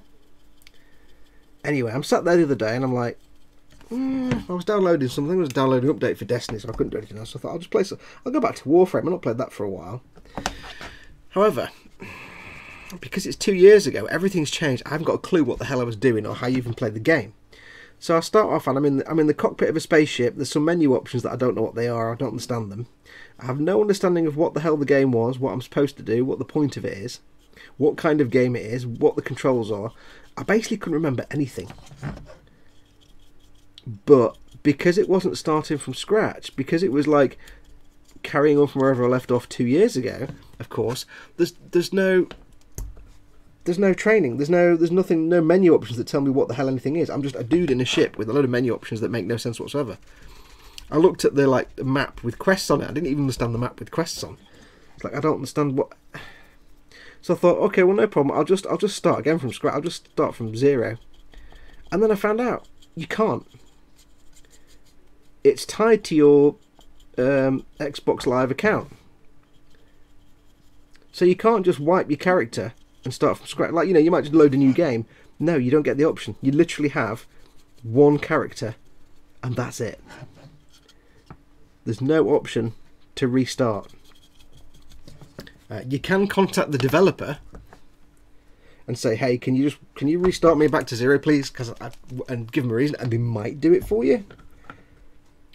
Anyway, I'm sat there the other day and I'm like, I was downloading something. I was downloading an update for Destiny, so I couldn't do anything else. So I thought, I'll just play some. I'll go back to Warframe. I've not played that for a while. However, because it's 2 years ago, everything's changed. I haven't got a clue what the hell I was doing or how you even played the game. So I start off and I'm in the cockpit of a spaceship. There's some menu options that I don't know what they are. I don't understand them. I have no understanding of what the hell the game was, what I'm supposed to do, what the point of it is, what kind of game it is, what the controls are. I basically couldn't remember anything. But because it wasn't starting from scratch, because it was like carrying on from wherever I left off 2 years ago, of course, there's no training, there's nothing, no menu options that tell me what the hell anything is. I'm just a dude in a ship with a load of menu options that make no sense whatsoever. I looked at the map with quests on it. I didn't even understand the map with quests on. It's like, I don't understand what. So I thought, okay, well, no problem. I'll just start again from scratch. I'll just start from zero. And then I found out you can't. it's tied to your Xbox Live account. So you can't just wipe your character and start from scratch. Like, you know, you might just load a new game. No, you don't get the option. You literally have one character and that's it. There's no option to restart. You can contact the developer and say, hey, can you restart me back to 0, please? And give them a reason, and they might do it for you.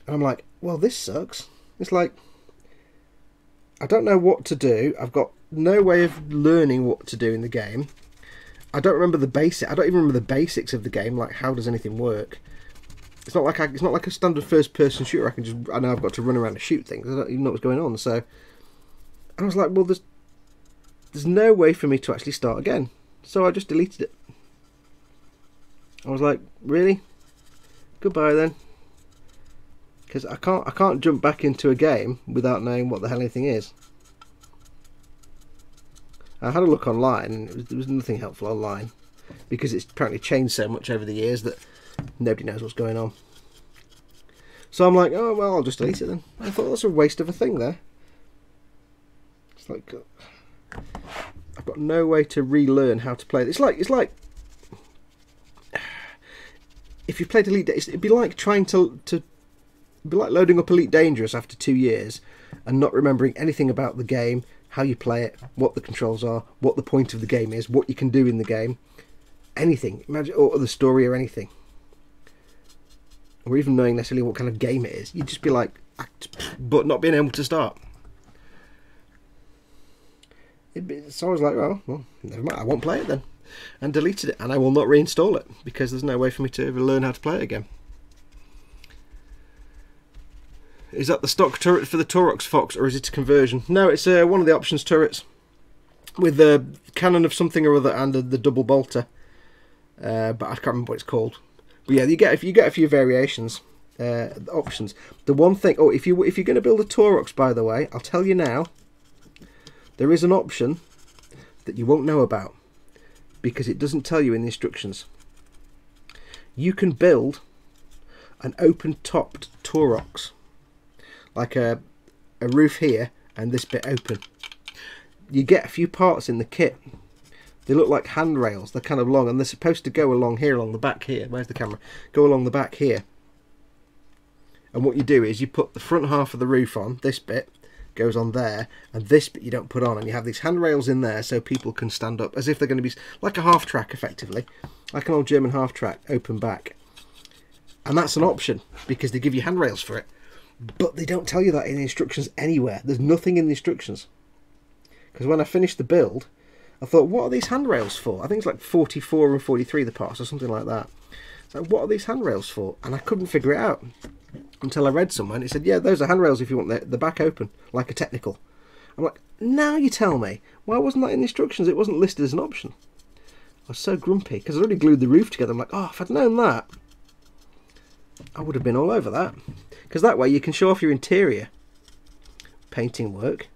And I'm like, well, this sucks. It's like, I don't know what to do. I've got no way of learning what to do in the game. I don't remember the basics. I don't even remember the basics of the game. Like, how does anything work? It's not like a standard first-person shooter. I know I've got to run around and shoot things. I don't even know what's going on. So I was like, well, there's no way for me to actually start again. So I just deleted it. I was like, really? Goodbye then. Because I can't jump back into a game without knowing what the hell anything is. I had a look online, and there was nothing helpful online, because it's apparently changed so much over the years that nobody knows what's going on. So I'm like, oh well, I'll just delete it then. I thought that's a waste of a thing there. It's like, I've got no way to relearn how to play it. It's like if you played Elite Dangerous, it'd be like trying it'd be like loading up Elite Dangerous after 2 years and not remembering anything about the game, how you play it, what the controls are, what the point of the game is, what you can do in the game, anything. Imagine, or the story or anything, or even knowing necessarily what kind of game it is. You'd just be like, but not being able to start. So I was like, well, never mind, I won't play it then, and deleted it, and I will not reinstall it because there's no way for me to ever learn how to play it again. Is that the stock turret for the Taurox Fox, or is it a conversion? No, it's one of the options turrets with the cannon of something or other and the double bolter, but I can't remember what it's called. But yeah, you get a few variations, options. The one thing, if you're going to build a Taurox, by the way, I'll tell you now, there is an option that you won't know about because it doesn't tell you in the instructions. You can build an open-topped Taurox, like a roof here and this bit open. You get a few parts in the kit. They look like handrails. They're kind of long, and they're supposed to go along here, along the back here. Where's the camera? Go along the back here. And what you do is you put the front half of the roof on, this bit goes on there, and this bit you don't put on, and you have these handrails in there so people can stand up as if they're going to be like a half track, effectively, like an old German half track, open back. And that's an option because they give you handrails for it, but they don't tell you that in the instructions anywhere. There's nothing in the instructions, because when I finished the build I thought, what are these handrails for? I think it's like 44 and 43 the parts or something like that. So what are these handrails for? And I couldn't figure it out until I read somewhere and it said, yeah, those are handrails if you want the back open, like a technical. I'm like, now you tell me. Why wasn't that in the instructions? It wasn't listed as an option. I was so grumpy because I already glued the roof together. I'm like, oh, if I'd known that, I would have been all over that. Because that way you can show off your interior painting work.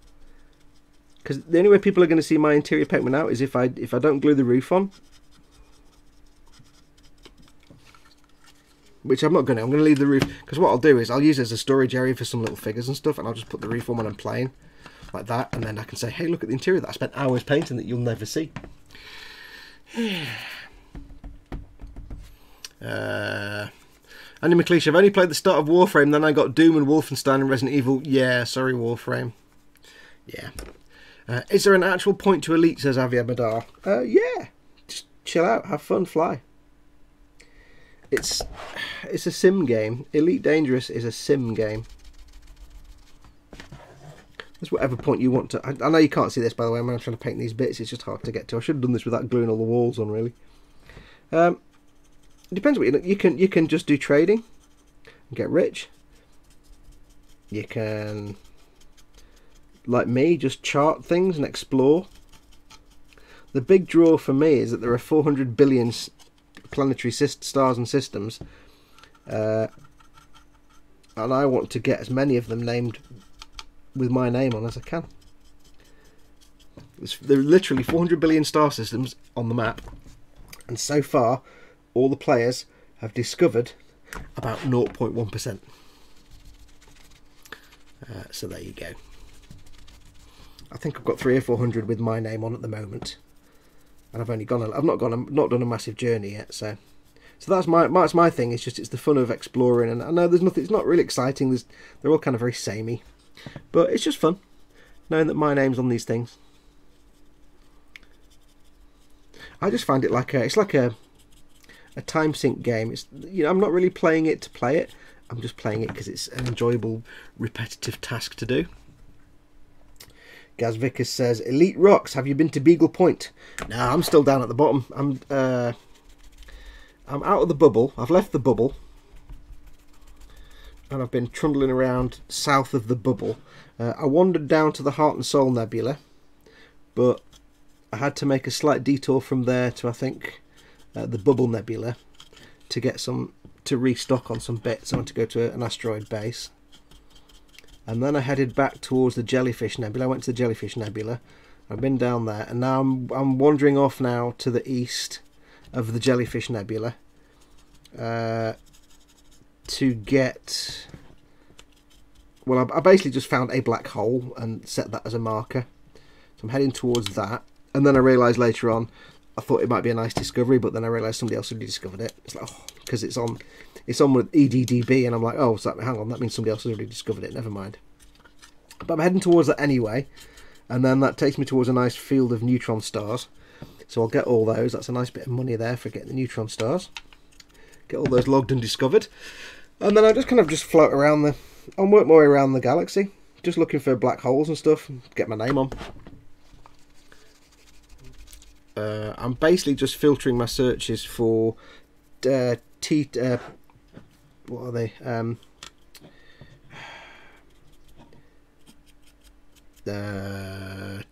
Because the only way people are going to see my interior paint now is if I don't glue the roof on. Which I'm not going to. I'm going to leave the roof, because what I'll do is I'll use it as a storage area for some little figures and stuff, and I'll just put the roof on when I'm playing, like that, and then I can say, hey, look at the interior that I spent hours painting that you'll never see. Andy McLeish, I've only played the start of Warframe, then I got Doom and Wolfenstein and Resident Evil. Yeah, sorry, Warframe. Yeah. Is there an actual point to Elite, says Aviad Madar? Yeah. Just chill out, have fun, fly. It's a sim game. Elite Dangerous is a sim game. There's whatever point you want to. I know you can't see this, by the way, when I'm trying to paint these bits. It's just hard to get to. I should have done this without gluing all the walls on, really. It depends what you can just do trading and get rich. You can, like me, just chart things and explore. The big draw for me is that there are 400 billion planetary stars and systems, and I want to get as many of them named with my name on as I can. There are literally 400 billion star systems on the map, and so far all the players have discovered about 0.1%. So there you go. I think I've got 300 or 400 with my name on at the moment, and I've not done a massive journey yet. So that's my thing. It's the fun of exploring, and I know there's nothing. It's not really exciting. They're all kind of very samey, but it's just fun knowing that my name's on these things. I just find it it's like a time sink game. It's, you know, I'm not really playing it to play it. I'm just playing it because it's an enjoyable, repetitive task to do. Gaz Vickers says, Elite Rocks, have you been to Beagle Point? No, I'm still down at the bottom. I'm out of the bubble. I've left the bubble. And I've been trundling around south of the bubble. I wandered down to the Heart and Soul Nebula. But I had to make a slight detour from there to, I think, the Bubble Nebula. To restock on some bits. I want to go to an asteroid base. And then I headed back towards the Jellyfish Nebula. I went to the Jellyfish Nebula. I've been down there, and now I'm wandering off now to the east of the Jellyfish Nebula to get... Well, I basically just found a black hole and set that as a marker. So I'm heading towards that, and then I realised later on I thought it might be a nice discovery, but then I realised somebody else had already discovered it. It's like, oh, because it's on with EDDB, and I'm like, oh, so hang on, that means somebody else has already discovered it. Never mind. But I'm heading towards that anyway, and then that takes me towards a nice field of neutron stars. So I'll get all those. That's a nice bit of money there for getting the neutron stars. Get all those logged and discovered, and then I just kind of float around I'll work my way around the galaxy, just looking for black holes and stuff, and get my name on. I'm basically just filtering my searches for what are they?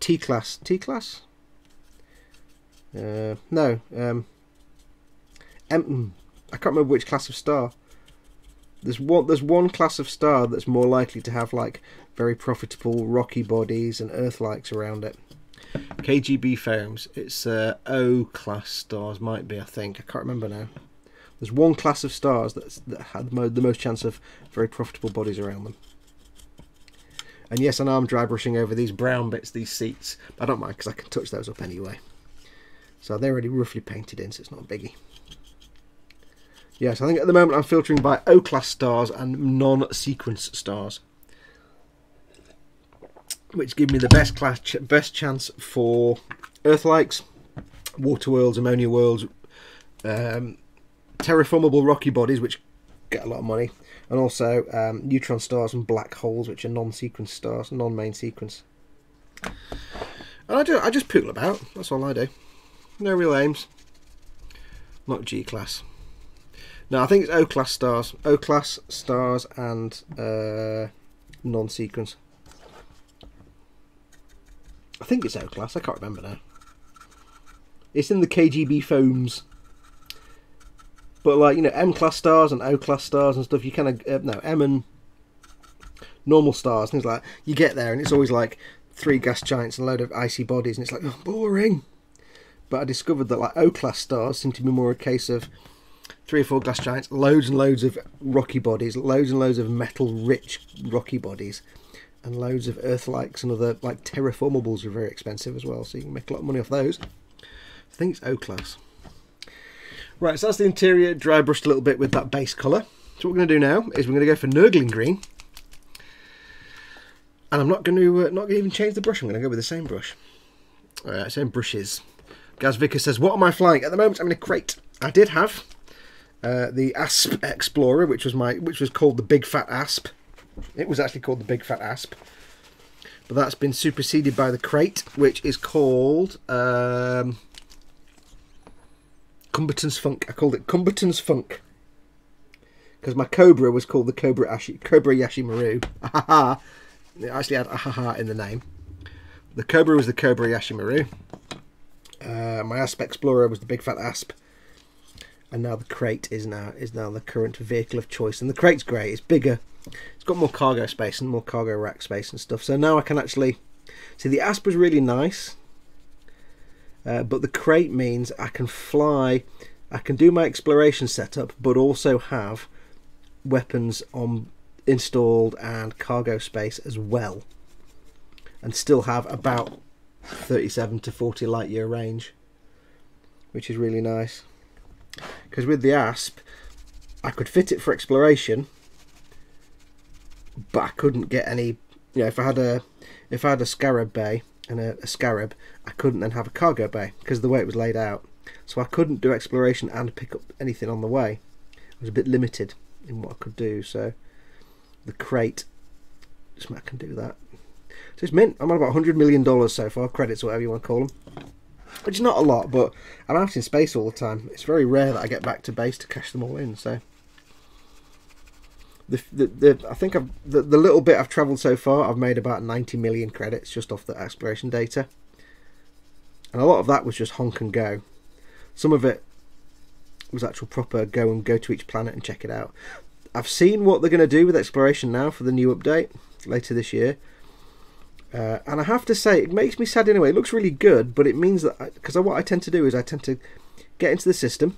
T-class. T-class? No. I can't remember which class of star. There's one class of star that's more likely to have like very profitable rocky bodies and Earth-likes around it. KGB Foams. It's O class stars, might be, I think. I can't remember now. There's one class of stars that had the most chance of very profitable bodies around them. And yes, I know I'm dry brushing over these brown bits, these seats, but I don't mind because I can touch those up anyway. So they're already roughly painted in, so it's not a biggie. Yes, I think at the moment I'm filtering by O class stars and non-sequence stars, which give me the best chance for Earth-likes, water worlds, ammonia worlds, terraformable rocky bodies, which get a lot of money, and also neutron stars and black holes, which are non-sequence stars, non-main sequence. And I just poodle about. That's all I do. No real aims. Not G class. No, I think it's O class stars. O class stars and non-sequence. I think it's O class. I can't remember now. It's in the KGB Foams. But like, you know, M class stars and O class stars and stuff, you kind of no, M and normal stars, things like that. You get there and it's always like 3 gas giants and a load of icy bodies, and it's like, oh, boring. But I discovered that like O class stars seem to be more a case of 3 or 4 gas giants, loads and loads of rocky bodies, loads and loads of metal rich rocky bodies, and loads of Earth-likes and other like terraformables are very expensive as well, so you can make a lot of money off those. I think it's O class. Right, so that's the interior, dry brushed a little bit with that base colour. So what we're going to do now is we're going to go for Nurgling Green. And I'm not going to even change the brush, I'm going to go with the same brush. Same brushes. Gaz Vickers says, what am I flying? At the moment I'm in a crate. I did have the Asp Explorer, which was called the Big Fat Asp. It was actually called the Big Fat Asp. But that's been superseded by the crate, which is called... Cumberton's Funk. I called it Cumberton's Funk because my Cobra was called the Cobra Yashimaru. It actually had ahaha in the name. The Cobra was the Cobra Yashimaru. My Asp Explorer was the Big Fat Asp, and now the crate is now the current vehicle of choice. And the crate's great. It's bigger. It's got more cargo space and more cargo rack space and stuff. So now I can actually see the Asp was really nice. But the crate means I can fly, I can do my exploration setup, but also have weapons on installed and cargo space as well, and still have about 37 to 40 light year range, which is really nice. Because with the Asp, I could fit it for exploration, but I couldn't get any. You know, if I had a Scarab bay and a Scarab, I couldn't then have a cargo bay because of the way it was laid out. So I couldn't do exploration and pick up anything on the way. I was a bit limited in what I could do. So the crate, I can do that. So it's mint. I'm on about $100 million so far, credits or whatever you want to call them, which is not a lot, but I'm out in space all the time. It's very rare that I get back to base to cash them all in. So I think the little bit I've travelled so far, I've made about 90 million credits just off the exploration data, and a lot of that was just honk and go. Some of it was actual proper go to each planet and check it out. I've seen what they're going to do with exploration now for the new update later this year. And I have to say, it makes me sad in a way. It looks really good, but it means that, because what I tend to do is I tend to get into the system,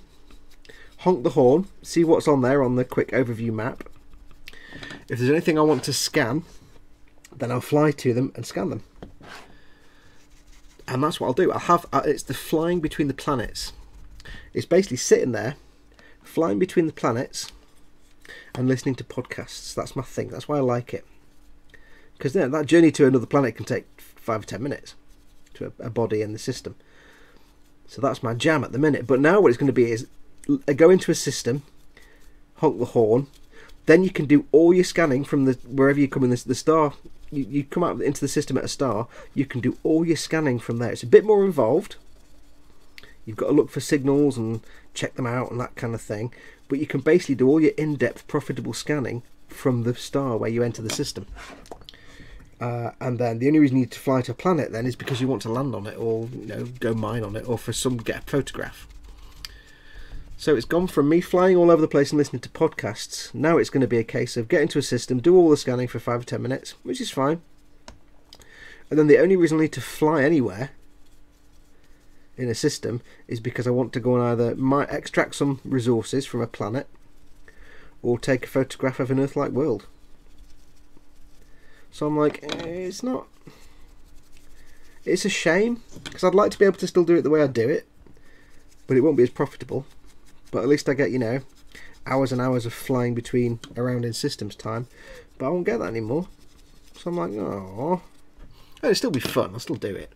honk the horn, see what's on there on the quick overview map. If there's anything I want to scan, then I'll fly to them and scan them. And that's what I'll do. It's the flying between the planets. It's basically sitting there, flying between the planets and listening to podcasts. That's my thing. That's why I like it. Because then that journey to another planet can take 5 or 10 minutes to a body in the system. So that's my jam at the minute. But now what it's going to be is go into a system, honk the horn, then you can do all your scanning from wherever you come in the star. You come out into the system at a star, you can do all your scanning from there. It's a bit more involved. You've got to look for signals and check them out and that kind of thing. But you can basically do all your in-depth, profitable scanning from the star where you enter the system. And then the only reason you need to fly to a planet then is because you want to land on it, or go mine on it, or get a photograph. So it's gone from me flying all over the place and listening to podcasts. Now it's going to be a case of getting to a system, do all the scanning for 5 or 10 minutes, which is fine. And then the only reason I need to fly anywhere in a system is because I want to go and either extract some resources from a planet or take a photograph of an Earth-like world. So I'm like, it's a shame, because I'd like to be able to still do it the way I do it, but it won't be as profitable. But at least I get, hours and hours of flying around in systems time, but I won't get that anymore. So I'm like, oh, it'll still be fun. I'll still do it.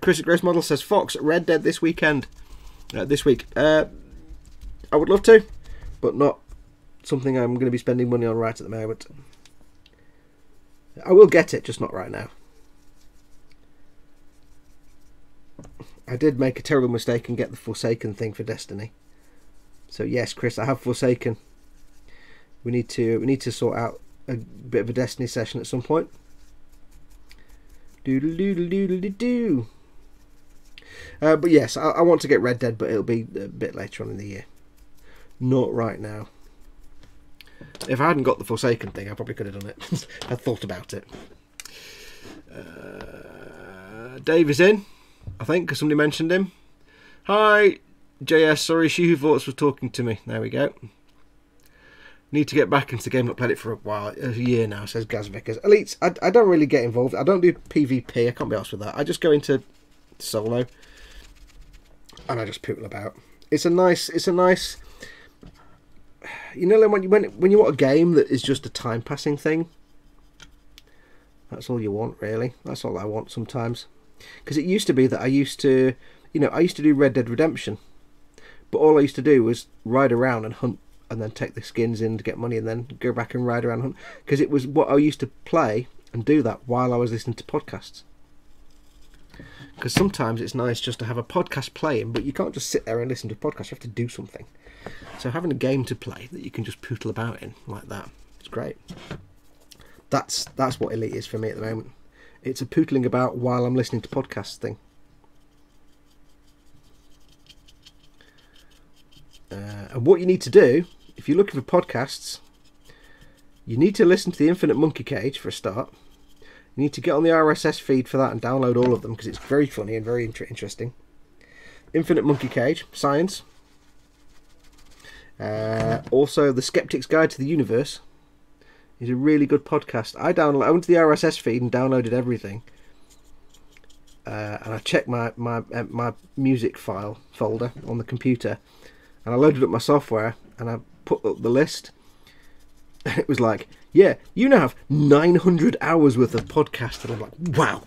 Chris at Grace Model says, Fox, Red Dead this week. I would love to, but not something I'm going to be spending money on right at the moment. I will get it, just not right now. I did make a terrible mistake and get the Forsaken thing for Destiny. So yes, Chris, I have Forsaken. We need to sort out a bit of a Destiny session at some point. Doodle doodle doodle doo. But yes, I want to get Red Dead, but it'll be a bit later on in the year. Not right now. If I hadn't got the Forsaken thing, I probably could have done it. I thought about it. Dave is in, I think, because somebody mentioned him. Hi, JS. Sorry, she who votes was talking to me. There we go. Need to get back into the game. Not played it for a year now, says Gaz Vickers. Elites, I don't really get involved. I don't do PvP. I can't be asked with that. I just go into solo and I just poodle about. It's a nice. When you want a game that is just a time passing thing. That's all you want, really. That's all I want sometimes. Because it used to be that I used to do Red Dead Redemption, but all I used to do was ride around and hunt, and then take the skins in to get money, and then go back and ride around and hunt. Because it was what I used to play and do that while I was listening to podcasts. Because sometimes it's nice just to have a podcast playing, but you can't just sit there and listen to a podcast. You have to do something. So having a game to play that you can just pootle about in like that, it's great. That's what Elite is for me at the moment. It's a pootling about while I'm listening to podcasts thing. And what you need to do, if you're looking for podcasts, you need to listen to the Infinite Monkey Cage for a start. You need to get on the RSS feed for that and download all of them, because it's very funny and very interesting. Infinite Monkey Cage, science. Also, The Skeptic's Guide to the Universe is a really good podcast. I went to the RSS feed and downloaded everything. And I checked my music file folder on the computer, and I loaded up my software, and I put up the list. And it was like, yeah, you now have 900 hours worth of podcast. And I'm like, wow.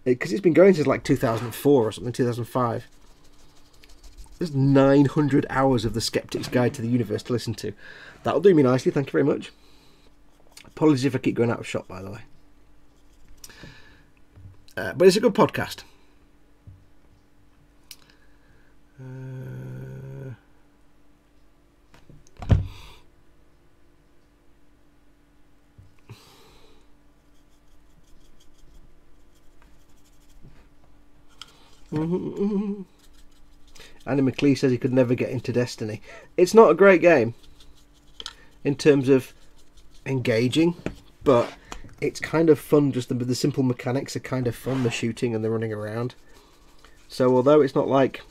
Because it's been going since like 2004 or something, 2005. There's 900 hours of The Skeptic's Guide to the Universe to listen to. That'll do me nicely, thank you very much. Apologies if I keep going out of shot, by the way. But it's a good podcast. Andy McLee says he could never get into Destiny. It's not a great game in terms of engaging, but it's kind of fun. Just the simple mechanics are kind of fun, the shooting and the running around. So although it's not like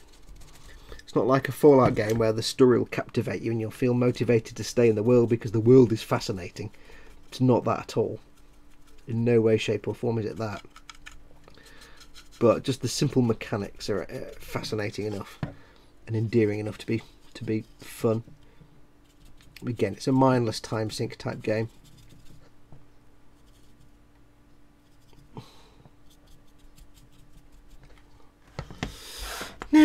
a Fallout game where the story will captivate you and you'll feel motivated to stay in the world because the world is fascinating, it's not that at all. In no way, shape or form is it that. But just the simple mechanics are fascinating enough and endearing enough to be fun. Again, it's a mindless time sink type game. Now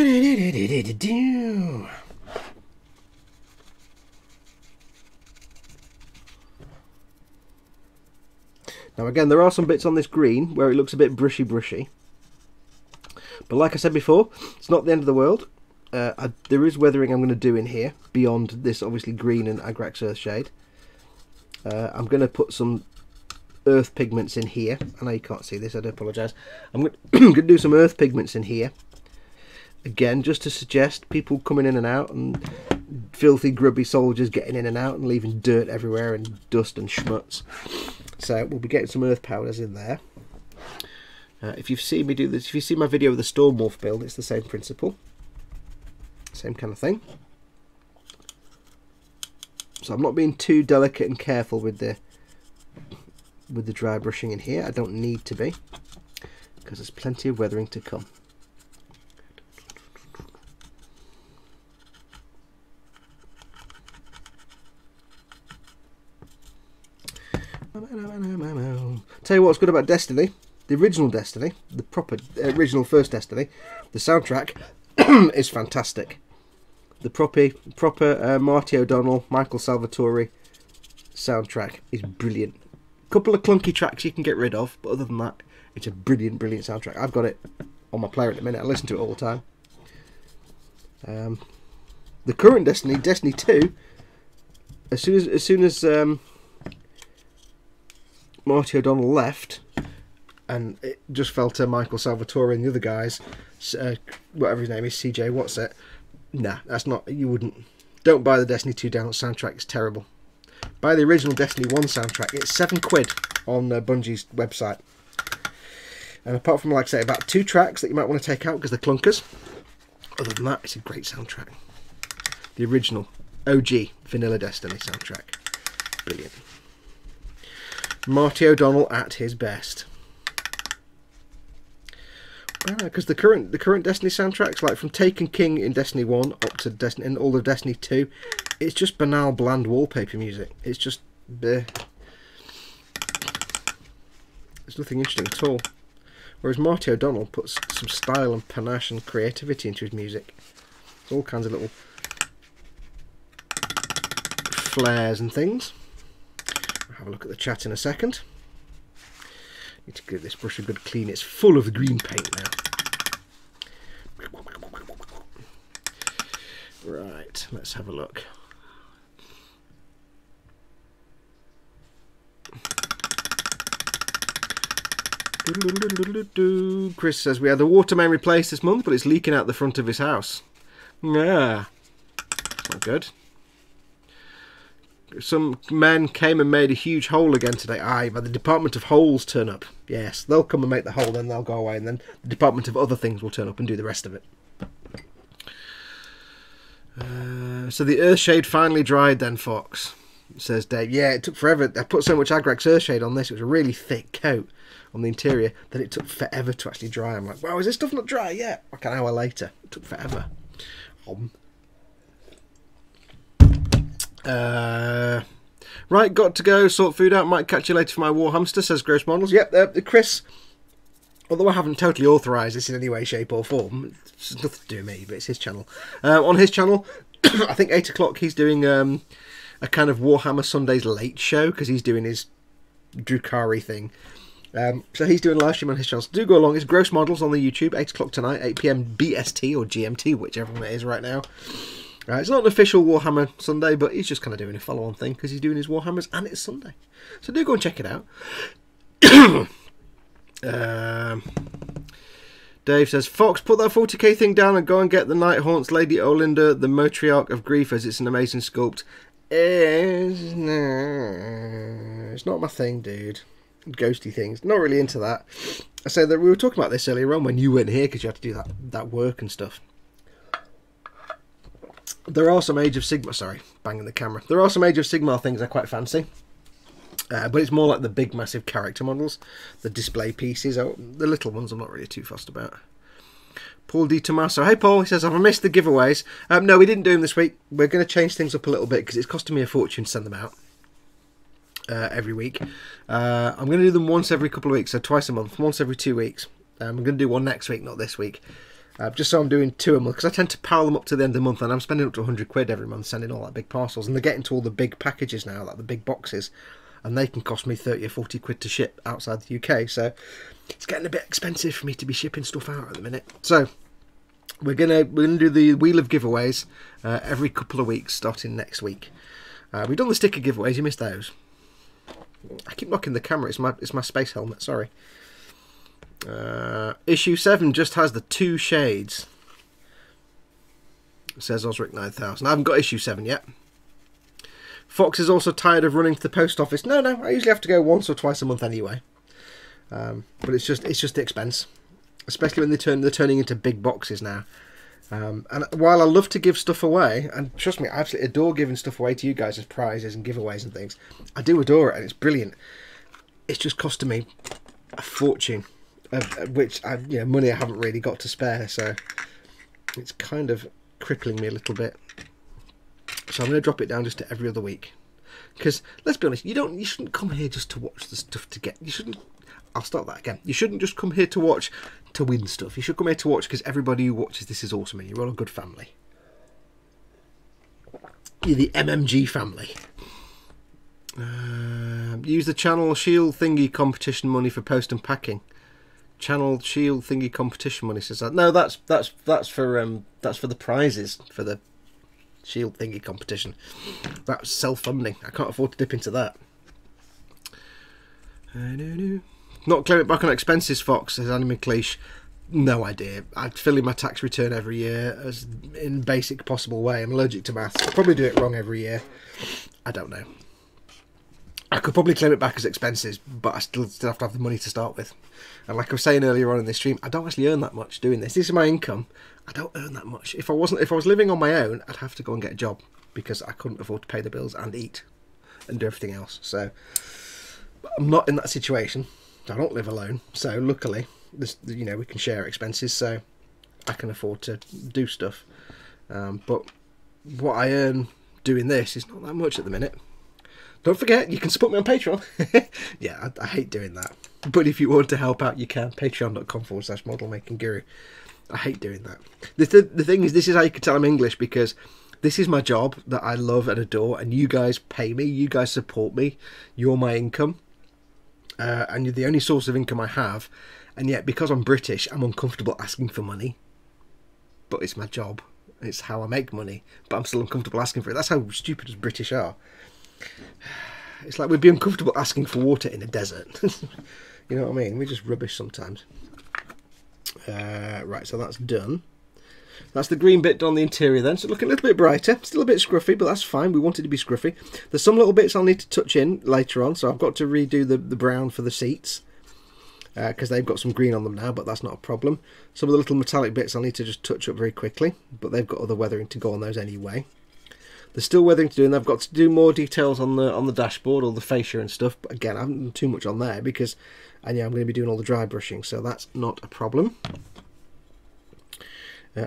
again, there are some bits on this green where it looks a bit brushy. But like I said before, it's not the end of the world. There is weathering I'm going to do in here, beyond this obviously green and Agrax Earthshade. I'm going to put some earth pigments in here. I know you can't see this, I do apologise. I'm going to do some earth pigments in here. Again, just to suggest people coming in and out, and filthy grubby soldiers getting in and out and leaving dirt everywhere and dust and schmutz. So we'll be getting some earth powders in there. If you've seen me do this, if you see my video of the Stormwolf build, it's the same principle. Same kind of thing. So I'm not being too delicate and careful with the dry brushing in here. I don't need to be, because there's plenty of weathering to come. Tell you what's good about Destiny, the original Destiny, the proper original first Destiny, the soundtrack is fantastic. The proper Marty O'Donnell, Michael Salvatore soundtrack is brilliant. A couple of clunky tracks you can get rid of, but other than that, it's a brilliant soundtrack. I've got it on my player at the minute. I listen to it all the time. The current Destiny, Destiny 2, as soon as Marty O'Donnell left, and it just fell to Michael Salvatore and the other guys, whatever his name is, CJ, what's it? Nah, that's not, you wouldn't. Don't buy the Destiny 2 soundtrack, it's terrible. Buy the original Destiny 1 soundtrack, it's £7 on Bungie's website. And apart from, like I say, about 2 tracks that you might want to take out because they're clunkers, other than that, it's a great soundtrack. The original, OG, Vanilla Destiny soundtrack. Brilliant. Marty O'Donnell at his best. Because the current Destiny soundtracks, like from Taken King in Destiny 1 up to Destiny and all of Destiny 2, it's just banal, bland wallpaper music. It's just bleh. There's nothing interesting at all. Whereas Marty O'Donnell puts some style and panache and creativity into his music. There's all kinds of little flares and things. I'll have a look at the chat in a second. Need to give this brush a good clean. It's full of the green paint now. Right, let's have a look. Chris says we had the water main replaced this month, but it's leaking out the front of his house. Yeah, not good. Some men came and made a huge hole again today. Aye, but the Department of Holes turn up. Yes, they'll come and make the hole, then they'll go away, and then the Department of Other Things will turn up and do the rest of it. So the Earthshade finally dried then, Fox, says Dave. Yeah, it took forever. I put so much Agrax Earthshade on this. It was a really thick coat on the interior that it took forever to actually dry. I'm like, wow, is this stuff not dry yet? Like an hour later. It took forever. Right, got to go. Sort food out. Might catch you later for my Warhamster, says Gross Models. Yep, Chris, although I haven't totally authorised this in any way, shape or form, it's nothing to do with me, but it's his channel. On his channel, I think 8 o'clock, he's doing a kind of Warhammer Sundays late show, because he's doing his Drukari thing. So he's doing a live stream on his channel. So do go along. It's Gross Models on the YouTube, 8 o'clock tonight, 8 PM BST or GMT, whichever one it is right now. It's not an official Warhammer Sunday, but he's just kind of doing a follow-on thing because he's doing his Warhammers and it's Sunday. So do go and check it out. Dave says, Fox, put that 40k thing down and go and get the Night Haunts Lady Olinda, the Matriarch of Grief, as it's an amazing sculpt. It's not my thing, dude. Ghosty things. Not really into that. I said that we were talking about this earlier on when you weren't here because you had to do that work and stuff. There are some Age of Sigmar, sorry, banging the camera. There are some Age of Sigmar things I quite fancy. But it's more like the big, massive character models. The display pieces. The little ones I'm not really too fussed about. Paul Di Tommaso. Hey, Paul. He says, have I missed the giveaways? No, we didn't do them this week. We're going to change things up a little bit because it's costing me a fortune to send them out every week. I'm going to do them once every couple of weeks, so twice a month, once every 2 weeks. I'm going to do one next week, not this week. Just so I'm doing 2 a month, because I tend to pile them up to the end of the month, and I'm spending up to 100 quid every month sending all that big parcels, and they're getting to all the big packages now, like the big boxes, and they can cost me 30 or 40 quid to ship outside the UK, so it's getting a bit expensive for me to be shipping stuff out at the minute. So we're gonna do the Wheel of Giveaways every couple of weeks, starting next week. We've done the sticker giveaways, you missed those. I keep knocking the camera, it's my space helmet, sorry. Issue 7 just has the 2 shades, says Osric 9000. I haven't got issue 7 yet. Fox is also tired of running to the post office. No, I usually have to go once or twice a month anyway. But it's just the expense, especially when they're turning into big boxes now. And while I love to give stuff away, and trust me, I absolutely adore giving stuff away to you guys as prizes and giveaways and things. I do adore it, and it's brilliant. It's just costing me a fortune. Which money I haven't really got to spare, so it's kind of crippling me a little bit. So I'm going to drop it down just to every other week, because let's be honest, you shouldn't come here just to watch the stuff to get. I'll start that again. You shouldn't just come here to watch to win stuff. You should come here to watch because everybody who watches this is awesome, and you're all a good family. You're the MMG family. Use the channel shield thingy competition money for post and packing. Channel shield thingy competition money, says that. No, that's for the prizes for the shield thingy competition. That's self-funding. I can't afford to dip into that. Not claim it back on expenses, Fox, says Annie McLeish. No idea. I'd fill in my tax return every year as in basic possible way. I'm allergic to maths. I'll probably do it wrong every year. I don't know. I could probably claim it back as expenses, but I still have to have the money to start with. And like I was saying earlier on in this stream, I don't actually earn that much doing this. This is my income. I don't earn that much. If I was living on my own, I'd have to go and get a job because I couldn't afford to pay the bills and eat and do everything else. So I'm not in that situation. I don't live alone. So luckily, we can share expenses, so I can afford to do stuff. But what I earn doing this is not that much at the minute. Don't forget, you can support me on Patreon. Yeah, I hate doing that. But if you want to help out, you can. Patreon.com/modelmakingguru. I hate doing that. The thing is, this is how you can tell I'm English, because this is my job that I love and adore, and you guys pay me, you guys support me, you're my income, and you're the only source of income I have, and yet because I'm British, I'm uncomfortable asking for money. But it's my job. It's how I make money, but I'm still uncomfortable asking for it. That's how stupid as British are. It's like we'd be uncomfortable asking for water in a desert. You know what I mean? We're just rubbish sometimes. Right, so that's done. That's the green bit on the interior then. So looking a little bit brighter. Still a bit scruffy, but that's fine. We want it to be scruffy. There's some little bits I'll need to touch in later on. So I've got to redo the brown for the seats, because they've got some green on them now, but that's not a problem. Some of the little metallic bits I'll need to just touch up very quickly, but they've got other weathering to go on those anyway. There's still weathering to do, and I've got to do more details on the dashboard, all the fascia and stuff. But again, I haven't done too much on there because I'm going to be doing all the dry brushing, so that's not a problem.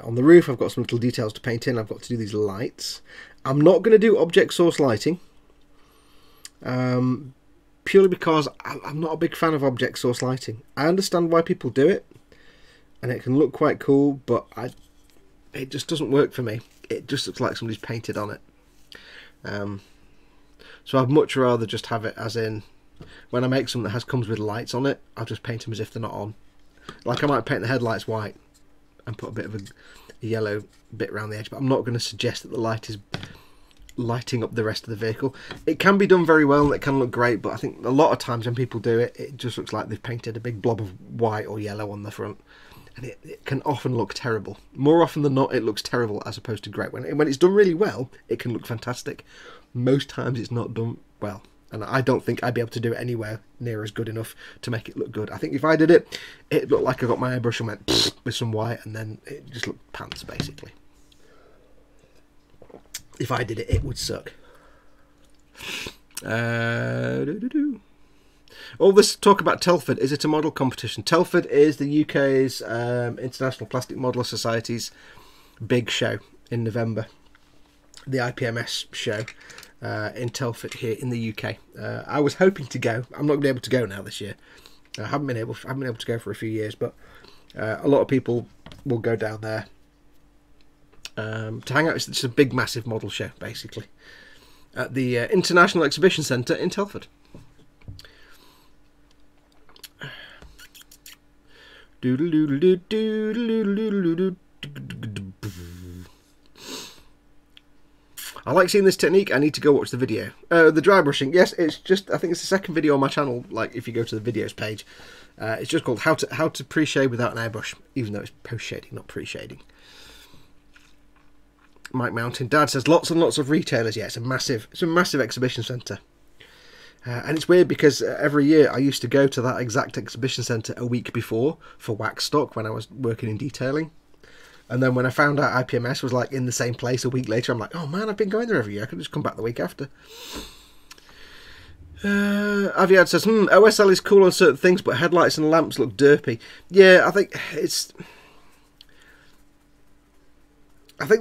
On the roof, I've got some little details to paint in. I've got to do these lights. I'm not going to do object source lighting, purely because I'm not a big fan of object source lighting. I understand why people do it, and it can look quite cool, but it just doesn't work for me. It just looks like somebody's painted on it. So I'd much rather just have it as in, when I make something that comes with lights on it, I'll just paint them as if they're not on. Like I might paint the headlights white and put a bit of a yellow bit around the edge, but I'm not going to suggest that the light is lighting up the rest of the vehicle. It can be done very well and it can look great, but I think a lot of times when people do it, it just looks like they've painted a big blob of white or yellow on the front, and it can often look terrible. More often than not, it looks terrible as opposed to great. When it's done really well, it can look fantastic. Most times it's not done well, and I don't think I'd be able to do it anywhere near as good enough to make it look good. I think if I did it, it looked like I got my airbrush and went with some white, and then it just looked pants, basically. If I did it, it would suck. All this talk about Telford, is it a model competition? Telford is the UK's International Plastic Modeller Society's big show in November. The IPMS show in Telford here in the UK. I was hoping to go. I'm not going to be able to go now this year. I haven't been able to go for a few years, but a lot of people will go down there to hang out. It's a big, massive model show, basically, at the International Exhibition Centre in Telford. I like seeing this technique. I need to go watch the video. The dry brushing, yes, it's just, I think it's the second video on my channel. Like if you go to the videos page, it's just called how to pre-shade without an airbrush, even though it's post-shading, not pre-shading. Mike Mountain, Dad says lots and lots of retailers. Yeah, it's a massive exhibition centre. And it's weird because every year I used to go to that exact exhibition centre a week before for wax stock when I was working in detailing. And then when I found out IPMS was like in the same place a week later, I'm like, oh man, I've been going there every year. I could just come back the week after. Aviad says, OSL is cool on certain things, but headlights and lamps look derpy. Yeah, I think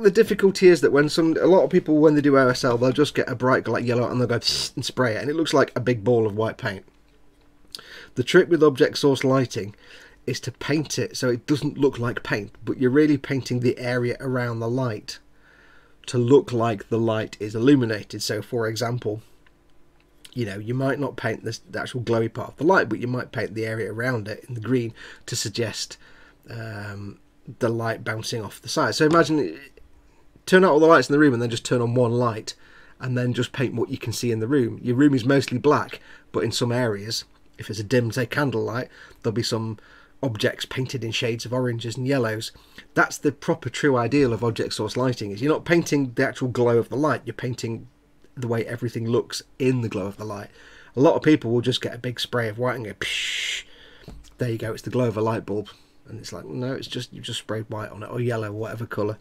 the difficulty is that when a lot of people, when they do OSL, they'll just get a bright like yellow and they'll go and spray it, and it looks like a big ball of white paint. The trick with object source lighting is to paint it so it doesn't look like paint, but you're really painting the area around the light to look like the light is illuminated. So for example, you know, you might not paint the actual glowy part of the light, but you might paint the area around it in the green to suggest the light bouncing off the side. So imagine, turn out all the lights in the room and then just turn on one light and then just paint what you can see in the room. Your room is mostly black, but in some areas, if there's a dim, say, candlelight, there'll be some objects painted in shades of oranges and yellows. That's the proper true ideal of object source lighting, is you're not painting the actual glow of the light, you're painting the way everything looks in the glow of the light. A lot of people will just get a big spray of white and go, psh, there you go, it's the glow of a light bulb. And it's like, no, it's just, you've just sprayed white on it, or yellow, or whatever colour.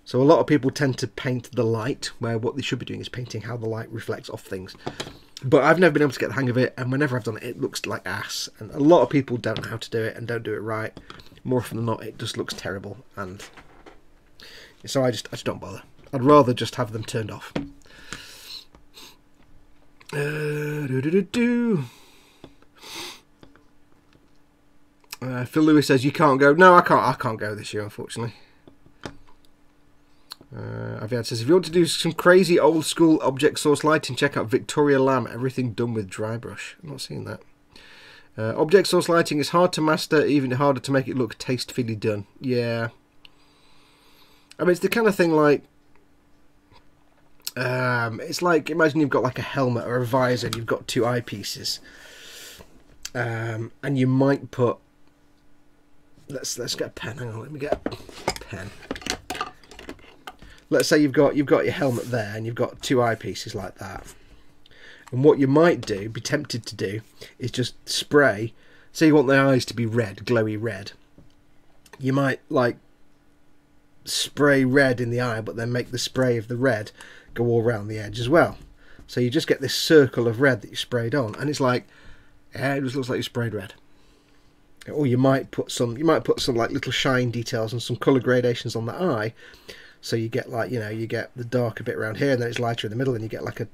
So a lot of people tend to paint the light, where what they should be doing is painting how the light reflects off things. But I've never been able to get the hang of it, and whenever I've done it, it looks like ass. And a lot of people don't know how to do it, and don't do it right. More often than not, it just looks terrible. And so I just don't bother. I'd rather just have them turned off. Phil Lewis says you can't go. No, I can't go this year, unfortunately. Aviad says if you want to do some crazy old school object source lighting, check out Victoria Lamb. Everything done with dry brush. I'm not seeing that. Object source lighting is hard to master, even harder to make it look tastefully done. Yeah. I mean, it's the kind of thing like, it's like, imagine you've got like a helmet or a visor, and you've got two eyepieces, and you might put, let's get a pen. Hang on, let me get a pen. Let's say you've got your helmet there, and you've got two eyepieces like that. And what you might do, be tempted to do, is just spray. Say you want the eyes to be red, glowy red. You might like spray red in the eye, but then make the spray of the red go all around the edge as well. So you just get this circle of red that you sprayed on, and it's like, yeah, it just looks like you sprayed red. Or you might put some like little shine details and some colour gradations on the eye, so you get like, you know, you get the darker bit around here, and then it's lighter in the middle, and you get like a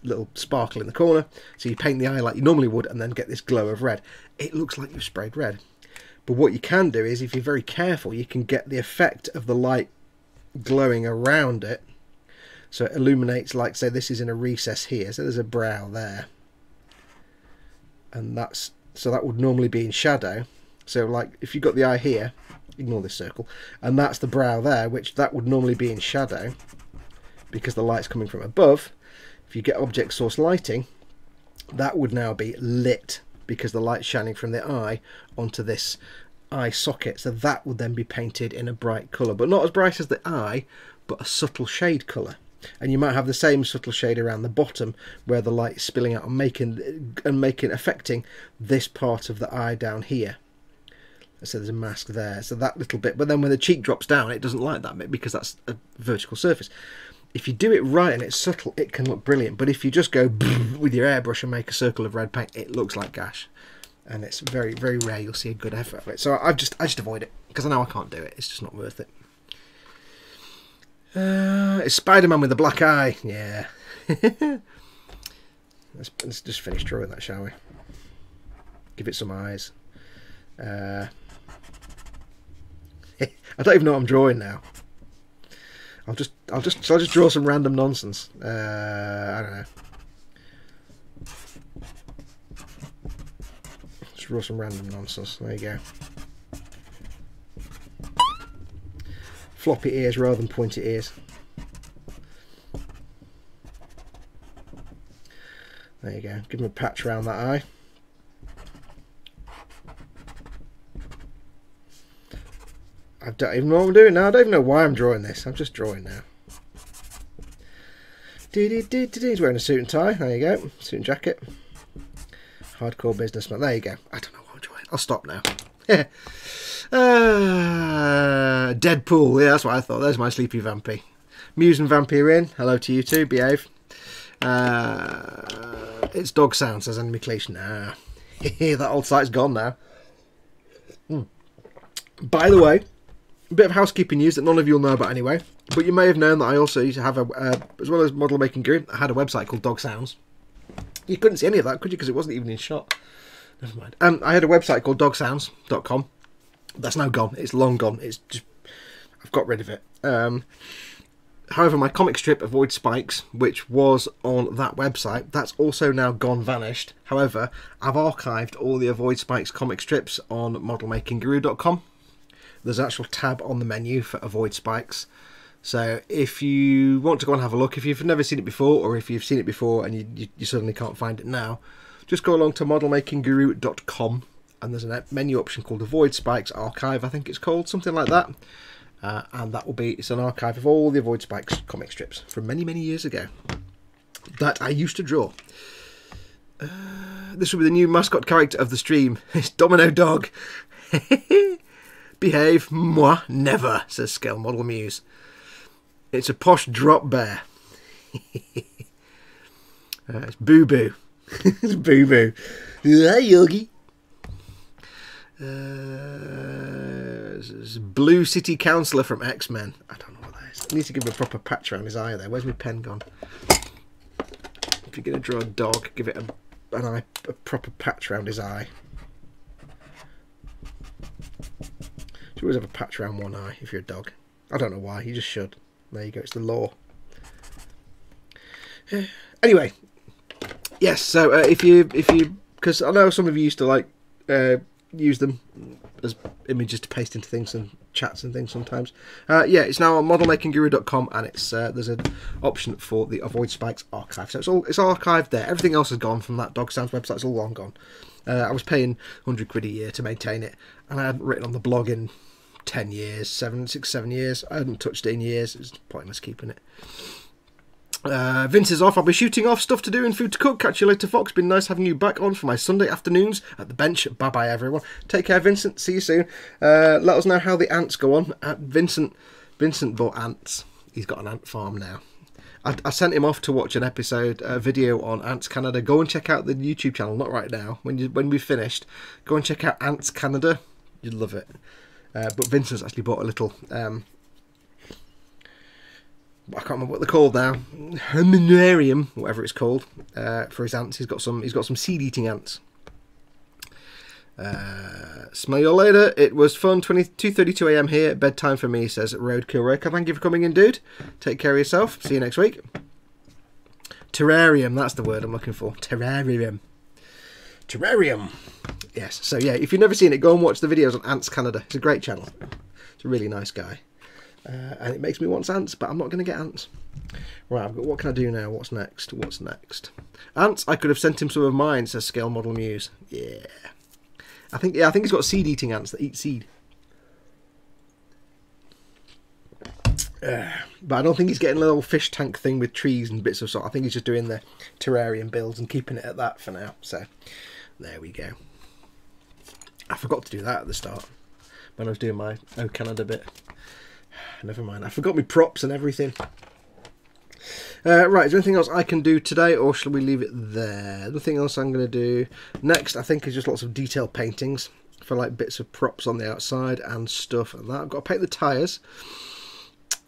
little sparkle in the corner. So you paint the eye like you normally would, and then get this glow of red. It looks like you've sprayed red. But what you can do is, if you're very careful, you can get the effect of the light glowing around it. So it illuminates, like, say this is in a recess here, so there's a brow there, and that's, so that would normally be in shadow. So like if you've got the eye here, ignore this circle, and that's the brow there, which that would normally be in shadow because the light's coming from above. If you get object source lighting, that would now be lit because the light's shining from the eye onto this eye socket, so that would then be painted in a bright colour, but not as bright as the eye, but a subtle shade colour. And you might have the same subtle shade around the bottom where the light is spilling out and affecting this part of the eye down here. So there's a mask there, so that little bit, but then when the cheek drops down it doesn't like that bit because that's a vertical surface. If you do it right and it's subtle, it can look brilliant, but if you just go with your airbrush and make a circle of red paint, it looks like gash, and it's very, very rare you'll see a good effort of it. So I just avoid it because I know I can't do it. It's just not worth it. It's Spider-Man with a black eye. Yeah. let's just finish drawing that, shall we? Give it some eyes. I don't even know what I'm drawing now. Shall I just draw some random nonsense? I don't know. Just draw some random nonsense. There you go. Floppy ears rather than pointy ears. There you go. Give him a patch around that eye. I don't even know what I'm doing now. I don't even know why I'm drawing this. I'm just drawing now. He's wearing a suit and tie. There you go. Suit and jacket. Hardcore businessman. There you go. I don't know what I'm drawing. I'll stop now. Deadpool. Yeah, that's what I thought. There's my sleepy vampy. Muse and Vampire in. Hello to you too. Behave. It's dog sounds, says enemy cliche. Nah. That old site's gone now. By the way, a bit of housekeeping news that none of you will know about anyway, but you may have known that I also used to have as well as Model Making Guru, I had a website called Dog Sounds. You couldn't see any of that, could you? Because it wasn't even in shot. Never mind. I had a website called dogsounds.com. That's now gone. It's long gone. It's just, I've got rid of it. However, my comic strip Avoid Spikes, which was on that website, that's also now gone, vanished. However, I've archived all the Avoid Spikes comic strips on modelmakingguru.com. There's an actual tab on the menu for Avoid Spikes. So if you want to go and have a look, if you've never seen it before, or if you've seen it before and you suddenly can't find it now, just go along to modelmakingguru.com and there's a menu option called Avoid Spikes Archive, I think it's called, something like that. And that will be, it's an archive of all the Avoid Spikes comic strips from many, many years ago that I used to draw. This will be the new mascot character of the stream. It's Domino Dog. Behave. Moi, never, says Scale Model Muse. It's a posh drop bear. It's Boo Boo. It's Boo Boo. Hi, Yogi. Blue City Councillor from X-Men. I don't know what that is. I need to give him a proper patch around his eye there. Where's my pen gone? If you're going to draw a dog, give it a proper patch around his eye. You should always have a patch around one eye if you're a dog. I don't know why, you just should. There you go, it's the law. Anyway, yes, so if you, because I know some of you used to like use them as images to paste into things and chats and things sometimes. Yeah, it's now on modelmakingguru.com and it's there's an option for the Avoid Spikes archive. So it's archived there. Everything else is gone from that Dog Sounds website. It's all long gone. I was paying 100 quid a year to maintain it, and I hadn't written on the blog in 10 years, 7 years. I hadn't touched it in years. It's pointless keeping it. Vince is off. I'll be shooting off. Stuff to do and food to cook. Catch you later, Fox. Been nice having you back on for my Sunday afternoons at the bench. Bye bye, everyone. Take care, Vincent. See you soon. Let us know how the ants go on. Vincent bought ants. He's got an ant farm now. I sent him off to watch an episode, a video on Ants Canada. Go and check out the YouTube channel. Not right now. When we've finished, go and check out Ants Canada. You'd love it. But Vincent's actually bought a little. I can't remember what they're called now. Herminarium, whatever it's called, for his ants. He's got some seed-eating ants. Smell you later. It was fun. 2:32 a.m. here. Bedtime for me, says Roadkill Raker. Thank you for coming in, dude. Take care of yourself. See you next week. Terrarium. That's the word I'm looking for. Terrarium. Terrarium. Yes. So yeah, if you've never seen it, go and watch the videos on Ants Canada. It's a great channel. It's a really nice guy. And it makes me want ants, but I'm not going to get ants. Right, I've got, what can I do now? What's next? What's next? Ants, I could have sent him some of mine, says Scale Model Muse. Yeah. I think he's got seed-eating ants that eat seed. But I don't think he's getting a little fish tank thing with trees and bits of sort. I think he's just doing the terrarium builds and keeping it at that for now. So, there we go. I forgot to do that at the start when I was doing my Oh Canada bit. Never mind. I forgot my props and everything. Right, is there anything else I can do today, or shall we leave it there? The thing else I'm going to do next, I think, is just lots of detail paintings for like bits of props on the outside and stuff and that. I've got to paint the tyres,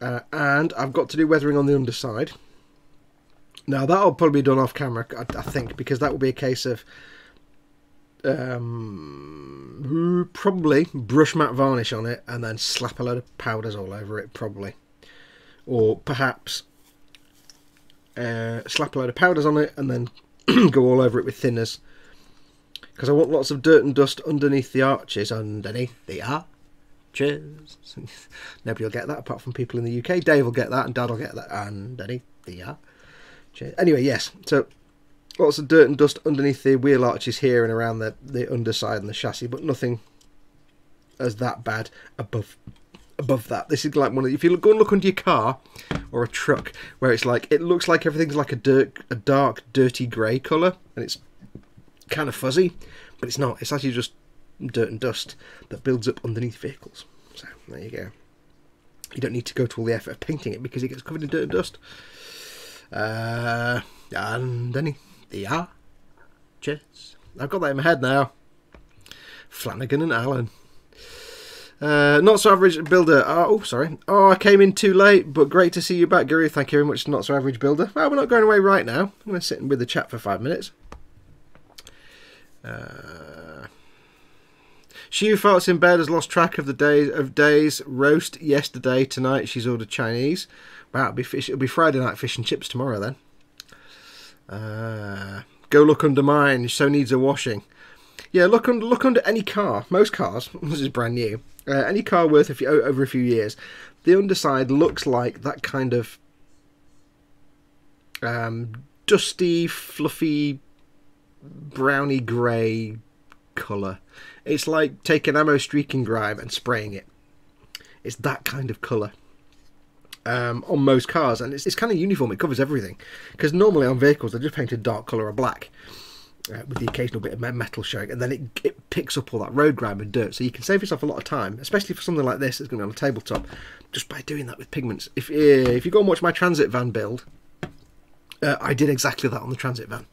and I've got to do weathering on the underside. Now that'll probably be done off camera, I think, because that will be a case of probably brush matte varnish on it and then slap a load of powders all over it, probably, or perhaps slap a load of powders on it and then go all over it with thinners, because I want lots of dirt and dust underneath the arches. Nobody will get that apart from people in the UK. Dave will get that and Dad will get that underneath the arches. Anyway, yes, so lots of dirt and dust underneath the wheel arches here and around the underside and the chassis, but nothing as that bad above that. This is like one of, if you go and look under your car or a truck, where it's like, it looks like everything's like a dark dirty grey colour, and it's kind of fuzzy, but it's not. It's actually just dirt and dust that builds up underneath vehicles. So there you go. You don't need to go to all the effort of painting it because it gets covered in dirt and dust. And then cheers. I've got that in my head now. Flanagan and Allen. Not so average builder. Oh, sorry. Oh, I came in too late, but great to see you back, Guru. Thank you very much, not so average builder. Well, we're not going away right now. I'm going to sit with the chat for 5 minutes. She who farts in bed has lost track of the days. Roast yesterday, tonight she's ordered Chinese. Wow, it'll be Friday night fish and chips tomorrow then. Go look under mine. So needs a washing. Yeah, look under any car. Most cars. This is brand new. Any car worth over a few years, the underside looks like that kind of dusty, fluffy, browny grey colour. It's like taking ammo streaking grime and spraying it. It's that kind of colour on most cars, and it's kind of uniform. It covers everything, because normally on vehicles they're just painted dark colour or black, with the occasional bit of metal showing, and then it picks up all that road grime and dirt, so you can save yourself a lot of time, especially for something like this that's going to be on a tabletop, just by doing that with pigments. If you go and watch my transit van build, I did exactly that on the transit van,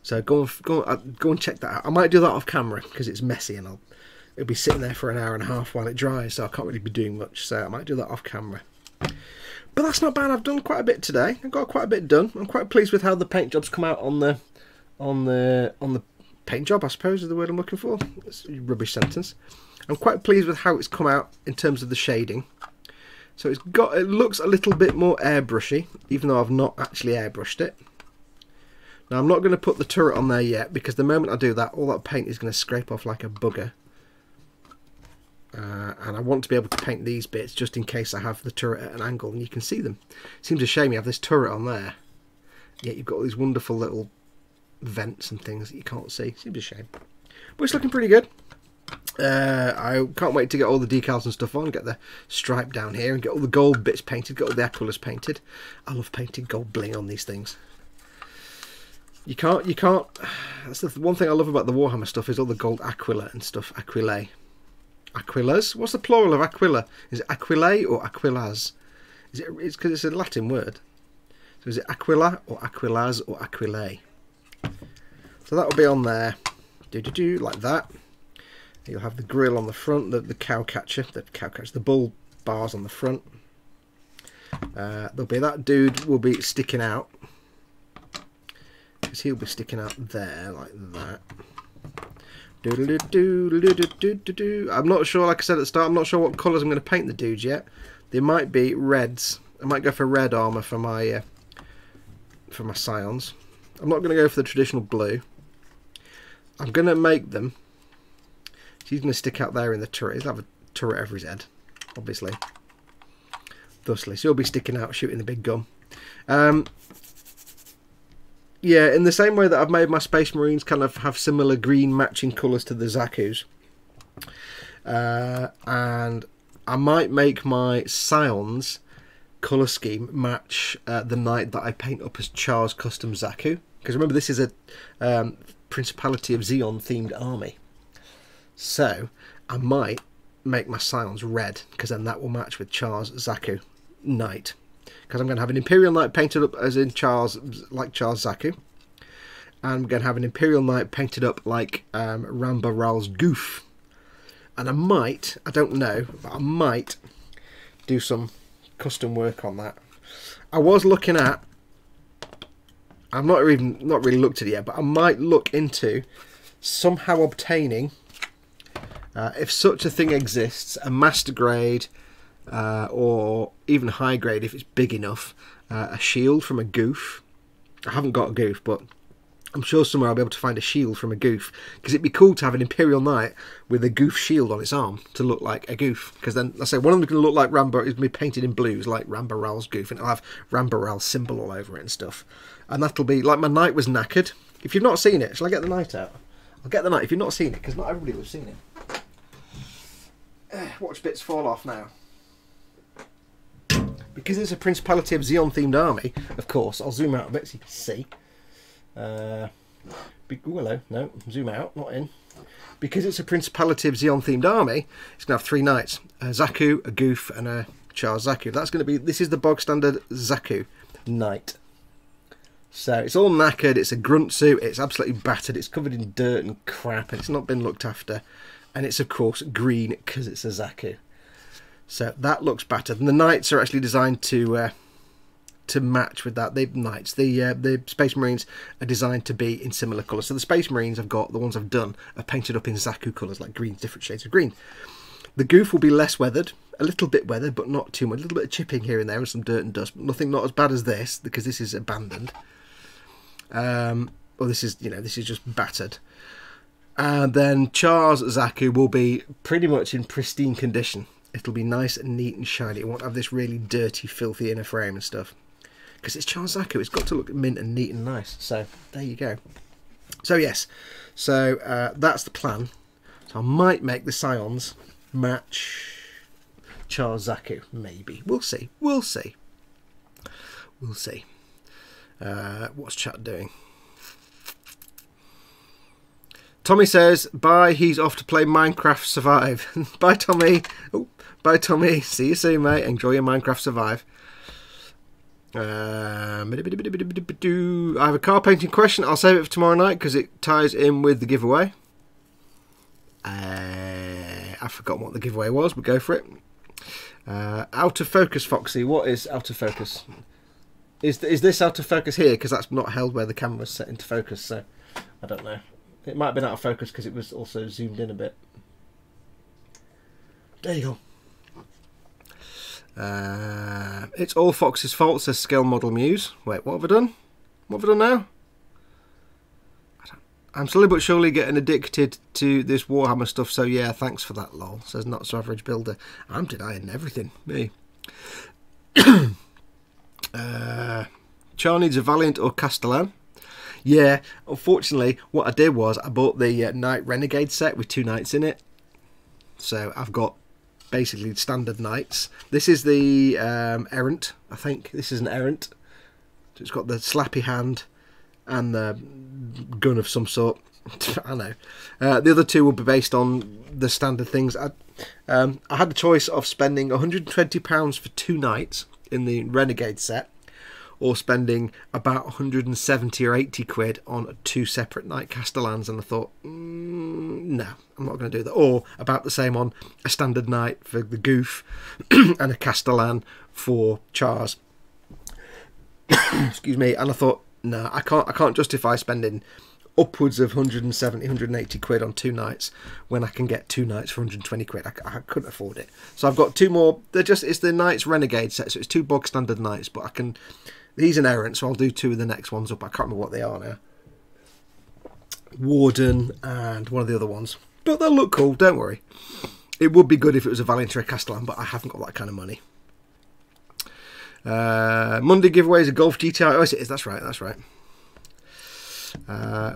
so go and check that out. I might do that off camera because it's messy and it'll be sitting there for an hour and a half while it dries, so I can't really be doing much, so I might do that off camera. But that's not bad. I've done quite a bit today. I've got quite a bit done. I'm quite pleased with how the paint job's come out on the paint job, I suppose is the word I'm looking for. It's a rubbish sentence. I'm quite pleased with how it's come out in terms of the shading. So it looks a little bit more airbrushy, even though I've not actually airbrushed it. Now I'm not going to put the turret on there yet, because the moment I do that, all that paint is going to scrape off like a bugger. And I want to be able to paint these bits just in case I have the turret at an angle and you can see them. Seems a shame you have this turret on there, yet you've got all these wonderful little vents and things that you can't see. Seems a shame, but it's looking pretty good. I can't wait to get all the decals and stuff on, get the stripe down here and get all the gold bits painted, get all the Aquilas painted. I love painting gold bling on these things. You can't, that's the one thing I love about the Warhammer stuff, is all the gold Aquila and stuff. Aquilae. Aquilas? What's the plural of Aquila? Is it Aquilae or Aquilas? It's because it's a Latin word. So is it Aquila or Aquilaz or Aquilae? So that will be on there, like that. You'll have the grill on the front, the cow catcher, the bull bars on the front. There'll be that dude will be sticking out, because he'll be sticking out there like that. I'm not sure, like I said at the start, I'm not sure what colours I'm going to paint the dudes yet. There might be reds. I might go for red armour for my scions. I'm not going to go for the traditional blue. I'm going to make them. He's going to stick out there in the turret. He'll have a turret over his head, obviously. Thusly, so he'll be sticking out, shooting the big gun. Yeah, in the same way that I've made my Space Marines kind of have similar green matching colours to the Zaku's. And I might make my Scions colour scheme match the knight that I paint up as Char's custom Zaku. Because remember, this is a Principality of Xeon themed army. So I might make my Scions red, because then that will match with Char's Zaku knight. Because I'm going to have an Imperial Knight painted up as in Char's Zaku. And I'm going to have an Imperial Knight painted up like Ramba Ral's Goof. And I might, I don't know, but I might do some custom work on that. I was looking at, I've not really looked at it yet, but I might look into somehow obtaining, if such a thing exists, a master grade or even high grade if it's big enough, a shield from a Goof. I haven't got a Goof, but I'm sure somewhere I'll be able to find a shield from a Goof, because it'd be cool to have an Imperial Knight with a Goof shield on its arm to look like a Goof. Because then, I say, one of them can look like Ramba, is going to be painted in blues like Ramba Ral's Goof, and it'll have Ramba Ral's symbol all over it and stuff. And that'll be like my knight was knackered. If you've not seen it, shall I get the knight out? I'll get the knight if you've not seen it, because not everybody will have seen it. Watch bits fall off now. Because it's a Principality of Xeon themed army, of course, I'll zoom out a bit so you can see. Oh, hello, no, zoom out, not in. Because it's a Principality of Xeon themed army, it's going to have 3 knights, a Zaku, a Goof, and a Char Zaku. That's going to be, this is the bog standard Zaku knight. So it's all knackered, it's a grunt suit, it's absolutely battered, it's covered in dirt and crap, and it's not been looked after. And it's of course green because it's a Zaku. So that looks battered, and the knights are actually designed to match with that. The knights, the Space Marines are designed to be in similar colours. So the Space Marines I've got, the ones I've done, are painted up in Zaku colours, like green, different shades of green. The Goof will be less weathered, a little bit weathered, but not too much. A little bit of chipping here and there, and some dirt and dust, but nothing, not as bad as this, because this is abandoned. Well, this is, you know, this is just battered. And then Char's Zaku will be pretty much in pristine condition. It'll be nice and neat and shiny. It won't have this really dirty, filthy inner frame and stuff. Because it's Char's Zaku, it's got to look mint and neat and nice. So, there you go. So, yes. So, that's the plan. So, I might make the Scions match Char's Zaku. Maybe. We'll see. We'll see. We'll see. What's chat doing? Tommy says, bye, he's off to play Minecraft Survive. Bye, Tommy. Oh, bye, Tommy. See you soon, mate. Enjoy your Minecraft Survive. I have a car painting question. I'll save it for tomorrow night because it ties in with the giveaway. I've forgotten what the giveaway was, but go for it. Out of focus, Foxy. What is out of focus? Is this out of focus here? Because that's not held where the camera's set into focus, so I don't know. It might have been out of focus because it was also zoomed in a bit. There you go. It's all Fox's fault, says Scale Model Muse. Wait, what have I done? What have I done now? I'm slowly but surely getting addicted to this Warhammer stuff, so yeah, thanks for that, lol, says Not So Average Builder. I'm denying everything, me. Char needs a Valiant or Castellan. Yeah, unfortunately, what I did was I bought the Knight Renegade set with 2 knights in it. So I've got basically standard knights. This is the errant, I think. This is an errant. So it's got the slappy hand and the gun of some sort. I know. The other 2 will be based on the standard things. I had the choice of spending £120 for 2 knights in the Renegade set, or spending about 170 or 80 quid on 2 separate night Castellans, and I thought, no, I'm not going to do that. Or about the same on a standard night for the Goof and a Castellan for Chars. Excuse me. And I thought, no, I can't justify spending upwards of 170, 180 quid on 2 nights when I can get 2 nights for 120 quid. I couldn't afford it. So I've got 2 more. It's the Knights Renegade set, so it's 2 bog standard Knights, but I can. These are errant, so I'll do 2 of the next ones up. I can't remember what they are now. Warden and one of the other ones. But they'll look cool, don't worry. It would be good if it was a Valiant or a Castellan, but I haven't got that kind of money. Monday giveaway is a Golf GTI. Oh, yes, it is. That's right.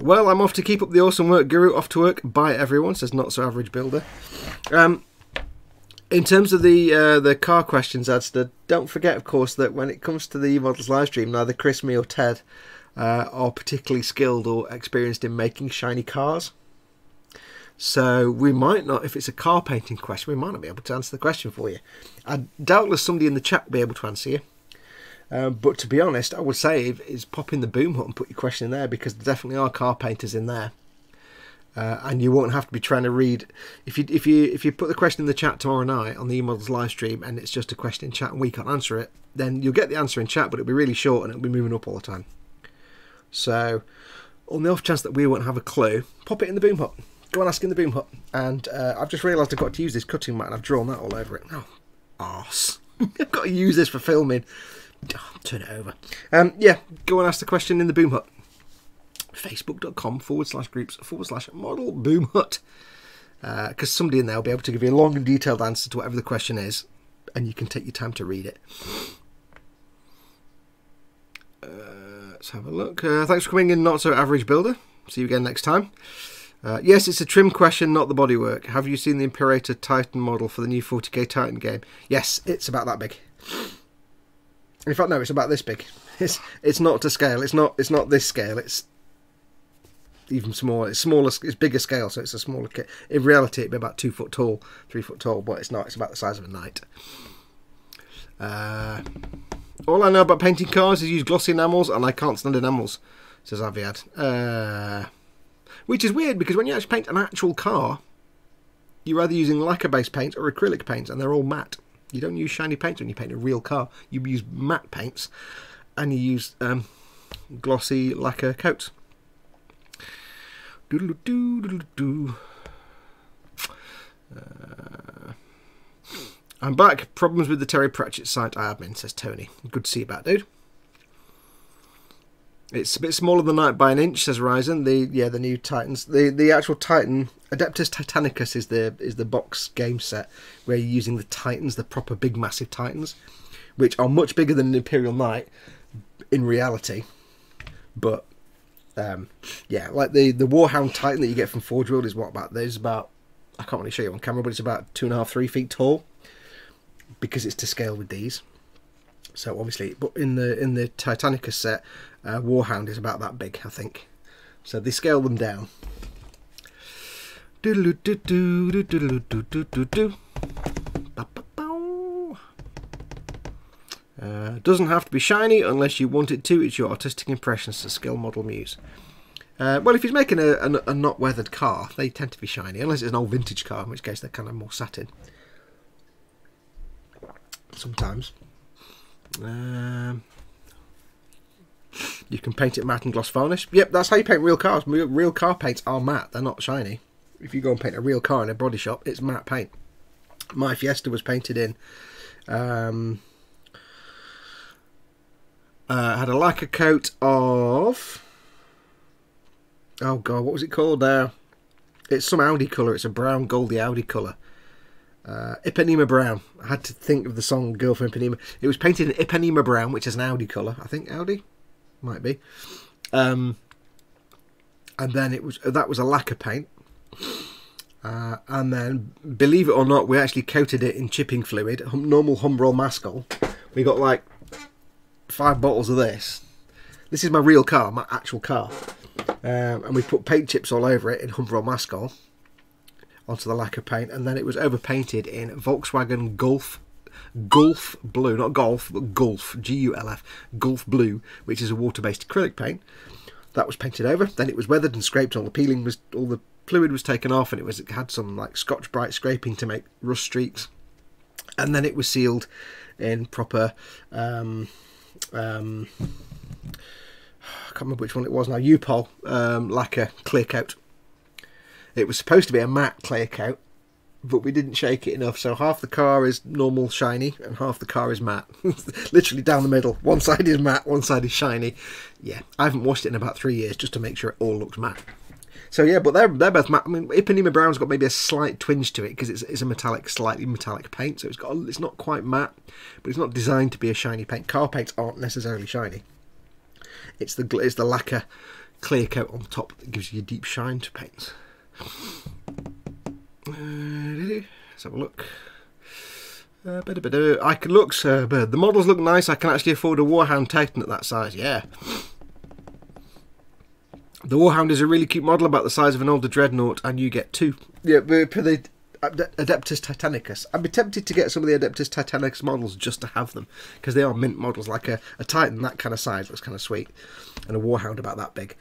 Well, I'm off to keep up the awesome work, Guru. Off to work. Bye, everyone, says Not So Average Builder. In terms of the car questions, Adster, don't forget, of course, that when it comes to the E-Models live stream, neither Chris, me or Ted are particularly skilled or experienced in making shiny cars. So we might not, if it's a car painting question, we might not be able to answer the question for you. Doubtless somebody in the chat will be able to answer you. But to be honest, I would say is pop in the boom hut and put your question in there, because there definitely are car painters in there, and you won't have to be trying to read. If you put the question in the chat tomorrow night on the E-Models live stream and it's just a question in chat and we can't answer it, then you'll get the answer in chat, but it'll be really short and it'll be moving up all the time. So on the off chance that we won't have a clue, pop it in the boom hut. Go and ask in the boom hut. And I've just realised I've got to use this cutting mat and I've drawn that all over it. Oh, arse! I've got to use this for filming. Turn it over. Yeah, go and ask the question in the boom hut. Facebook.com/groups/model boom hut. Because somebody in there will be able to give you a long and detailed answer to whatever the question is, and you can take your time to read it. Let's have a look. Thanks for coming in, Not So Average Builder. See you again next time. Yes, it's a trim question, not the bodywork. Have you seen the Imperator Titan model for the new 40k Titan game? Yes, it's about that big. In fact, no, it's about this big. It's not to scale. It's not this scale. It's even smaller. It's smaller. It's bigger scale, so it's a smaller kit. In reality, it'd be about 2 foot tall, 3 foot tall, but it's not. It's about the size of a knight. All I know about painting cars is use glossy enamels, and I can't stand enamels, says Aviad. Which is weird, because when you actually paint an actual car, you're either using lacquer-based paints or acrylic paints, and they're all matte. You don't use shiny paints when you paint a real car. You use matte paints, and you use glossy lacquer coats. I'm back. Problems with the Terry Pratchett site admin, says Tony. Good to see you back, dude. It's a bit smaller than Night by an inch, says Ryzen. The new Titans. The actual Titan Adeptus Titanicus is the box game set where you're using the Titans, the proper big massive Titans, which are much bigger than an Imperial Knight in reality. But yeah, like the Warhound Titan that you get from Forge World is what about? There's about, I can't really show you on camera, but it's about 2.5, 3 feet tall, because it's to scale with these. So obviously, but in the Titanicus set, Warhound is about that big, I think. So they scale them down. Doesn't have to be shiny unless you want it to. It's your artistic impressions to skill model muse. Well, if he's making a not weathered car, they tend to be shiny, unless it's an old vintage car, in which case they're kind of more satin. Sometimes. You can paint it matte and gloss varnish. Yep, that's how you paint real cars. Real car paints are matte, they're not shiny. If you go and paint a real car in a body shop, it's matte paint. My Fiesta was painted in. Had a lacquer coat of... Oh god, what was it called now? It's some Audi colour, it's a brown goldy Audi colour. Ipanema Brown. I had to think of the song Girl from Ipanema. It was painted in Ipanema Brown, which is an Audi colour. I think Audi? Might be. And then that was a lacquer paint. And then, believe it or not, we actually coated it in chipping fluid, normal Humbrol Mascol. We got like 5 bottles of this. This is my real car, my actual car. And we put paint chips all over it in Humbrol Mascol onto the lacquer paint, and then it was overpainted in Volkswagen Golf Gulf Blue, not golf, but Gulf, Gulf, Gulf Blue, which is a water-based acrylic paint. That was painted over. Then it was weathered and scraped. All the fluid was taken off, and it had some like Scotch-Brite scraping to make rust streaks. And then it was sealed in proper. I can't remember which one it was now. U-Pol lacquer clear coat. It was supposed to be a matte clear coat, but we didn't shake it enough, so half the car is normal shiny and half the car is matte. Literally down the middle. One side is matte, one side is shiny. Yeah, I haven't washed it in about 3 years just to make sure it all looks matte. So yeah, but they're both matte. I mean, Ipanema Brown's got maybe a slight twinge to it because it's a metallic, slightly metallic paint, so it's not quite matte, but it's not designed to be a shiny paint. Car paints aren't necessarily shiny. It's the lacquer clear coat on top that gives you a deep shine to paints. Let's have a look. The models look nice. I can actually afford a Warhound Titan at that size. Yeah. The Warhound is a really cute model, about the size of an older Dreadnought, and you get two. Yeah, for the Adeptus Titanicus. I'd be tempted to get some of the Adeptus Titanicus models just to have them, because they are mint models. Like a Titan that kind of size looks kind of sweet, and a Warhound about that big.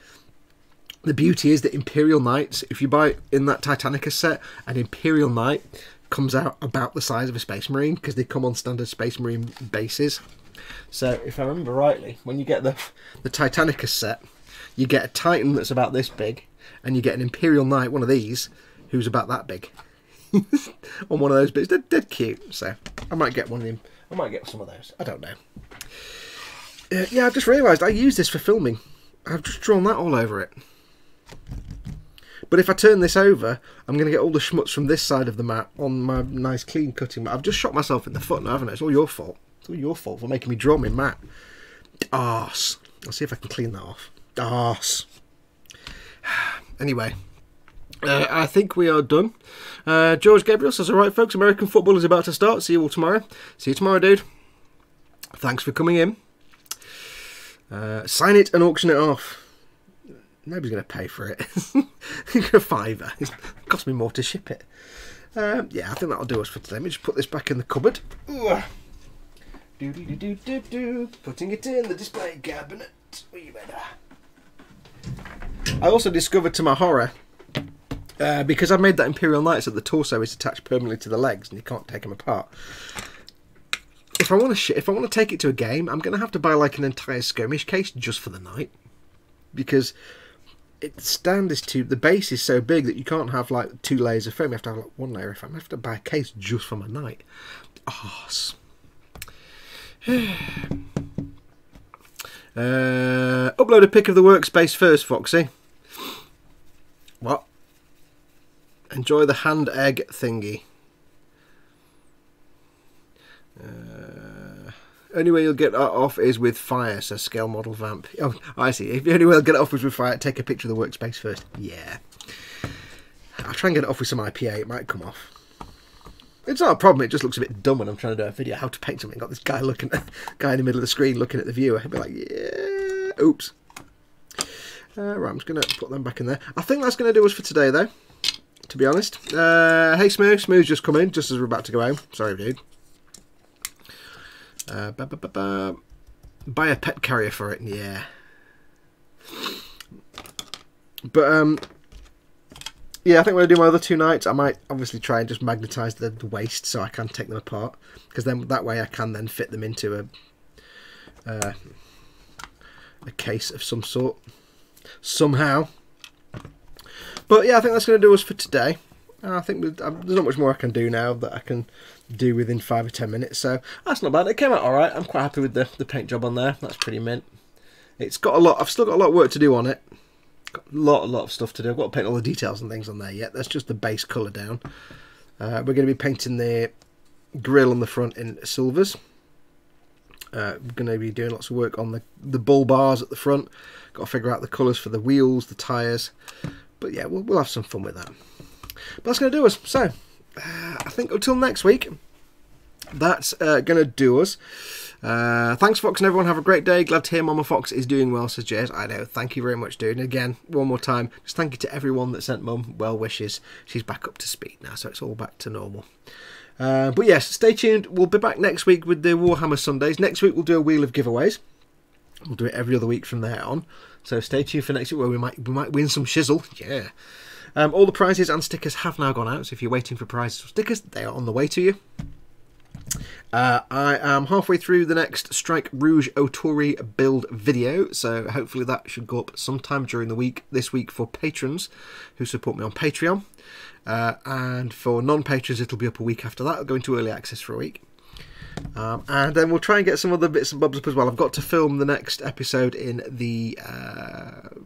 The beauty is that Imperial Knights, if you buy in that Titanicus set, an Imperial Knight comes out about the size of a Space Marine, because they come on standard Space Marine bases. So if I remember rightly, when you get the Titanicus set, you get a Titan that's about this big, and you get an Imperial Knight, one of these, who's about that big. On one of those bits. They're dead cute, so I might get one of them. I might get some of those. I don't know. Yeah, I've just realised I use this for filming. I've just drawn that all over it. But if I turn this over, I'm going to get all the schmutz from this side of the mat on my nice clean cutting mat. I've just shot myself in the foot now, haven't I? It's all your fault. It's all your fault for making me draw my mat. Arse. I'll see if I can clean that off. Arse. Anyway, I think we are done. George Gabriel says, alright folks, American football is about to start. See you all tomorrow. See you tomorrow, dude. Thanks for coming in. Sign it and auction it off. Nobody's going to pay for it. A fiver. It cost me more to ship it. Yeah, I think that'll do us for today. Let me just put this back in the cupboard. Putting it in the display cabinet. I also discovered, to my horror, because I've made that Imperial Knights that the torso is attached permanently to the legs and you can't take them apart. If I want to take it to a game, I'm going to have to buy like an entire skirmish case just for the knight, because the base is so big that you can't have like 2 layers of foam. You have to have like 1 layer of foam. I have to buy a case just for my knight. Arse. Upload a pic of the workspace first, Foxy. What? Enjoy the hand egg thingy. Only way you'll get off is with fire, says Scale Model Vamp. Oh, I see. If the only way I'll get it off is with fire, take a picture of the workspace first. Yeah. I'll try and get it off with some IPA. It might come off. It's not a problem. It just looks a bit dumb when I'm trying to do a video how to paint something. Got this guy in the middle of the screen looking at the viewer. I'd be like, yeah. Oops. Right, I'm just going to put them back in there. I think that's going to do us for today, though, to be honest. Hey, Smooth. Smooth's just come in, just as we're about to go home. Sorry, dude. Buy a pet carrier for it, yeah. But, yeah, I think when I do my other 2 nights, I might obviously try and just magnetise the waist so I can take them apart. Because then that way I can then fit them into a case of some sort. Somehow. But yeah, I think that's going to do us for today. I think there's not much more I can do now that I can do within 5 or 10 minutes. So that's not bad. It came out alright. I'm quite happy with the paint job on there. That's pretty mint. It's got a lot. I've still got a lot of work to do on it. Got a lot of stuff to do. I've got to paint all the details and things on there yet. That's just the base colour down. We're going to be painting the grille on the front in silvers. We're going to be doing lots of work on the bull bars at the front. Got to figure out the colours for the wheels, the tyres. But yeah, we'll have some fun with that. But that's going to do us. So, I think until next week, that's going to do us. Thanks, Fox, and everyone. Have a great day. Glad to hear Mama Fox is doing well, says Jez. I know. Thank you very much, dude. And again, one more time, just thank you to everyone that sent Mum well wishes. She's back up to speed now, so it's all back to normal. But yes, stay tuned. We'll be back next week with the Warhammer Sundays. Next week we'll do a wheel of giveaways. We'll do it every other week from there on. So stay tuned for next week where we might win some shizzle. Yeah. All the prizes and stickers have now gone out. So if you're waiting for prizes or stickers, they are on the way to you. I am halfway through the next Strike Rouge Otori build video, so hopefully that should go up sometime during the week this week for patrons who support me on Patreon, and for non-patrons it'll be up a week after that. I'll go into early access for a week, and then we'll try and get some other bits and bobs up as well. I've got to film the next episode in the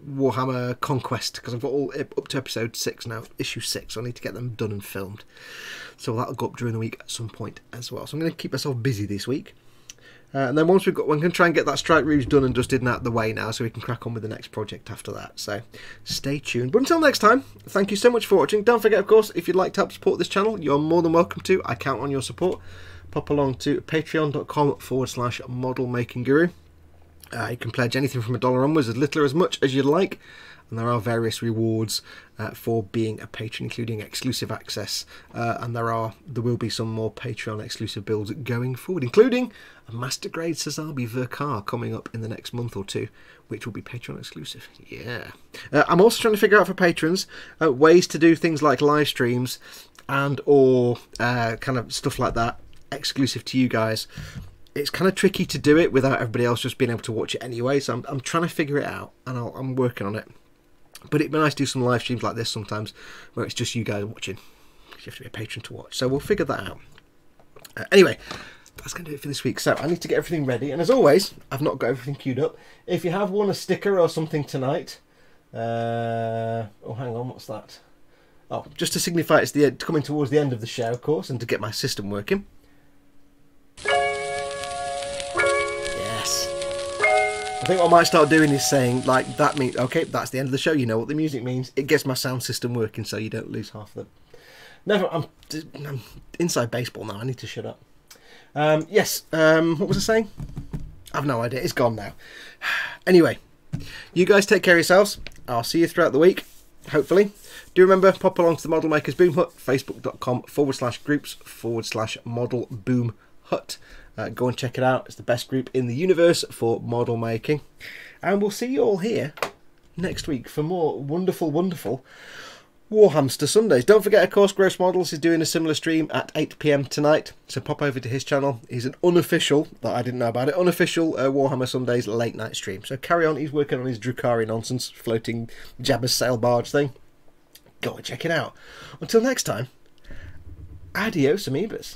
Warhammer Conquest, because I've got all up to episode 6 now, issue 6, so I need to get them done and filmed. So that'll go up during the week at some point as well. So I'm going to keep myself busy this week. And then once we're going to try and get that Strike Rouge done and dusted and out of the way now, so we can crack on with the next project after that. So stay tuned. But until next time, thank you so much for watching. Don't forget, of course, if you'd like to help support this channel, you're more than welcome to. I count on your support. Pop along to patreon.com/modelmakingguru. You can pledge anything from $1 onwards, as little or as much as you'd like. And there are various rewards for being a patron, including exclusive access. And there will be some more Patreon exclusive builds going forward, including a Master Grade Sazabi Verkar coming up in the next month or two, which will be Patreon exclusive. Yeah. I'm also trying to figure out for patrons ways to do things like live streams and or kind of stuff like that exclusive to you guys. It's kind of tricky to do it without everybody else just being able to watch it anyway. So I'm trying to figure it out, and I'm working on it. But it'd be nice to do some live streams like this sometimes, where it's just you guys watching. You have to be a patron to watch. So we'll figure that out. Anyway, that's going to do it for this week. So I need to get everything ready. And as always, I've not got everything queued up. If you have won a sticker or something tonight... oh, hang on, what's that? Oh, just to signify it's coming towards the end of the show, of course, and to get my system working. I think what I might start doing is saying, like, that means, okay, that's the end of the show, you know what the music means. It gets my sound system working so you don't lose half of them. Never, I'm inside baseball now, I need to shut up. Yes, what was I saying? I've no idea, it's gone now. Anyway, you guys take care of yourselves. I'll see you throughout the week, hopefully. Do remember, pop along to the Model Makers Boom Hut, facebook.com/groups/Model Boom Hut. Go and check it out. It's the best group in the universe for model making. And we'll see you all here next week for more wonderful, wonderful Warhamster Sundays. Don't forget, of course, Gross Models is doing a similar stream at 8 PM tonight. So pop over to his channel. He's an unofficial, that I didn't know about it, unofficial Warhammer Sundays late night stream. So carry on. He's working on his Drukhari nonsense, floating Jabba's sail barge thing. Go and check it out. Until next time, adios, amoebas.